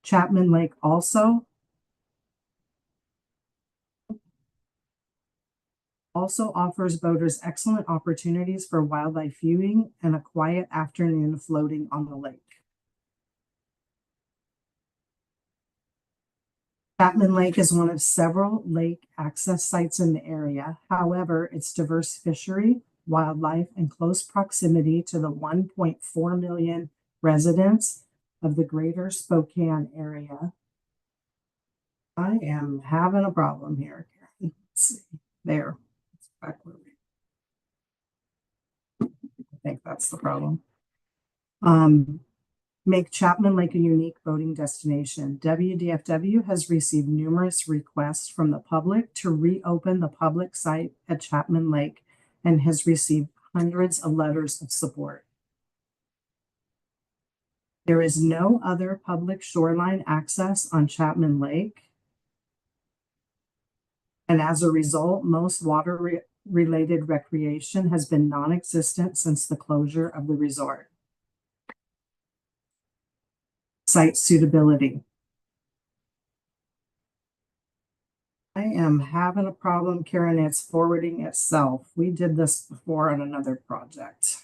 Chapman Lake also offers boaters excellent opportunities for wildlife viewing and a quiet afternoon floating on the lake. Chapman Lake is one of several lake access sites in the area. However, its diverse fishery, wildlife, and close proximity to the 1.4 million residents of the greater Spokane area. I am having a problem here, Karen. Let's see. There. Back where I think that's the problem. Make Chapman Lake a unique boating destination. WDFW has received numerous requests from the public to reopen the public site at Chapman Lake and has received hundreds of letters of support. There is no other public shoreline access on Chapman Lake. And as a result, most water-related recreation has been non-existent since the closure of the resort. Site suitability. I am having a problem, Karen. It's forwarding itself. We did this before on another project.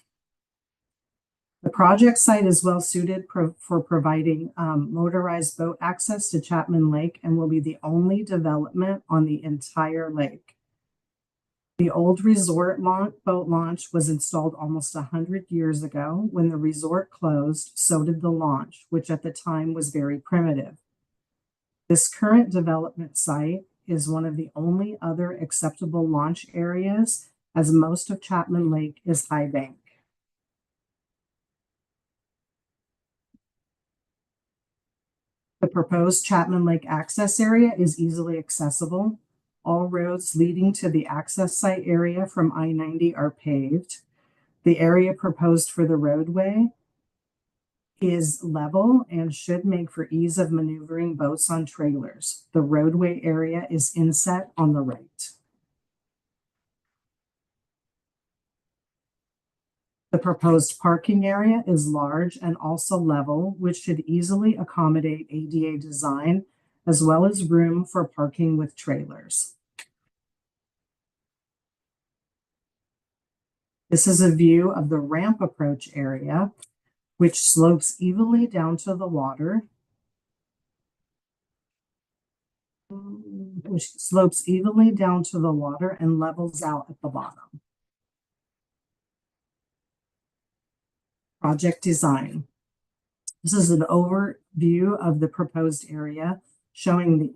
The project site is well suited for providing motorized boat access to Chapman Lake and will be the only development on the entire lake. The old resort boat launch was installed almost 100 years ago. When the resort closed, so did the launch, which at the time was very primitive. This current development site is one of the only other acceptable launch areas, as most of Chapman Lake is high bank. The proposed Chapman Lake access area is easily accessible. All roads leading to the access site area from I-90 are paved. The area proposed for the roadway is level and should make for ease of maneuvering boats on trailers. The roadway area is inset on the right. The proposed parking area is large and also level, which should easily accommodate ADA design, as well as room for parking with trailers. This is a view of the ramp approach area, which slopes evenly down to the water. And levels out at the bottom. Project design. This is an overview of the proposed area showing the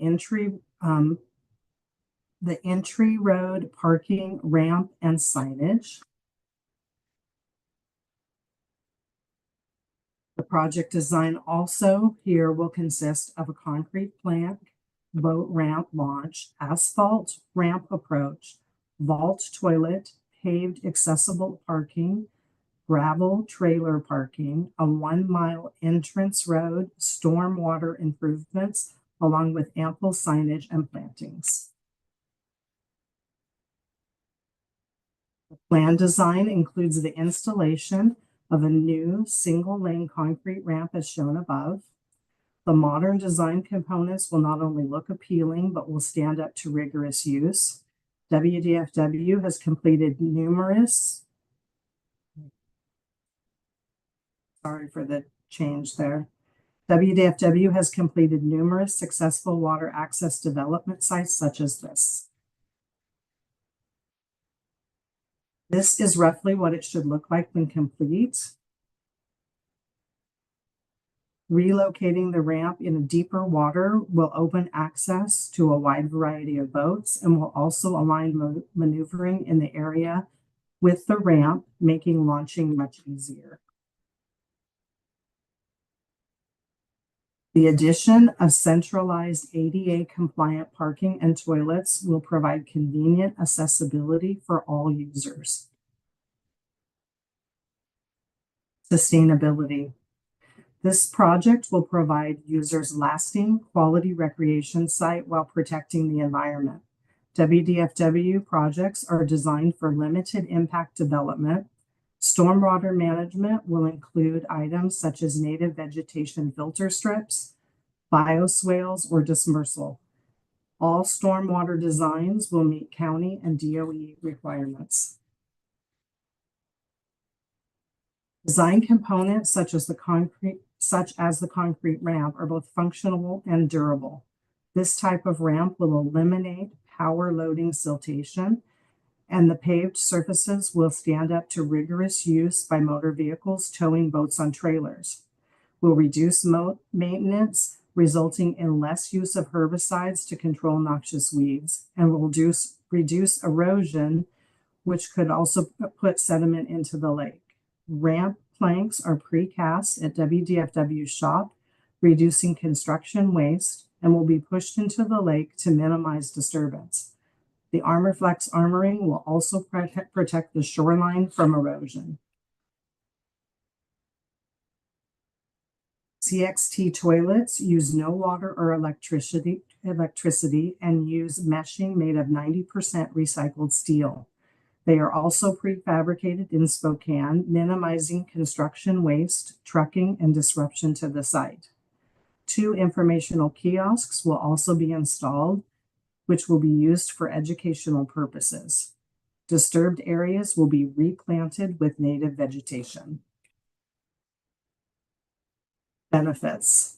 entry road, parking, ramp, and signage. The project design also here will consist of a concrete plank, boat ramp launch, asphalt ramp approach, vault toilet, paved accessible parking, gravel trailer parking, a 1-mile entrance road, stormwater improvements, along with ample signage and plantings. The plan design includes the installation of a new single-lane concrete ramp as shown above. The modern design components will not only look appealing, but will stand up to rigorous use. WDFW has completed numerous Sorry for the change there. WDFW has completed numerous successful water access development sites such as this. This is roughly what it should look like when complete. Relocating the ramp in deeper water will open access to a wide variety of boats and will also align maneuvering in the area with the ramp, making launching much easier. The addition of centralized ADA compliant parking and toilets will provide convenient accessibility for all users. Sustainability. This project will provide users lasting quality recreation site while protecting the environment. WDFW projects are designed for limited impact development. Stormwater management will include items such as native vegetation filter strips, bioswales, or dispersal. All stormwater designs will meet county and DOE requirements. Design components such as the concrete ramp are both functional and durable. This type of ramp will eliminate power loading siltation, and the paved surfaces will stand up to rigorous use by motor vehicles towing boats on trailers. Will reduce maintenance, resulting in less use of herbicides to control noxious weeds, and will reduce erosion, which could also put sediment into the lake. Ramp planks are precast at WDFW shop, reducing construction waste, and will be pushed into the lake to minimize disturbance. The ArmorFlex armoring will also protect the shoreline from erosion. CXT toilets use no water or electricity and use meshing made of 90% recycled steel. They are also prefabricated in Spokane, minimizing construction waste, trucking, and disruption to the site. 2 informational kiosks will also be installed, which will be used for educational purposes. Disturbed areas will be replanted with native vegetation. Benefits.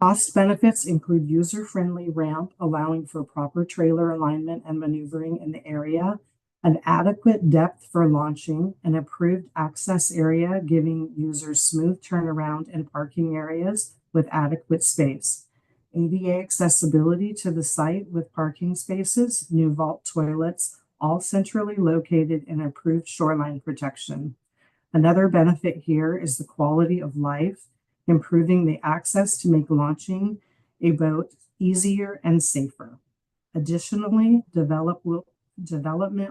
Cost benefits include user-friendly ramp, allowing for proper trailer alignment and maneuvering in the area, an adequate depth for launching, an improved access area, giving users smooth turnaround and parking areas with adequate space, ADA accessibility to the site with parking spaces, new vault toilets, all centrally located and improved shoreline protection. Another benefit here is the quality of life, improving the access to make launching a boat easier and safer. Additionally, development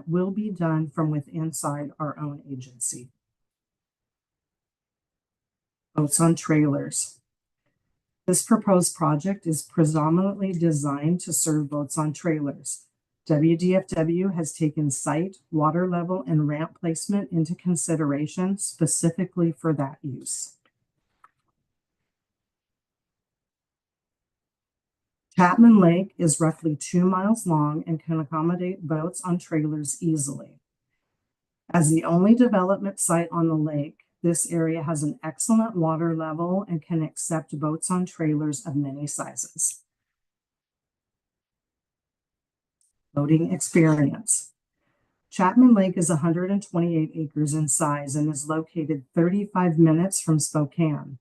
will be done from within inside our own agency. Boats on trailers. This proposed project is predominantly designed to serve boats on trailers. WDFW has taken site, water level, and ramp placement into consideration specifically for that use. Chapman Lake is roughly 2 miles long and can accommodate boats on trailers easily. As the only development site on the lake, this area has an excellent water level and can accept boats on trailers of many sizes. Boating experience. Chapman Lake is 128 acres in size and is located 35 minutes from Spokane.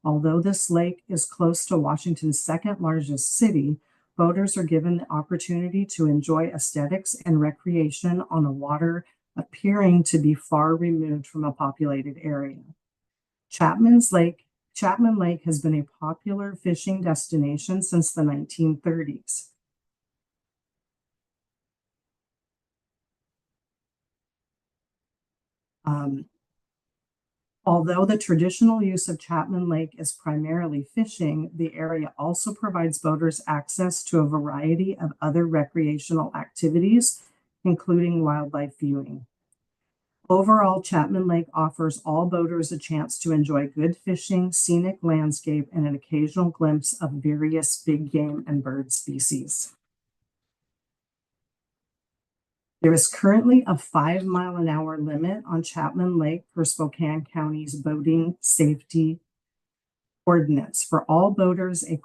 Although this lake is close to Washington's second largest city, boaters are given the opportunity to enjoy aesthetics and recreation on a water appearing to be far removed from a populated area. Chapman Lake has been a popular fishing destination since the 1930s. Although the traditional use of Chapman Lake is primarily fishing, the area also provides boaters access to a variety of other recreational activities, including wildlife viewing. Overall, Chapman Lake offers all boaters a chance to enjoy good fishing, scenic landscape, and an occasional glimpse of various big game and bird species. There is currently a 5-mile-an-hour limit on Chapman Lake per Spokane County's boating safety ordinance. For all boaters, a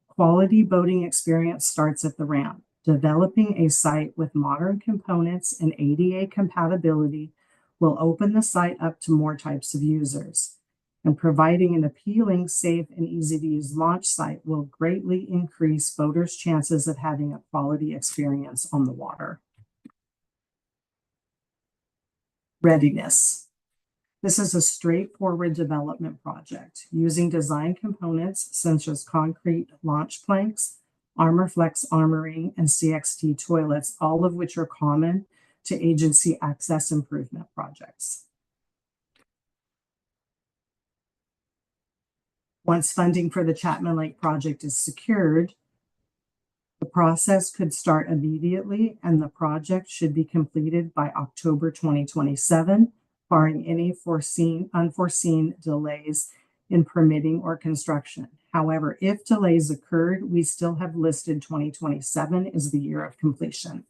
quality boating experience starts at the ramp. Developing a site with modern components and ADA compatibility will open the site up to more types of users. and providing an appealing, safe, and easy-to-use launch site will greatly increase boaters' chances of having a quality experience on the water. Readiness. This is a straightforward development project using design components such as concrete launch planks, ArmorFlex armoring, and CXT toilets, all of which are common to agency access improvement projects. Once funding for the Chapman Lake project is secured, the process could start immediately and the project should be completed by October 2027, barring any unforeseen delays in permitting or construction. However, if delays occurred, we still have listed 2027 as the year of completion.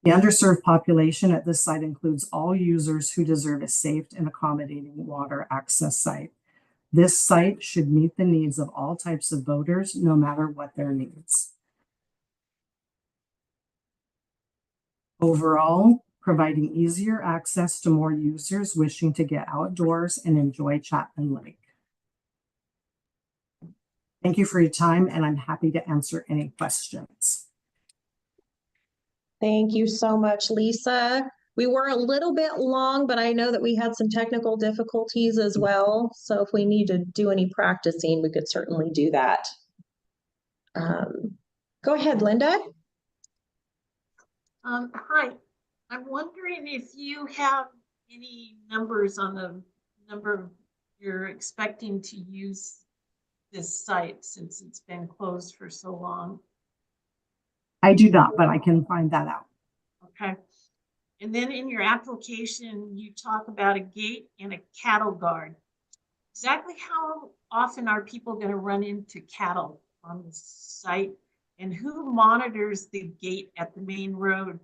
The underserved population at this site includes all users who deserve a safe and accommodating water access site. This site should meet the needs of all types of boaters, no matter what their needs. Overall, providing easier access to more users wishing to get outdoors and enjoy Chapman Lake. Thank you for your time, and I'm happy to answer any questions. Thank you so much, Lisa. We were a little bit long, but I know that we had some technical difficulties as well. So if we need to do any practicing, we could certainly do that. Go ahead, Linda. Hi, I'm wondering if you have any numbers on the number you're expecting to use this site since it's been closed for so long. I do not, but I can find that out. Okay. And then in your application, you talk about a gate and a cattle guard. Exactly how often are people going to run into cattle on the site? And who monitors the gate at the main road?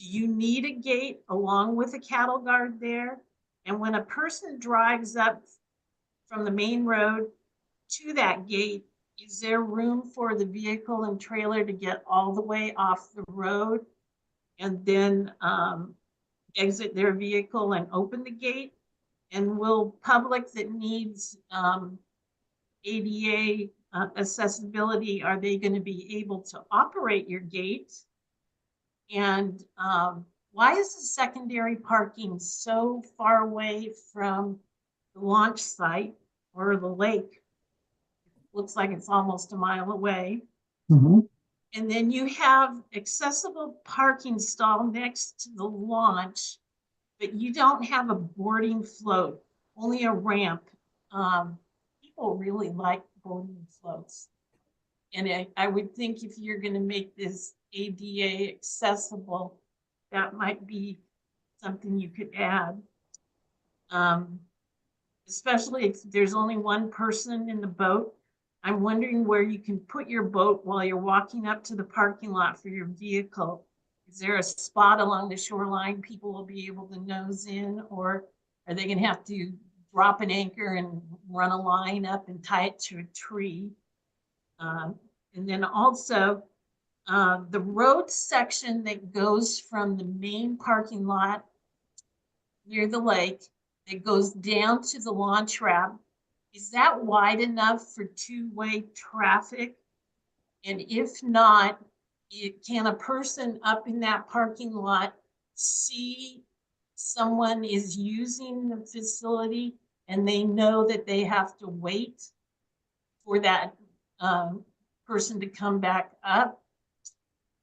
Do you need a gate along with a cattle guard there? And when a person drives up from the main road to that gate, is there room for the vehicle and trailer to get all the way off the road and then exit their vehicle and open the gate? And will public that needs ADA accessibility, are they going to be able to operate your gate? And why is the secondary parking so far away from the launch site or the lake? Looks like it's almost a mile away. Mm-hmm. And then you have accessible parking stall next to the launch, but you don't have a boarding float, only a ramp. People really like boarding floats. And I would think if you're going to make this ADA accessible, that might be something you could add. Especially if there's only one person in the boat. I'm wondering where you can put your boat while you're walking up to the parking lot for your vehicle. Is there a spot along the shoreline people will be able to nose in, or are they going to have to drop an anchor and run a line up and tie it to a tree? And then also the road section that goes from the main parking lot near the lake that goes down to the launch ramp, is that wide enough for two-way traffic? And if not, can a person up in that parking lot see someone is using the facility and they know that they have to wait for that person to come back up?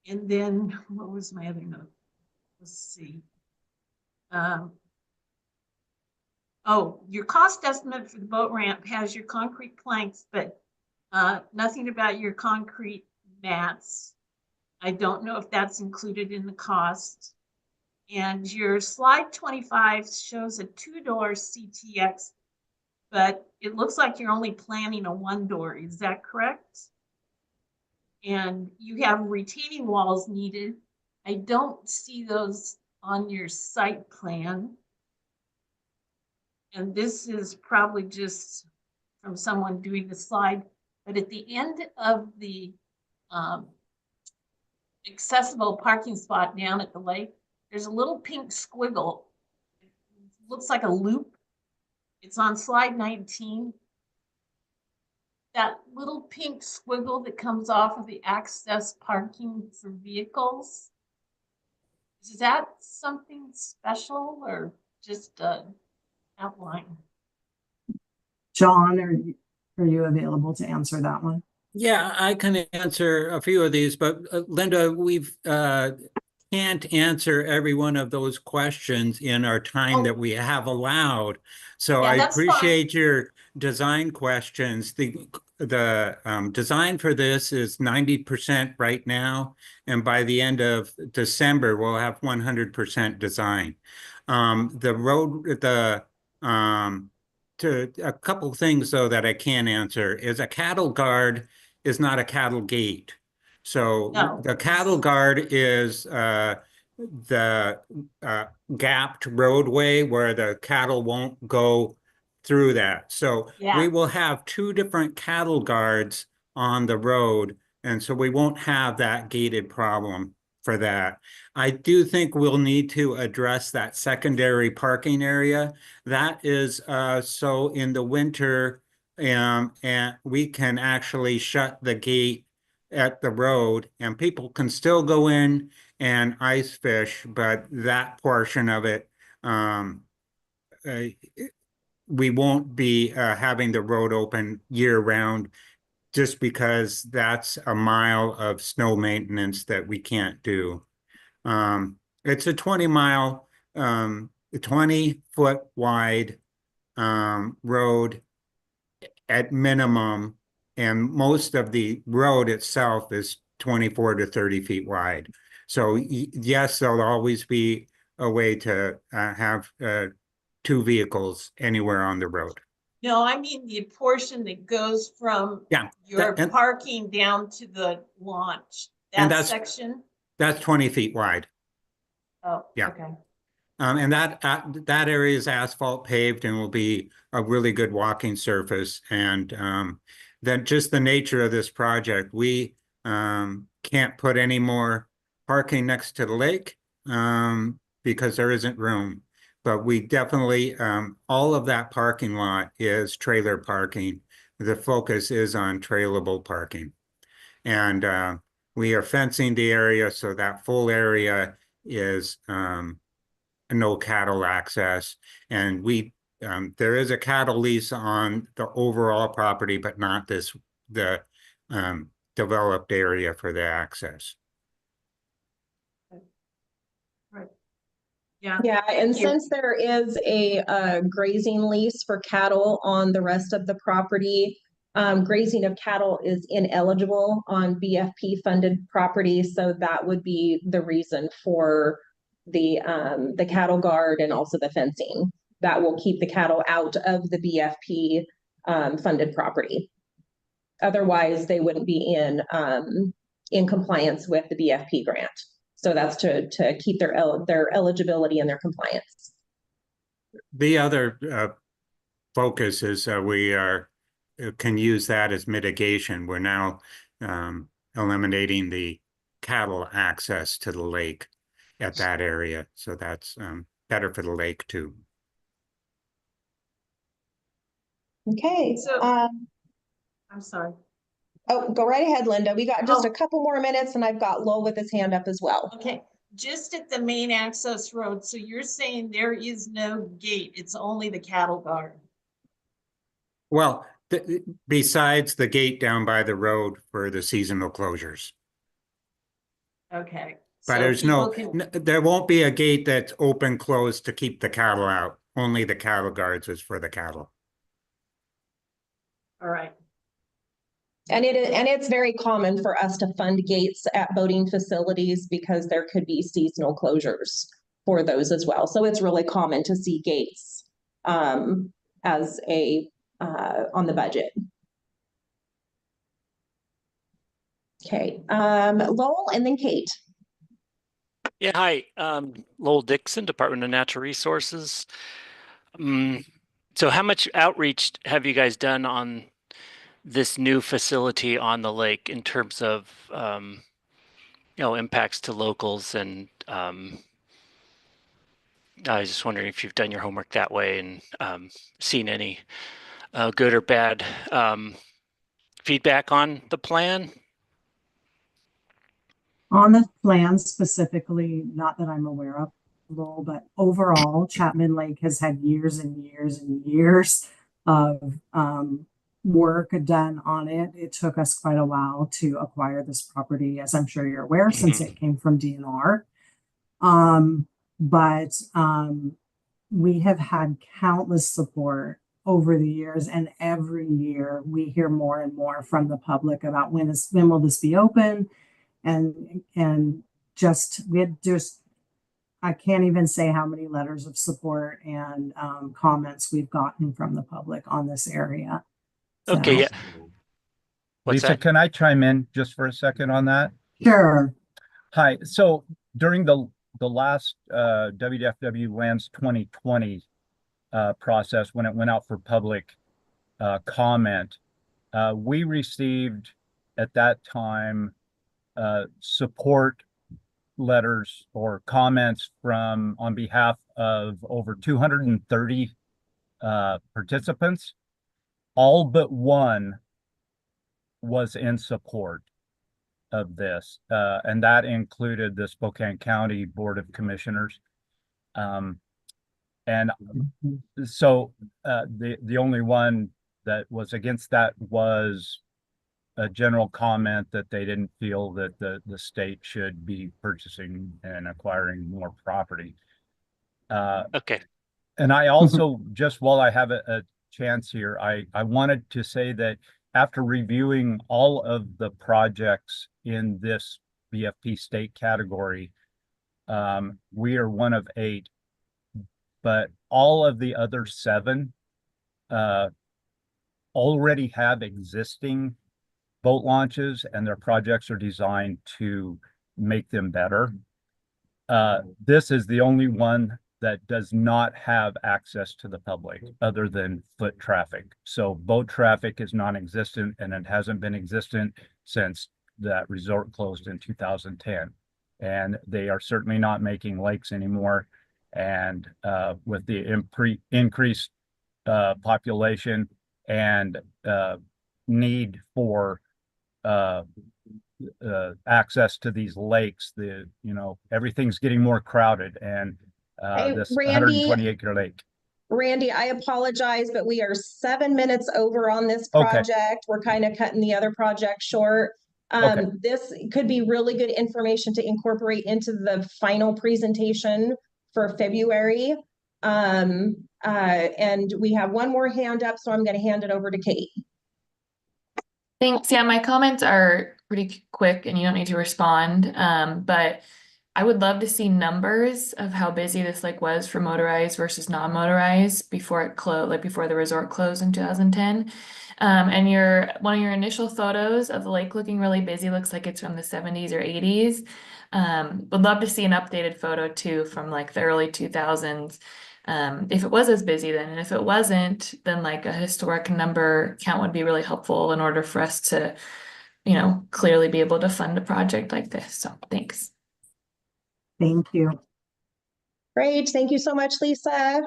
And then what was my other note? Let's see. Oh, your cost estimate for the boat ramp has your concrete planks, but nothing about your concrete mats. I don't know if that's included in the cost. And your slide 25 shows a 2-door CTX, but it looks like you're only planning a 1-door. Is that correct? And you have retaining walls needed. I don't see those on your site plan. And this is probably just from someone doing the slide, but at the end of the accessible parking spot down at the lake, there's a little pink squiggle. It's looks like a loop. It's on slide 19. That little pink squiggle that comes off of the access parking for vehicles. Is that something special or just a outline? John, are you available to answer that one? Yeah, I can answer a few of these, but Linda, we've can't answer every one of those questions in our time that we have allowed. So Yeah, I that's fine. appreciate your design questions. The design for this is 90% right now, and by the end of December, we'll have 100% design. To a couple things though that I can answer is a cattle guard is not a cattle gate. So No. the cattle guard is the gapped roadway where the cattle won't go through that. So Yeah. we will have two different cattle guards on the road, and so we won't have that gated problem for that. I do think we'll need to address that secondary parking area. That is so in the winter, and we can actually shut the gate at the road and people can still go in and ice fish, but that portion of it, we won't be having the road open year round just because that's a mile of snow maintenance that we can't do. It's a 20-mile, 20-foot wide road at minimum, and most of the road itself is 24 to 30 feet wide. So yes, there'll always be a way to have two vehicles anywhere on the road. No, I mean the portion that goes from your parking down to the launch. That section? That's 20 feet wide. Oh, yeah. Okay. And that area is asphalt paved and will be a really good walking surface. And then just the nature of this project, we can't put any more parking next to the lake because there isn't room. But we definitely, all of that parking lot is trailer parking. The focus is on trailable parking. And we are fencing the area so that full area is no cattle access. And there is a cattle lease on the overall property, but not the developed area for the access. Right. Yeah. Yeah, and since there is a grazing lease for cattle on the rest of the property, grazing of cattle is ineligible on BFP funded property. So that would be the reason for the cattle guard and also the fencing. That will keep the cattle out of the BFP funded property. Otherwise, they wouldn't be in compliance with the BFP grant. So that's to keep their eligibility and their compliance. The other focus is we can use that as mitigation. We're now eliminating the cattle access to the lake at that area. So that's better for the lake too. Okay. So, I'm sorry. Oh, go right ahead, Linda. We got just a couple more minutes and I've got Lowell with his hand up as well. Okay, just at the main access road. So you're saying there is no gate, it's only the cattle guard. Well, besides the gate down by the road for the seasonal closures. Okay. But so there's there won't be a gate that's open, closed to keep the cattle out. Only the cattle guards is for the cattle. All right. And it's very common for us to fund gates at boating facilities because there could be seasonal closures for those as well. So it's really common to see gates as on the budget. Okay, Lowell and then Kate. Yeah, hi, Lowell Dixon, Department of Natural Resources. So how much outreach have you guys done on this new facility on the lake in terms of, impacts to locals and, I was just wondering if you've done your homework that way and seen any good or bad feedback on the plan. On the plan specifically, not that I'm aware of, but overall, Chapman Lake has had years and years and years of work done on it. It took us quite a while to acquire this property, as I'm sure you're aware, since it came from DNR. But we have had countless support over the years, and every year we hear more and more from the public about when will this be open, and just I can't even say how many letters of support and comments we've gotten from the public on this area. Okay, So, yeah. What's Lisa, that? can I chime in just for a second on that? Sure. Hi. So during the last WDFW Lands 2020 process, when it went out for public comment, we received at that time support letters or comments on behalf of over 230 participants. All but one was in support of this, and that included the Spokane County Board of Commissioners. And so the only one that was against that was a general comment that they didn't feel that the state should be purchasing and acquiring more property. Okay. And I also, just while I have a chance here, I wanted to say that after reviewing all of the projects in this BFP state category, we are one of 8, but all of the other 7 already have existing boat launches, and their projects are designed to make them better. This is the only one that does not have access to the public other than foot traffic. So boat traffic is non-existent, and it hasn't been existent since that resort closed in 2010. And they are certainly not making lakes anymore. And with the increased population and need for access to these lakes, everything's getting more crowded, and Hey, this Randy. 120-acre lake. Randy, I apologize, but we are 7 minutes over on this Okay. project. We're kind of cutting the other project short. Okay. This could be really good information to incorporate into the final presentation for February. And we have one more hand up, so I'm going to hand it over to Kate. Thanks. Yeah, my comments are pretty quick and you don't need to respond. But I would love to see numbers of how busy this lake was for motorized versus non-motorized before it closed, like before the resort closed in 2010. And one of your initial photos of the lake looking really busy looks like it's from the 70s or 80s. Would love to see an updated photo too from like the early 2000s. If it was as busy then, and if it wasn't, then like a historic number count would be really helpful in order for us to, clearly be able to fund a project like this. So thanks. Thank you. Great. Thank you so much, Lisa.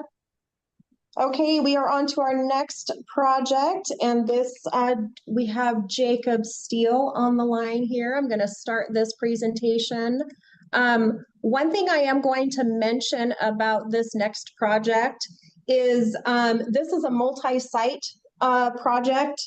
Okay, we are on to our next project, and this we have Jacob Steele on the line here. I'm going to start this presentation. One thing I am going to mention about this next project is this is a multi-site project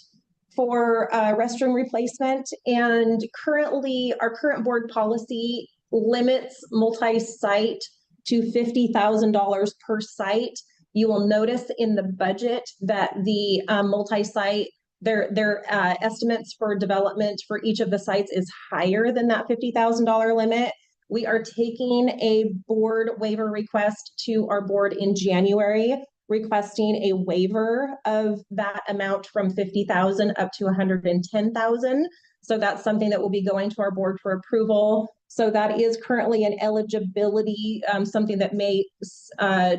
for restroom replacement, and currently our current board policy limits multi-site to $50,000 per site. You will notice in the budget that the multi-site, their estimates for development for each of the sites is higher than that $50,000 limit. We are taking a board waiver request to our board in January, requesting a waiver of that amount from $50,000 up to $110,000. So that's something that will be going to our board for approval. So that is currently an eligibility, something that may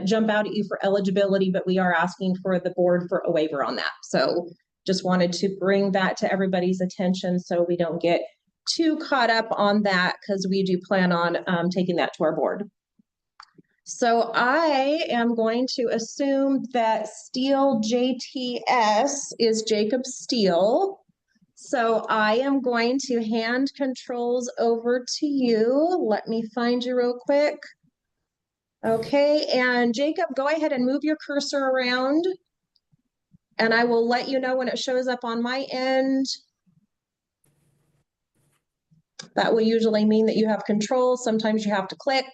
jump out at you for eligibility, but we are asking for the board for a waiver on that. So just wanted to bring that to everybody's attention so we don't get too caught up on that, because we do plan on taking that to our board. So I am going to assume that Steel JTS is Jacob Steel. So I am going to hand controls over to you. Let me find you real quick. Okay, and Jacob, go ahead and move your cursor around. And I will let you know when it shows up on my end. That will usually mean that you have control. Sometimes you have to click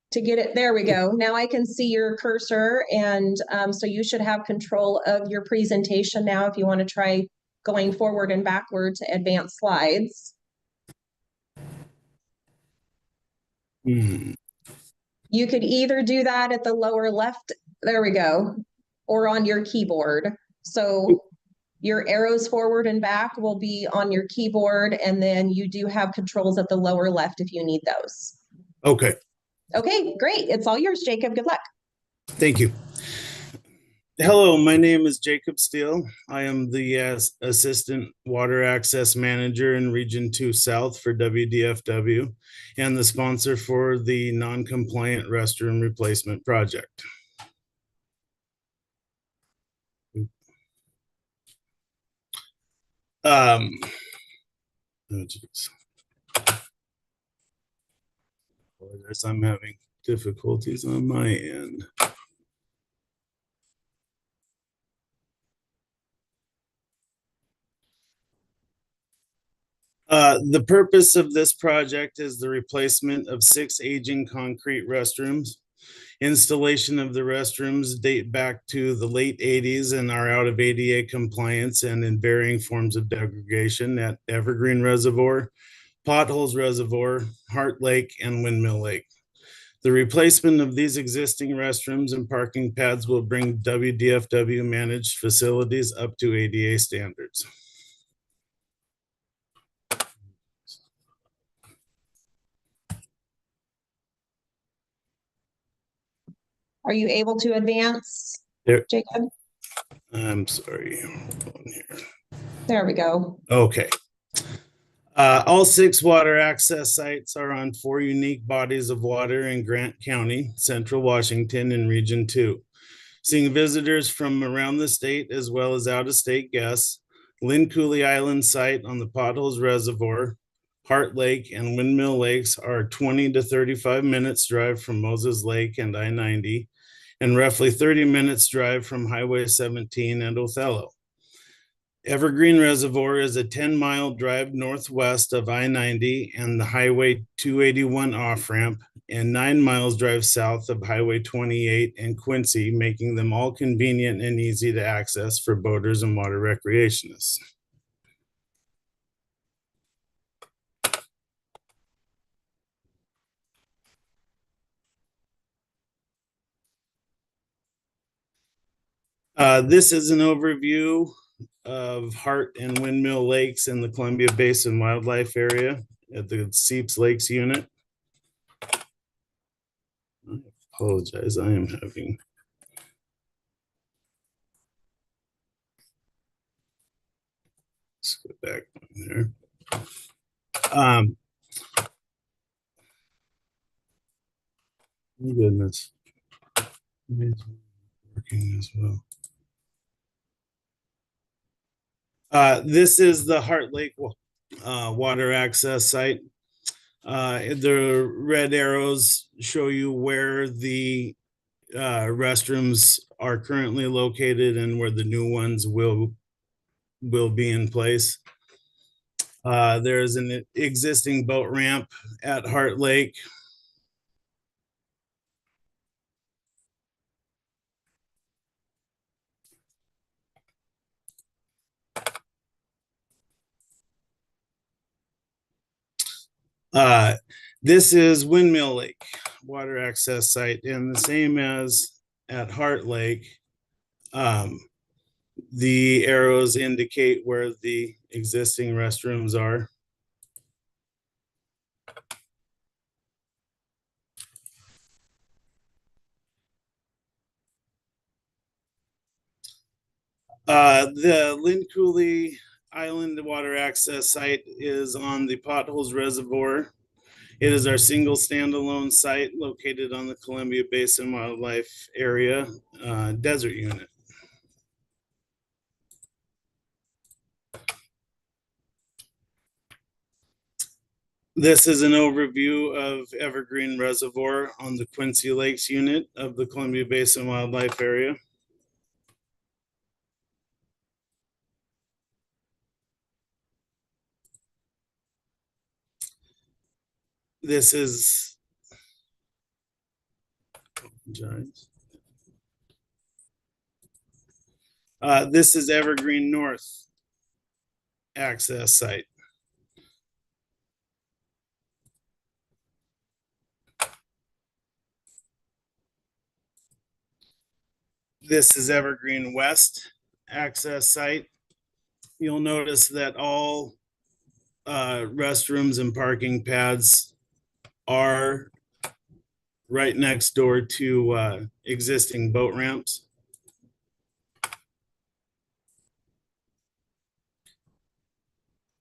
to get it. There we go. Now I can see your cursor. And so you should have control of your presentation now if you want to try going forward and backward to advance slides. You could either do that at the lower left, there we go, or on your keyboard. So your arrows forward and back will be on your keyboard, and then you do have controls at the lower left if you need those. Okay, Okay, great. It's all yours, Jacob. Good luck. thank you. Hello, my name is Jacob Steele. I am the Assistant Water Access Manager in Region 2 South for WDFW and the sponsor for the non-compliant restroom replacement project. Oh, geez. Apologize, I'm having difficulties on my end. The purpose of this project is the replacement of 6 aging concrete restrooms. Installation of the restrooms date back to the late 80s and are out of ADA compliance and in varying forms of degradation at Evergreen Reservoir, Potholes Reservoir, Heart Lake, and Windmill Lake. The replacement of these existing restrooms and parking pads will bring WDFW managed facilities up to ADA standards. Are you able to advance, There, Jacob? I'm sorry. Hold on here. There we go. Okay. All 6 water access sites are on 4 unique bodies of water in Grant County, Central Washington, and Region 2. Seeing visitors from around the state as well as out-of-state guests, Lynn Cooley Island site on the Potholes Reservoir, Heart Lake, and Windmill Lakes are 20 to 35 minutes drive from Moses Lake and I-90, and roughly 30 minutes drive from Highway 17 and Othello. Evergreen Reservoir is a 10-mile drive northwest of I-90 and the Highway 281 off-ramp, and 9 miles drive south of Highway 28 and Quincy, making them all convenient and easy to access for boaters and water recreationists. This is an overview of Heart and Windmill Lakes in the Columbia Basin Wildlife Area at the Seeps Lakes unit. I apologize, I am having. Let's go back there. My goodness. It's working as well. This is the Heart Lake water access site. The red arrows show you where the restrooms are currently located and where the new ones will be in place. There's an existing boat ramp at Heart Lake. This is Windmill Lake water access site, and the same as at Heart Lake, the arrows indicate where the existing restrooms are. The Lynn Cooley Island water access site is on the Potholes Reservoir It is our single standalone site located on the Columbia Basin Wildlife Area Desert Unit. This is an overview of Evergreen Reservoir on the Quincy Lakes unit of the Columbia Basin Wildlife Area. This is this is Evergreen North access site. This is Evergreen West access site. You'll notice that all restrooms and parking pads are right next door to existing boat ramps.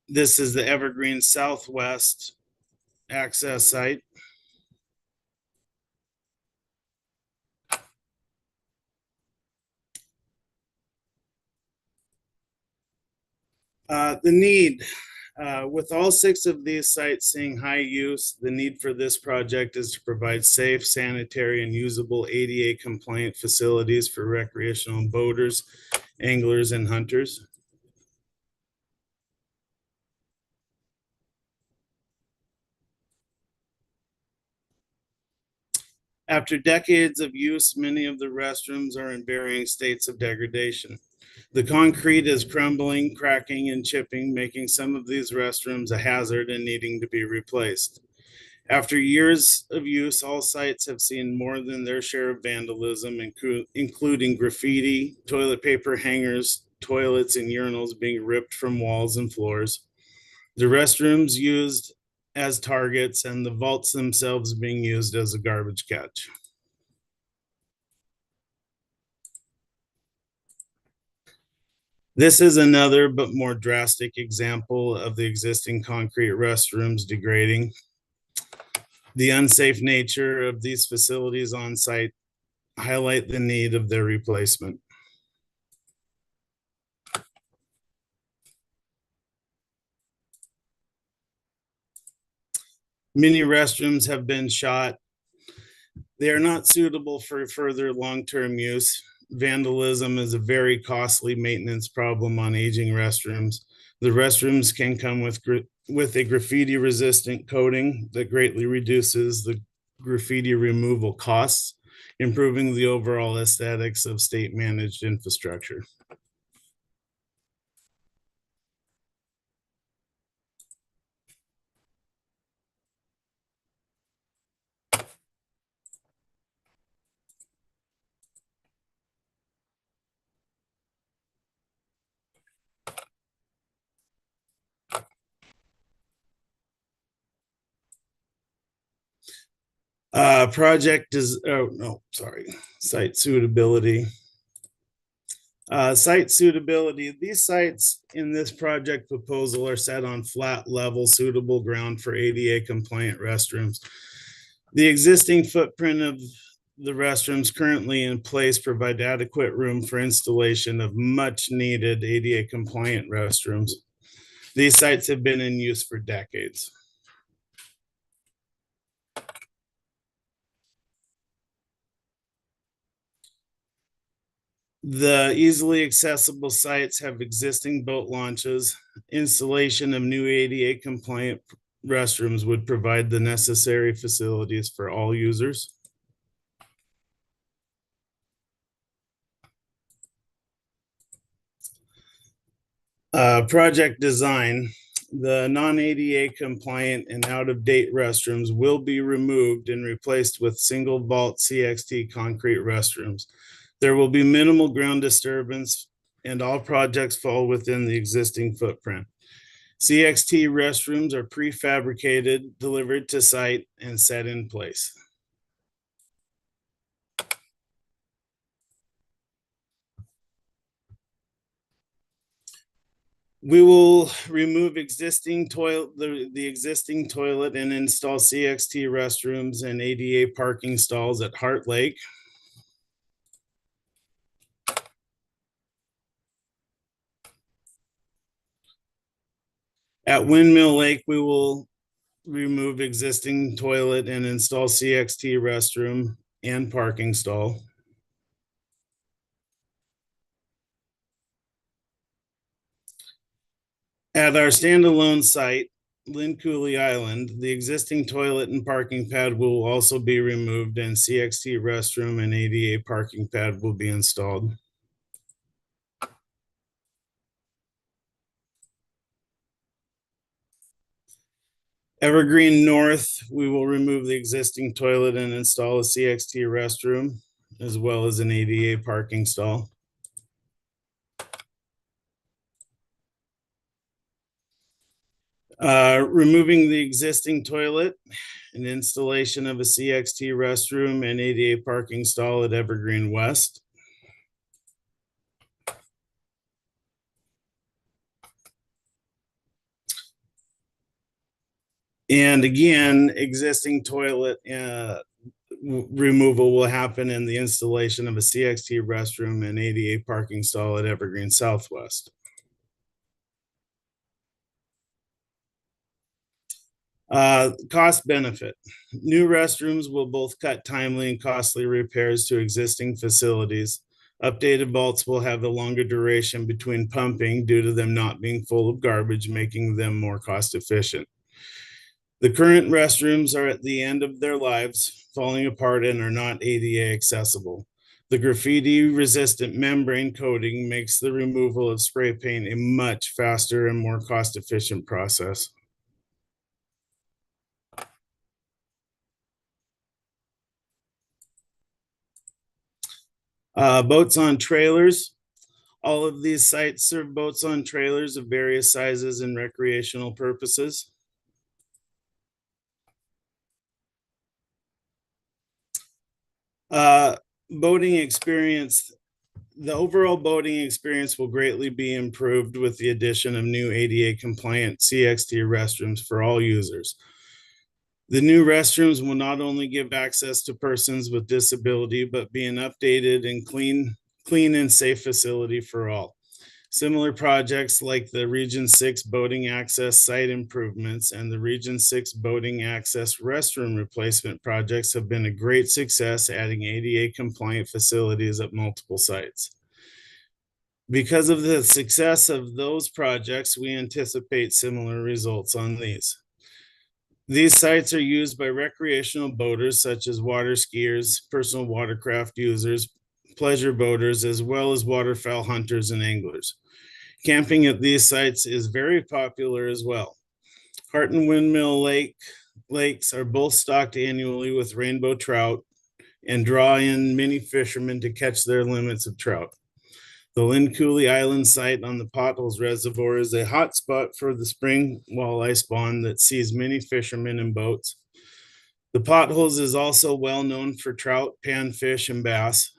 This is the Evergreen Southwest access site. The need, with all 6 of these sites seeing high use, the need for this project is to provide safe, sanitary, and usable ADA compliant facilities for recreational boaters, anglers, and hunters. After decades of use, many of the restrooms are in varying states of degradation. The concrete is crumbling, cracking, and chipping, making some of these restrooms a hazard and needing to be replaced. After years of use, all sites have seen more than their share of vandalism, including graffiti, toilet paper hangers, toilets, and urinals being ripped from walls and floors. The restrooms used as targets and the vaults themselves being used as a garbage catch. This is another but more drastic example of the existing concrete restrooms degrading. The unsafe nature of these facilities on site highlight the need of their replacement. Many restrooms have been shot. They are not suitable for further long-term use. Vandalism is a very costly maintenance problem on aging restrooms. The restrooms can come with a graffiti-resistant coating that greatly reduces the graffiti removal costs, improving the overall aesthetics of state-managed infrastructure. Project is, oh no, sorry, site suitability. Site suitability, these sites in this project proposal are set on flat level suitable ground for ADA compliant restrooms. The existing footprint of the restrooms currently in place provide adequate room for installation of much needed ADA compliant restrooms. These sites have been in use for decades. The easily accessible sites have existing boat launches. Installation of new ADA compliant restrooms would provide the necessary facilities for all users. Project design. The non-ADA compliant and out-of-date restrooms will be removed and replaced with single vault CXT concrete restrooms. There will be minimal ground disturbance and all projects fall within the existing footprint. CXT restrooms are prefabricated, delivered to site, and set in place. We will remove existing toilet, the existing toilet and install CXT restrooms and ADA parking stalls at Heart Lake. At Windmill Lake, we will remove existing toilet and install CXT restroom and parking stall. At our standalone site, Lynn Cooley Island, the existing toilet and parking pad will also be removed and CXT restroom and ADA parking pad will be installed. Evergreen North, we will remove the existing toilet and install a CXT restroom as well as an ADA parking stall. Removing the existing toilet and installation of a CXT restroom and ADA parking stall at Evergreen West. And again, existing toilet removal will happen in the installation of a CXT restroom and ADA parking stall at Evergreen Southwest. Cost benefit. New restrooms will both cut timely and costly repairs to existing facilities. Updated vaults will have a longer duration between pumping due to them not being full of garbage, making them more cost efficient. The current restrooms are at the end of their lives, falling apart and are not ADA accessible. The graffiti resistant membrane coating makes the removal of spray paint a much faster and more cost efficient process. Boats on trailers. All of these sites serve boats on trailers of various sizes and recreational purposes. Boating experience. The overall boating experience will greatly be improved with the addition of new ADA compliant CXT restrooms for all users. The new restrooms will not only give access to persons with disability, but be an updated and clean and safe facility for all. Similar projects like the Region 6 boating access site improvements and the Region 6 boating access restroom replacement projects have been a great success, adding ADA compliant facilities at multiple sites. Because of the success of those projects, we anticipate similar results on these. These sites are used by recreational boaters such as water skiers, personal watercraft users, pleasure boaters, as well as waterfowl hunters and anglers. Camping at these sites is very popular as well. Hart and Windmill lakes are both stocked annually with rainbow trout and draw in many fishermen to catch their limits of trout. The Lynn Cooley Island site on the Potholes Reservoir is a hot spot for the spring walleye spawn that sees many fishermen and boats. The Potholes is also well known for trout, panfish, and bass.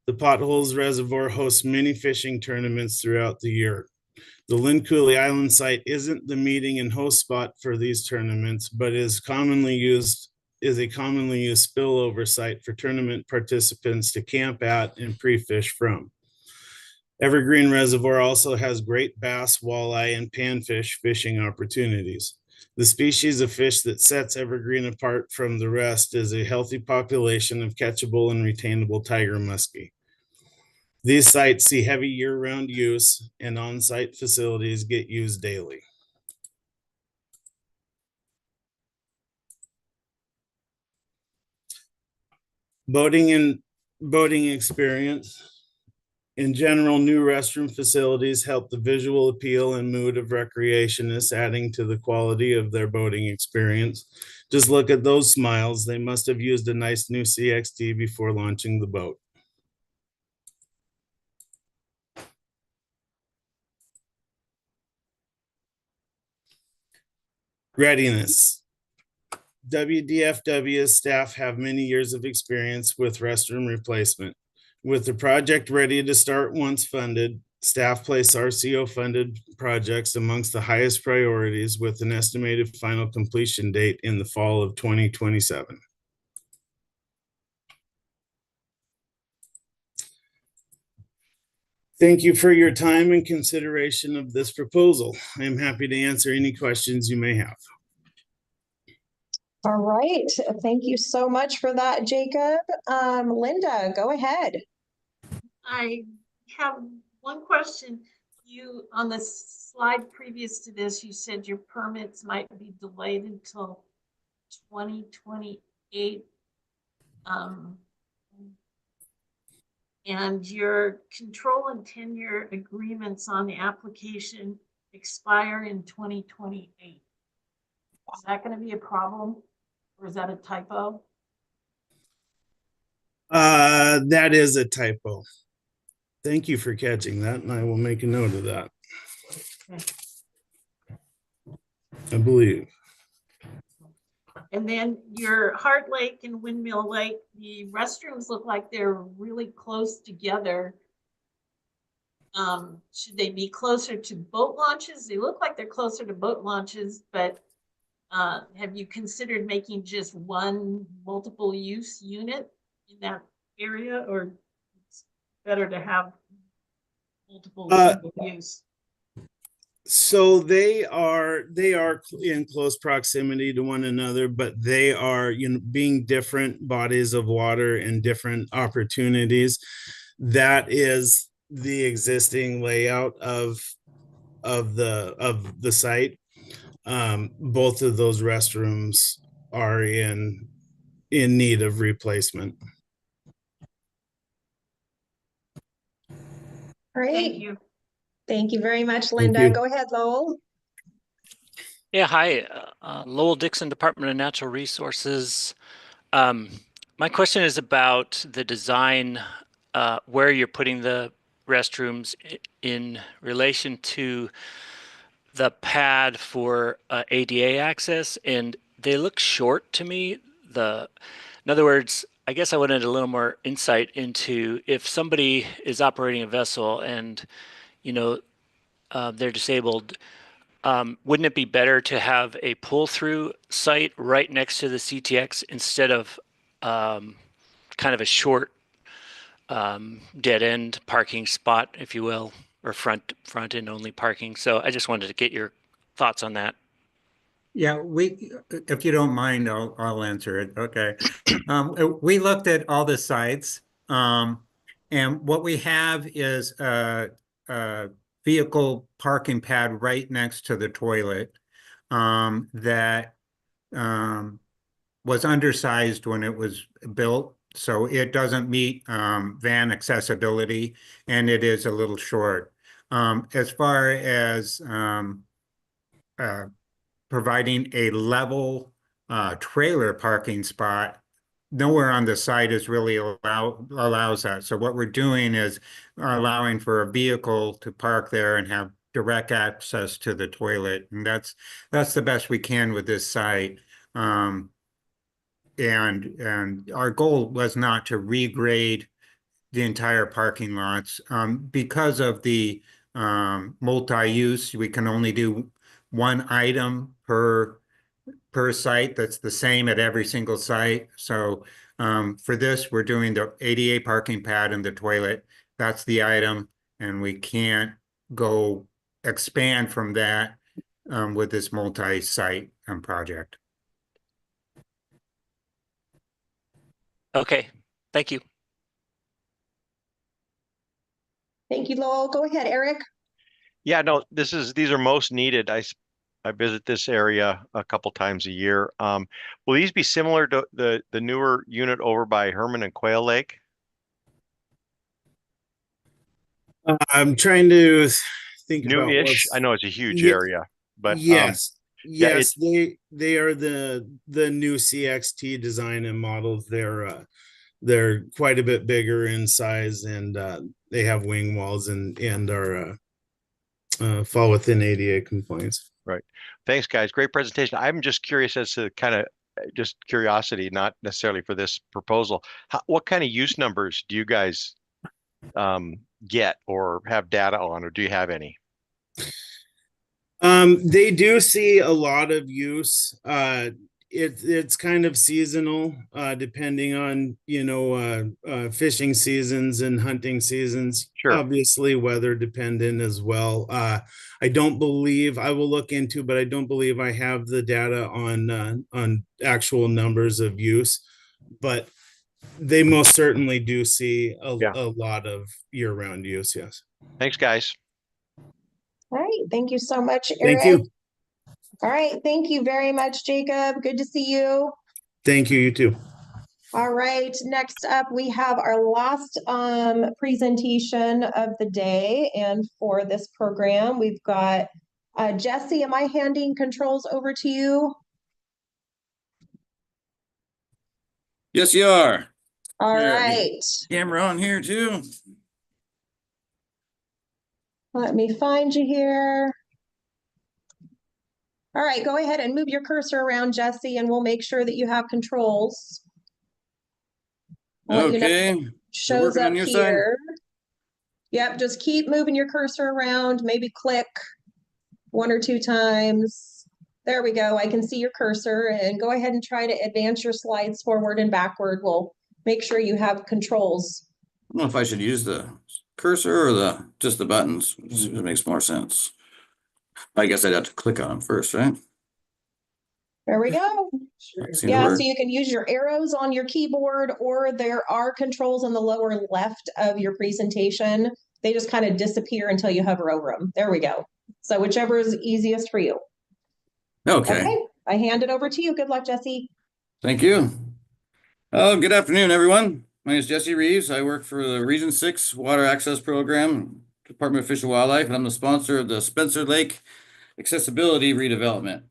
The Potholes Reservoir hosts many fishing tournaments throughout the year. The Lynn Cooley Island site isn't the meeting and host spot for these tournaments, but is a commonly used spillover site for tournament participants to camp at and pre-fish from. Evergreen Reservoir also has great bass, walleye, and panfish fishing opportunities. The species of fish that sets Evergreen apart from the rest is a healthy population of catchable and retainable tiger muskie. These sites see heavy year-round use, and on-site facilities get used daily. Boating and boating experience. In general, new restroom facilities help the visual appeal and mood of recreationists, adding to the quality of their boating experience. Just look at those smiles. They must have used a nice new CXT before launching the boat. Readiness. WDFW staff have many years of experience with restroom replacement. With the project ready to start once funded, Staff place RCO funded projects amongst the highest priorities with an estimated final completion date in the fall of 2027. Thank you for your time and consideration of this proposal. I am happy to answer any questions you may have. All right. Thank you so much for that, Jacob. Linda, go ahead. I have one question. You, on the slide previous to this, you said your permits might be delayed until 2028. And your control and tenure agreements on the application expire in 2028. Is that going to be a problem, or is that a typo? That is a typo. Thank you for catching that, and I will make a note of that. Okay. I believe. And then your Heart Lake and Windmill Lake, the restrooms look like they're really close together. Should they be closer to boat launches? They look like they're closer to boat launches, but have you considered making just one multiple use unit in that area, or it's better to have multiple use? So they are in close proximity to one another, but they are, you know, being different bodies of water and different opportunities. That is the existing layout of the site. Both of those restrooms are in need of replacement. Great. Thank you. Thank you very much, Linda. Go ahead, Lowell. Yeah, hi, Lowell Dixon, Department of Natural Resources. My question is about the design, where you're putting the restrooms in relation to the pad for ADA access, and they look short to me. In other words, I guess I wanted a little more insight into if somebody is operating a vessel and, you know, they're disabled, wouldn't it be better to have a pull-through site right next to the CTX instead of kind of a short dead-end parking spot, if you will, or front-end only parking? So I just wanted to get your thoughts on that. Yeah, if you don't mind, I'll answer it. Okay. We looked at all the sites, and what we have is a vehicle parking pad right next to the toilet that was undersized when it was built, so it doesn't meet van accessibility, and it is a little short. As far as providing a level trailer parking spot, nowhere on the site is really allows that. So what we're doing is allowing for a vehicle to park there and have direct access to the toilet, and that's the best we can with this site. And our goal was not to regrade the entire parking lots because of the multi-use. We can only do one item per site that's the same at every single site. So for this, we're doing the ADA parking pad and the toilet. That's the item, and we can't go expand from that with this multi-site project. Okay, thank you. Thank you, Lowell. Go ahead, Eric. Yeah, no, these are most needed. I visit this area a couple times a year. Will these be similar to the newer unit over by Herman and Quail Lake? I'm trying to think about New-ish. I know it's a huge Yeah, area, but yes, yeah, yes, they are the new CXT design and models. They're quite a bit bigger in size, and they have wing walls and are fall within ADA compliance. Right. Thanks, guys. Great presentation. I'm just curious as to kind of just curiosity, not necessarily for this proposal. What kind of use numbers do you guys get or have data on, or do you have any? They do see a lot of use. It's kind of seasonal, depending on, fishing seasons and hunting seasons. Sure. Obviously weather dependent as well. I don't believe, I will look into, but I don't believe I have the data on actual numbers of use, but they most certainly do see a lot of year-round use. Yes. Thanks, guys. All right, thank you so much, Eric. Thank you. All right, thank you very much, Jacob. Good to see you. Thank you. You too. All right, next up, we have our last presentation of the day. And for this program, we've got Jesse. Am I handing controls over to you? Yes, you are. All Here, right. camera on here too. Let me find you here. All right, go ahead and move your cursor around, Jesse, and we'll make sure that you have controls. I'll let you know Okay. if it shows working up on your side? here. Yep, just keep moving your cursor around, maybe click 1 or 2 times. There we go. I can see your cursor, and go ahead and try to advance your slides forward and backward. We'll make sure you have controls. I don't know if I should use the cursor or just the buttons. It makes more sense. I guess I'd have to click on them first, right? There we go. That seems to Yeah, work. so you can use your arrows on your keyboard, or there are controls on the lower left of your presentation. They just kind of disappear until you hover over them. There we go. So whichever is easiest for you. Okay. I hand it over to you. Good luck, Jesse. Thank you. Oh, good afternoon, everyone. My name is Jesse Reeves. I work for the Region 6 Water Access Program, Department of Fish and Wildlife, and I'm the sponsor of the Spencer Lake Accessibility Redevelopment.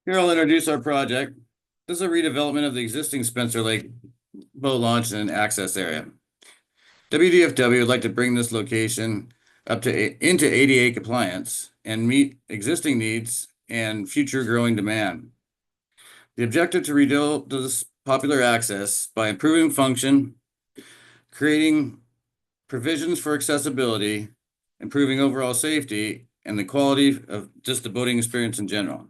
Here I'll introduce our project. This is a redevelopment of the existing Spencer Lake boat launch and access area. WDFW would like to bring this location up to into ADA compliance and meet existing needs and future growing demand. The objective to rebuild this popular access by improving function, creating provisions for accessibility, improving overall safety, and the quality of just the boating experience in general.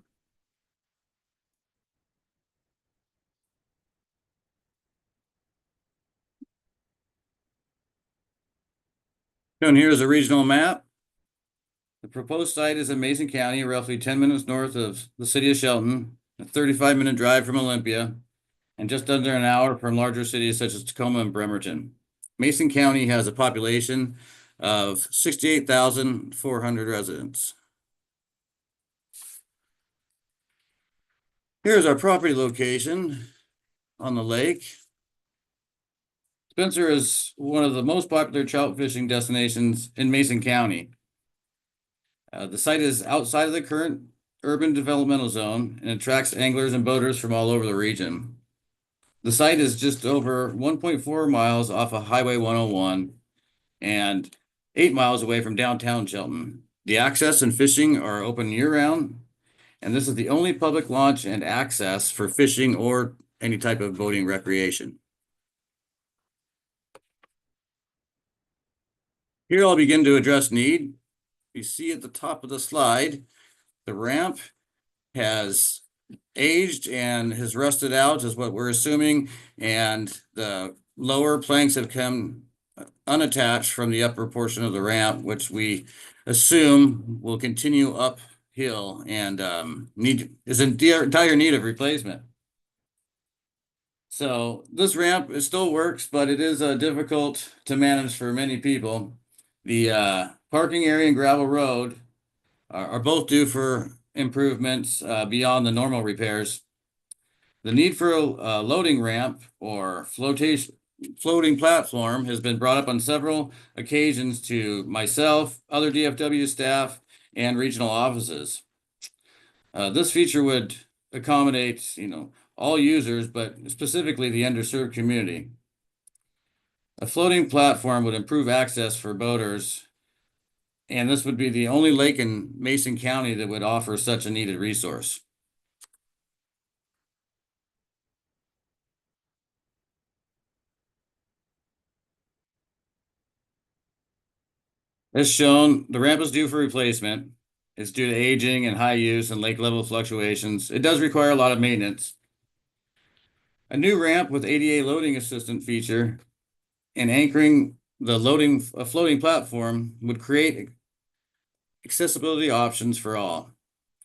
Shown here is a regional map. The proposed site is in Mason County, roughly 10 minutes north of the city of Shelton, a 35-minute drive from Olympia, and just under an hour from larger cities such as Tacoma and Bremerton. Mason County has a population of 68,400 residents. Here's our property location on the lake. Spencer is one of the most popular trout fishing destinations in Mason County. The site is outside of the current urban developmental zone and attracts anglers and boaters from all over the region. The site is just over 1.4 miles off of Highway 101 and 8 miles away from downtown Shelton. The access and fishing are open year-round, and this is the only public launch and access for fishing or any type of boating recreation. Here I'll begin to address need. You see at the top of the slide, the ramp has aged and has rusted out is what we're assuming, and the lower planks have come unattached from the upper portion of the ramp, which we assume will continue uphill and is in dire need of replacement. So this ramp still works, but it is difficult to manage for many people. The parking area and gravel road are both due for improvements beyond the normal repairs. The need for a loading ramp or floating platform has been brought up on several occasions to myself, other DFW staff, and regional offices. This feature would accommodate, all users, but specifically the underserved community. A floating platform would improve access for boaters, and this would be the only lake in Mason County that would offer such a needed resource. As shown, the ramp is due for replacement. It's due to aging and high use and lake level fluctuations. It does require a lot of maintenance. A new ramp with ADA loading assistant feature and anchoring the floating platform would create accessibility options for all.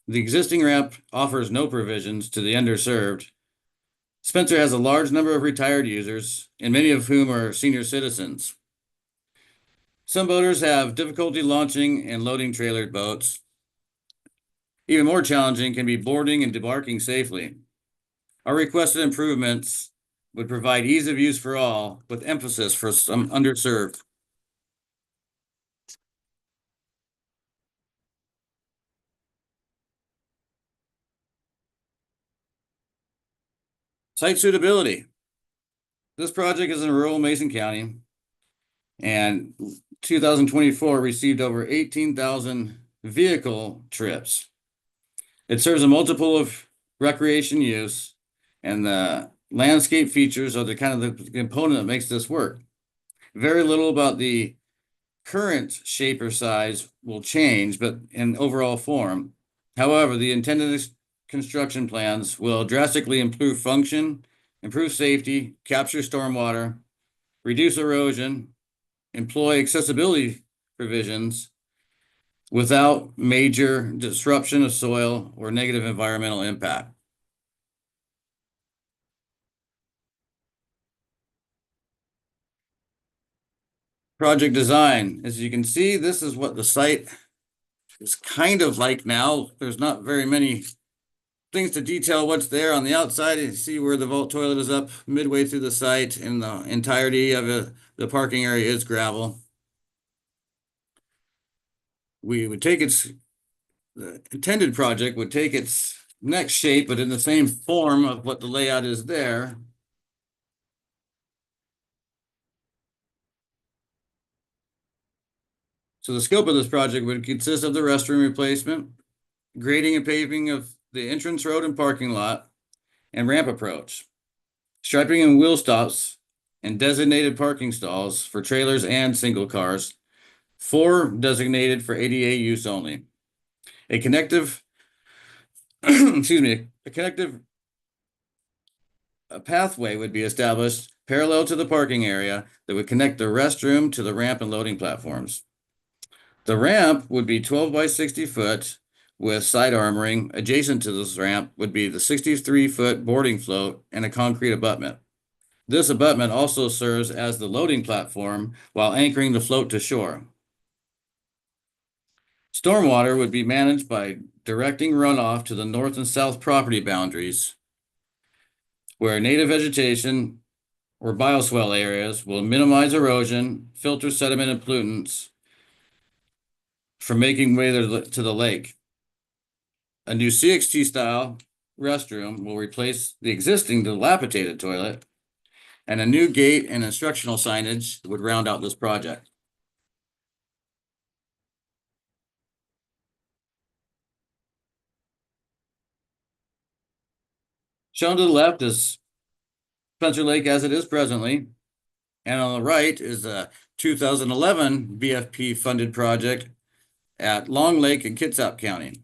The existing ramp offers no provisions to the underserved. Spencer has a large number of retired users, and many of whom are senior citizens. Some boaters have difficulty launching and loading trailered boats. Even more challenging can be boarding and debarking safely. Our requested improvements would provide ease of use for all, with emphasis for some underserved. Site suitability. This project is in rural Mason County, and 2024 received over 18,000 vehicle trips. It serves a multiple of recreation use, and the landscape features are the kind of the component that makes this work. Very little about the current shape or size will change, but in overall form. However, the intended construction plans will drastically improve function, improve safety, capture stormwater, reduce erosion, employ accessibility provisions without major disruption of soil or negative environmental impact. Project design. As you can see, this is what the site is kind of like now. There's not very many things to detail what's there on the outside. You see where the vault toilet is up midway through the site, and the entirety of the parking area is gravel. We would take the intended project would take its next shape, but in the same form of what the layout is there. So the scope of this project would consist of the restroom replacement, grading and paving of the entrance road and parking lot, and ramp approach, striping and wheel stops, and designated parking stalls for trailers and single cars, 4 designated for ADA use only. A connective, a pathway would be established parallel to the parking area that would connect the restroom to the ramp and loading platforms. The ramp would be 12 by 60 foot with side armoring. Adjacent to this ramp would be the 63-foot boarding float and a concrete abutment. This abutment also serves as the loading platform while anchoring the float to shore. Stormwater would be managed by directing runoff to the north and south property boundaries, where native vegetation or bioswale areas will minimize erosion, filter sediment and pollutants from making way to the lake. A new CXT style restroom will replace the existing dilapidated toilet, and a new gate and instructional signage would round out this project. Shown to the left is Spencer Lake as it is presently, and on the right is a 2011 BFP funded project at Long Lake in Kitsap County.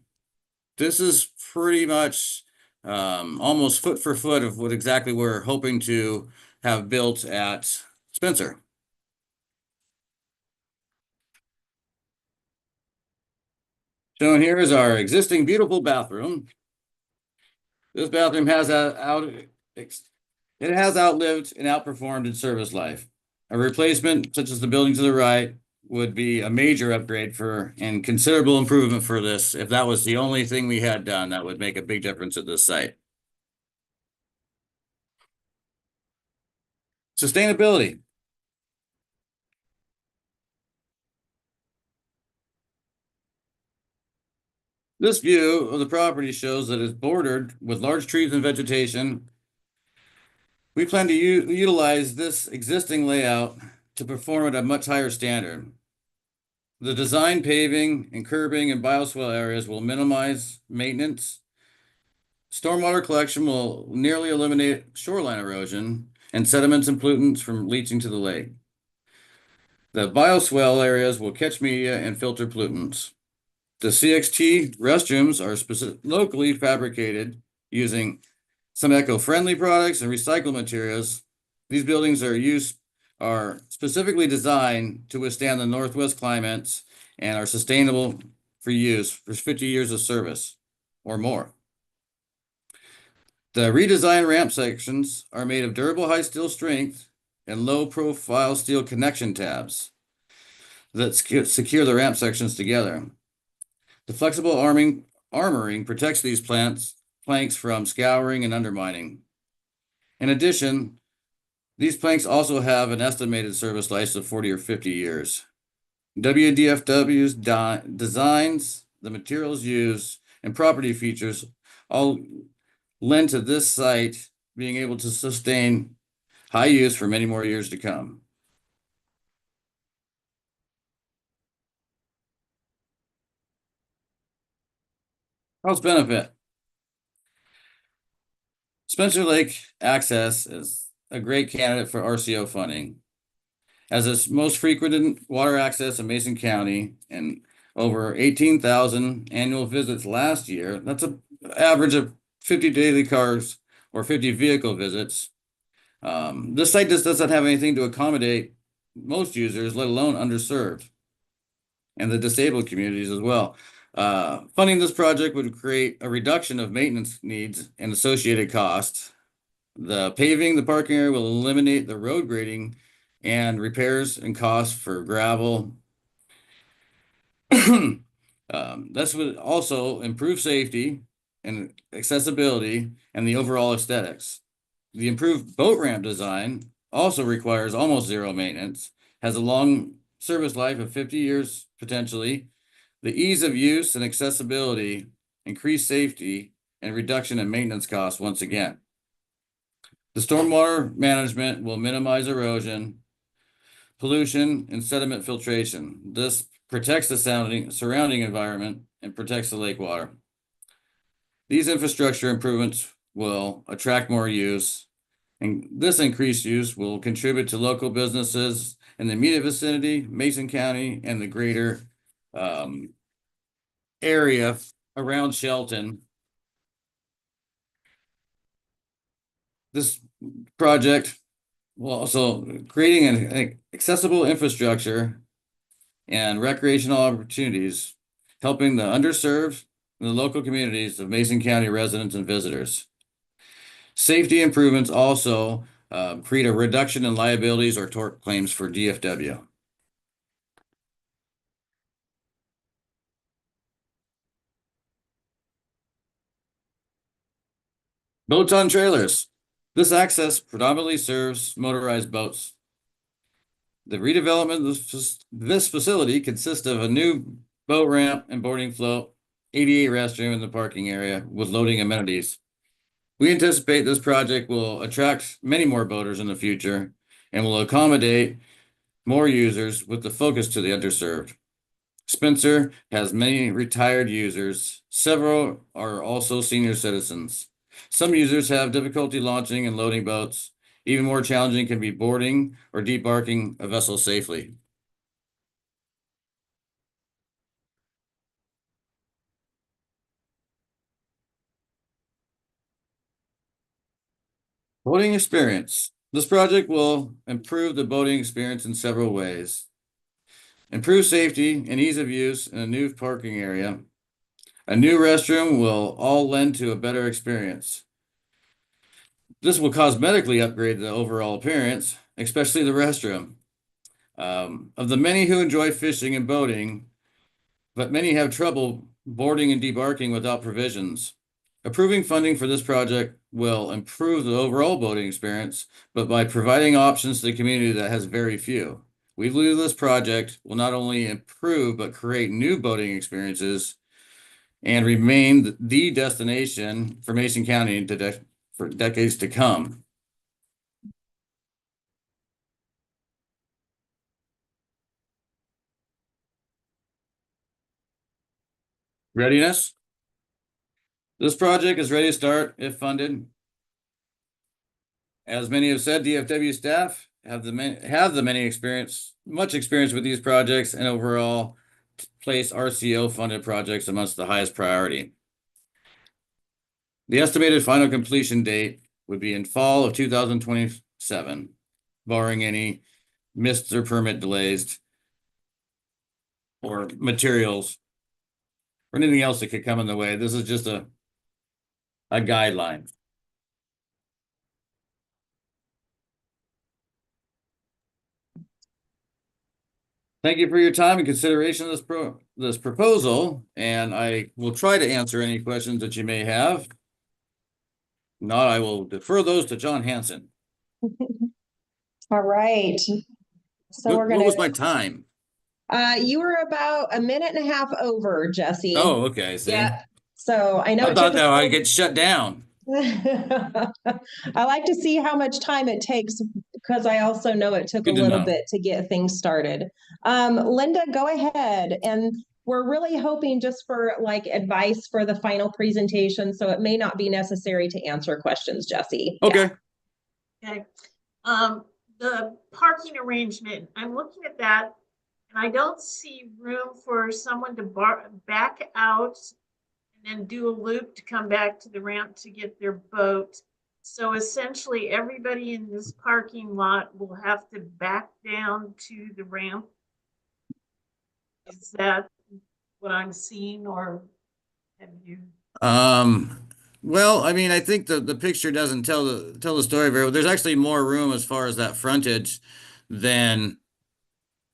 This is pretty much almost foot for foot of what exactly we're hoping to have built at Spencer. Shown here is our existing beautiful bathroom. This bathroom has outlived and outperformed its service life. A replacement, such as the building to the right, would be a major upgrade and considerable improvement for this. If that was the only thing we had done, that would make a big difference at this site. Sustainability. This view of the property shows that it's bordered with large trees and vegetation. We plan to utilize this existing layout to perform at a much higher standard. The design paving and curbing and bioswale areas will minimize maintenance. Stormwater collection will nearly eliminate shoreline erosion and sediments and pollutants from leaching to the lake. The bioswale areas will catch media and filter pollutants. The CXT restrooms are locally fabricated using some eco-friendly products and recycled materials. These buildings are specifically designed to withstand the Northwest climates and are sustainable for use for 50 years of service or more. The redesigned ramp sections are made of durable high steel strength and low profile steel connection tabs that secure the ramp sections together. The flexible armoring protects these planks from scouring and undermining. In addition, these planks also have an estimated service life of 40 or 50 years. WDFW's designs, the materials used, and property features all lend to this site being able to sustain high use for many more years to come. Health benefit. Spencer Lake Access is a great candidate for RCO funding. As its most frequented water access in Mason County and over 18,000 annual visits last year, that's an average of 50 daily cars or 50 vehicle visits. This site just doesn't have anything to accommodate most users, let alone underserved, and the disabled communities as well. Funding this project would create a reduction of maintenance needs and associated costs. The paving the parking area will eliminate the road grading and repairs and costs for gravel. This would also improve safety and accessibility and the overall aesthetics. The improved boat ramp design also requires almost zero maintenance, has a long service life of 50 years potentially. The ease of use and accessibility, increased safety, and reduction in maintenance costs once again. The stormwater management will minimize erosion, pollution, and sediment filtration. This protects the surrounding environment and protects the lake water. These infrastructure improvements will attract more use, and this increased use will contribute to local businesses in the immediate vicinity, Mason County, and the greater area around Shelton. This project will also creating an accessible infrastructure and recreational opportunities, helping the underserved and the local communities of Mason County residents and visitors. Safety improvements also create a reduction in liabilities or tort claims for DFW. Boats on trailers. This access predominantly serves motorized boats. The redevelopment of this facility consists of a new boat ramp and boarding float, ADA restroom in the parking area with loading amenities. We anticipate this project will attract many more boaters in the future and will accommodate more users with the focus to the underserved. Spencer has many retired users. Several are also senior citizens. Some users have difficulty launching and loading boats. Even more challenging can be boarding or debarking a vessel safely. Boating experience. This project will improve the boating experience in several ways. Improve safety and ease of use in a new parking area. A new restroom will all lend to a better experience. This will cosmetically upgrade the overall appearance, especially the restroom. Of the many who enjoy fishing and boating, but many have trouble boarding and debarking without provisions. Approving funding for this project will improve the overall boating experience, but by providing options to the community that has very few. We believe this project will not only improve, but create new boating experiences and remain the destination for Mason County for decades to come. Readiness. This project is ready to start if funded. As many have said, DFW staff have much experience with these projects and overall place RCO funded projects amongst the highest priority. The estimated final completion date would be in fall of 2027, barring any missed or permit delays or materials or anything else that could come in the way. This is just a guideline. Thank you for your time and consideration of this proposal, and I will try to answer any questions that you may have. Not, I will defer those to John Hanson. All right. So What was my time? You were about a minute and a half over, Jesse. Oh, okay. See? Yeah. So I know. I thought that I get shut down. I like to see how much time it takes because I also know it took Good a to little know. bit to get things started. Linda, go ahead. And we're really hoping just for like advice for the final presentation. So it may not be necessary to answer questions, Jesse. Okay. Okay. The parking arrangement, I'm looking at that and I don't see room for someone to back out and then do a loop to come back to the ramp to get their boat. So essentially everybody in this parking lot will have to back down to the ramp. Is that what I'm seeing, or have you? Well, I mean, I think the picture doesn't tell the story very well. There's actually more room as far as that frontage than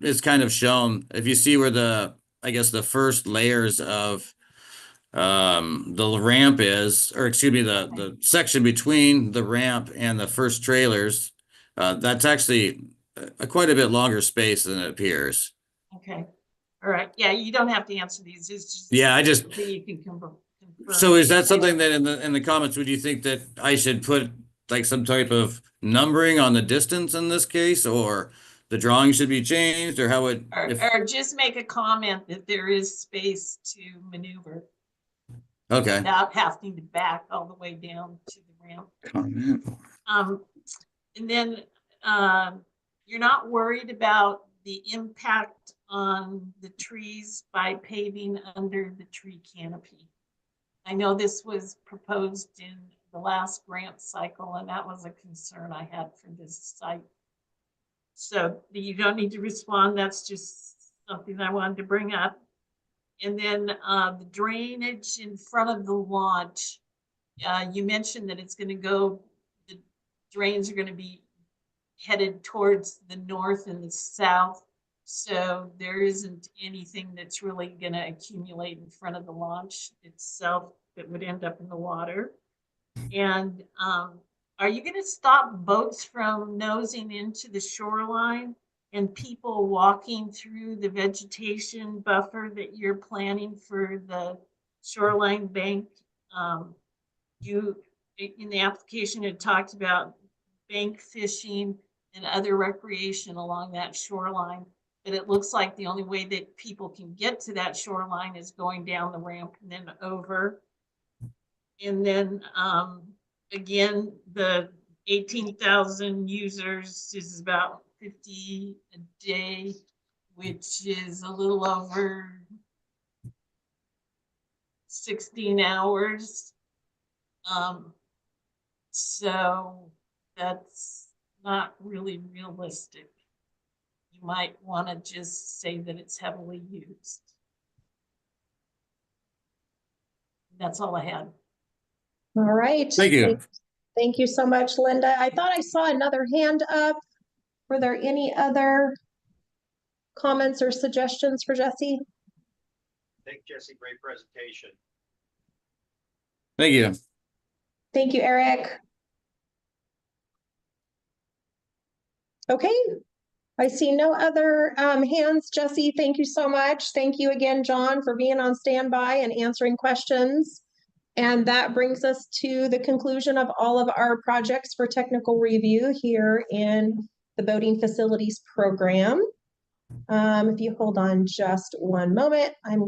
is kind of shown. If you see where I guess the first layers of the ramp is, or excuse me, the section between the ramp and the first trailers, that's actually quite a bit longer space than it appears. Okay. All right. Yeah, you don't have to answer these. It's just Yeah, so you can confirm. So is that something that in the comments, would you think that I should put like some type of numbering on the distance in this case, or the drawing should be changed, or how would or just make a comment that there is space to maneuver. Okay. Without having to back all the way down to the ramp. Comment. And then you're not worried about the impact on the trees by paving under the tree canopy. I know this was proposed in the last grant cycle, and that was a concern I had for this site. So you don't need to respond. That's just something I wanted to bring up. And then the drainage in front of the launch, you mentioned that it's going to go, the drains are going to be headed towards the north and the south. So there isn't anything that's really going to accumulate in front of the launch itself that would end up in the water. And are you going to stop boats from nosing into the shoreline and people walking through the vegetation buffer that you're planning for the shoreline bank? You, in the application, had talked about bank fishing and other recreation along that shoreline. But it looks like the only way that people can get to that shoreline is going down the ramp and then over. And then again, the 18,000 users is about 50 a day, which is a little over 16 hours. So that's not really realistic. You might want to just say that it's heavily used. That's all I had. All right. Thank you. Thank you so much, Linda. I thought I saw another hand up. Were there any other comments or suggestions for Jesse? Thank Jesse, great presentation. Thank you. Thank you, Eric. Okay. I see no other hands. Jesse, thank you so much. Thank you again, John, for being on standby and answering questions. And that brings us to the conclusion of all of our projects for technical review here in the boating facilities program. If you hold on just one moment, I'm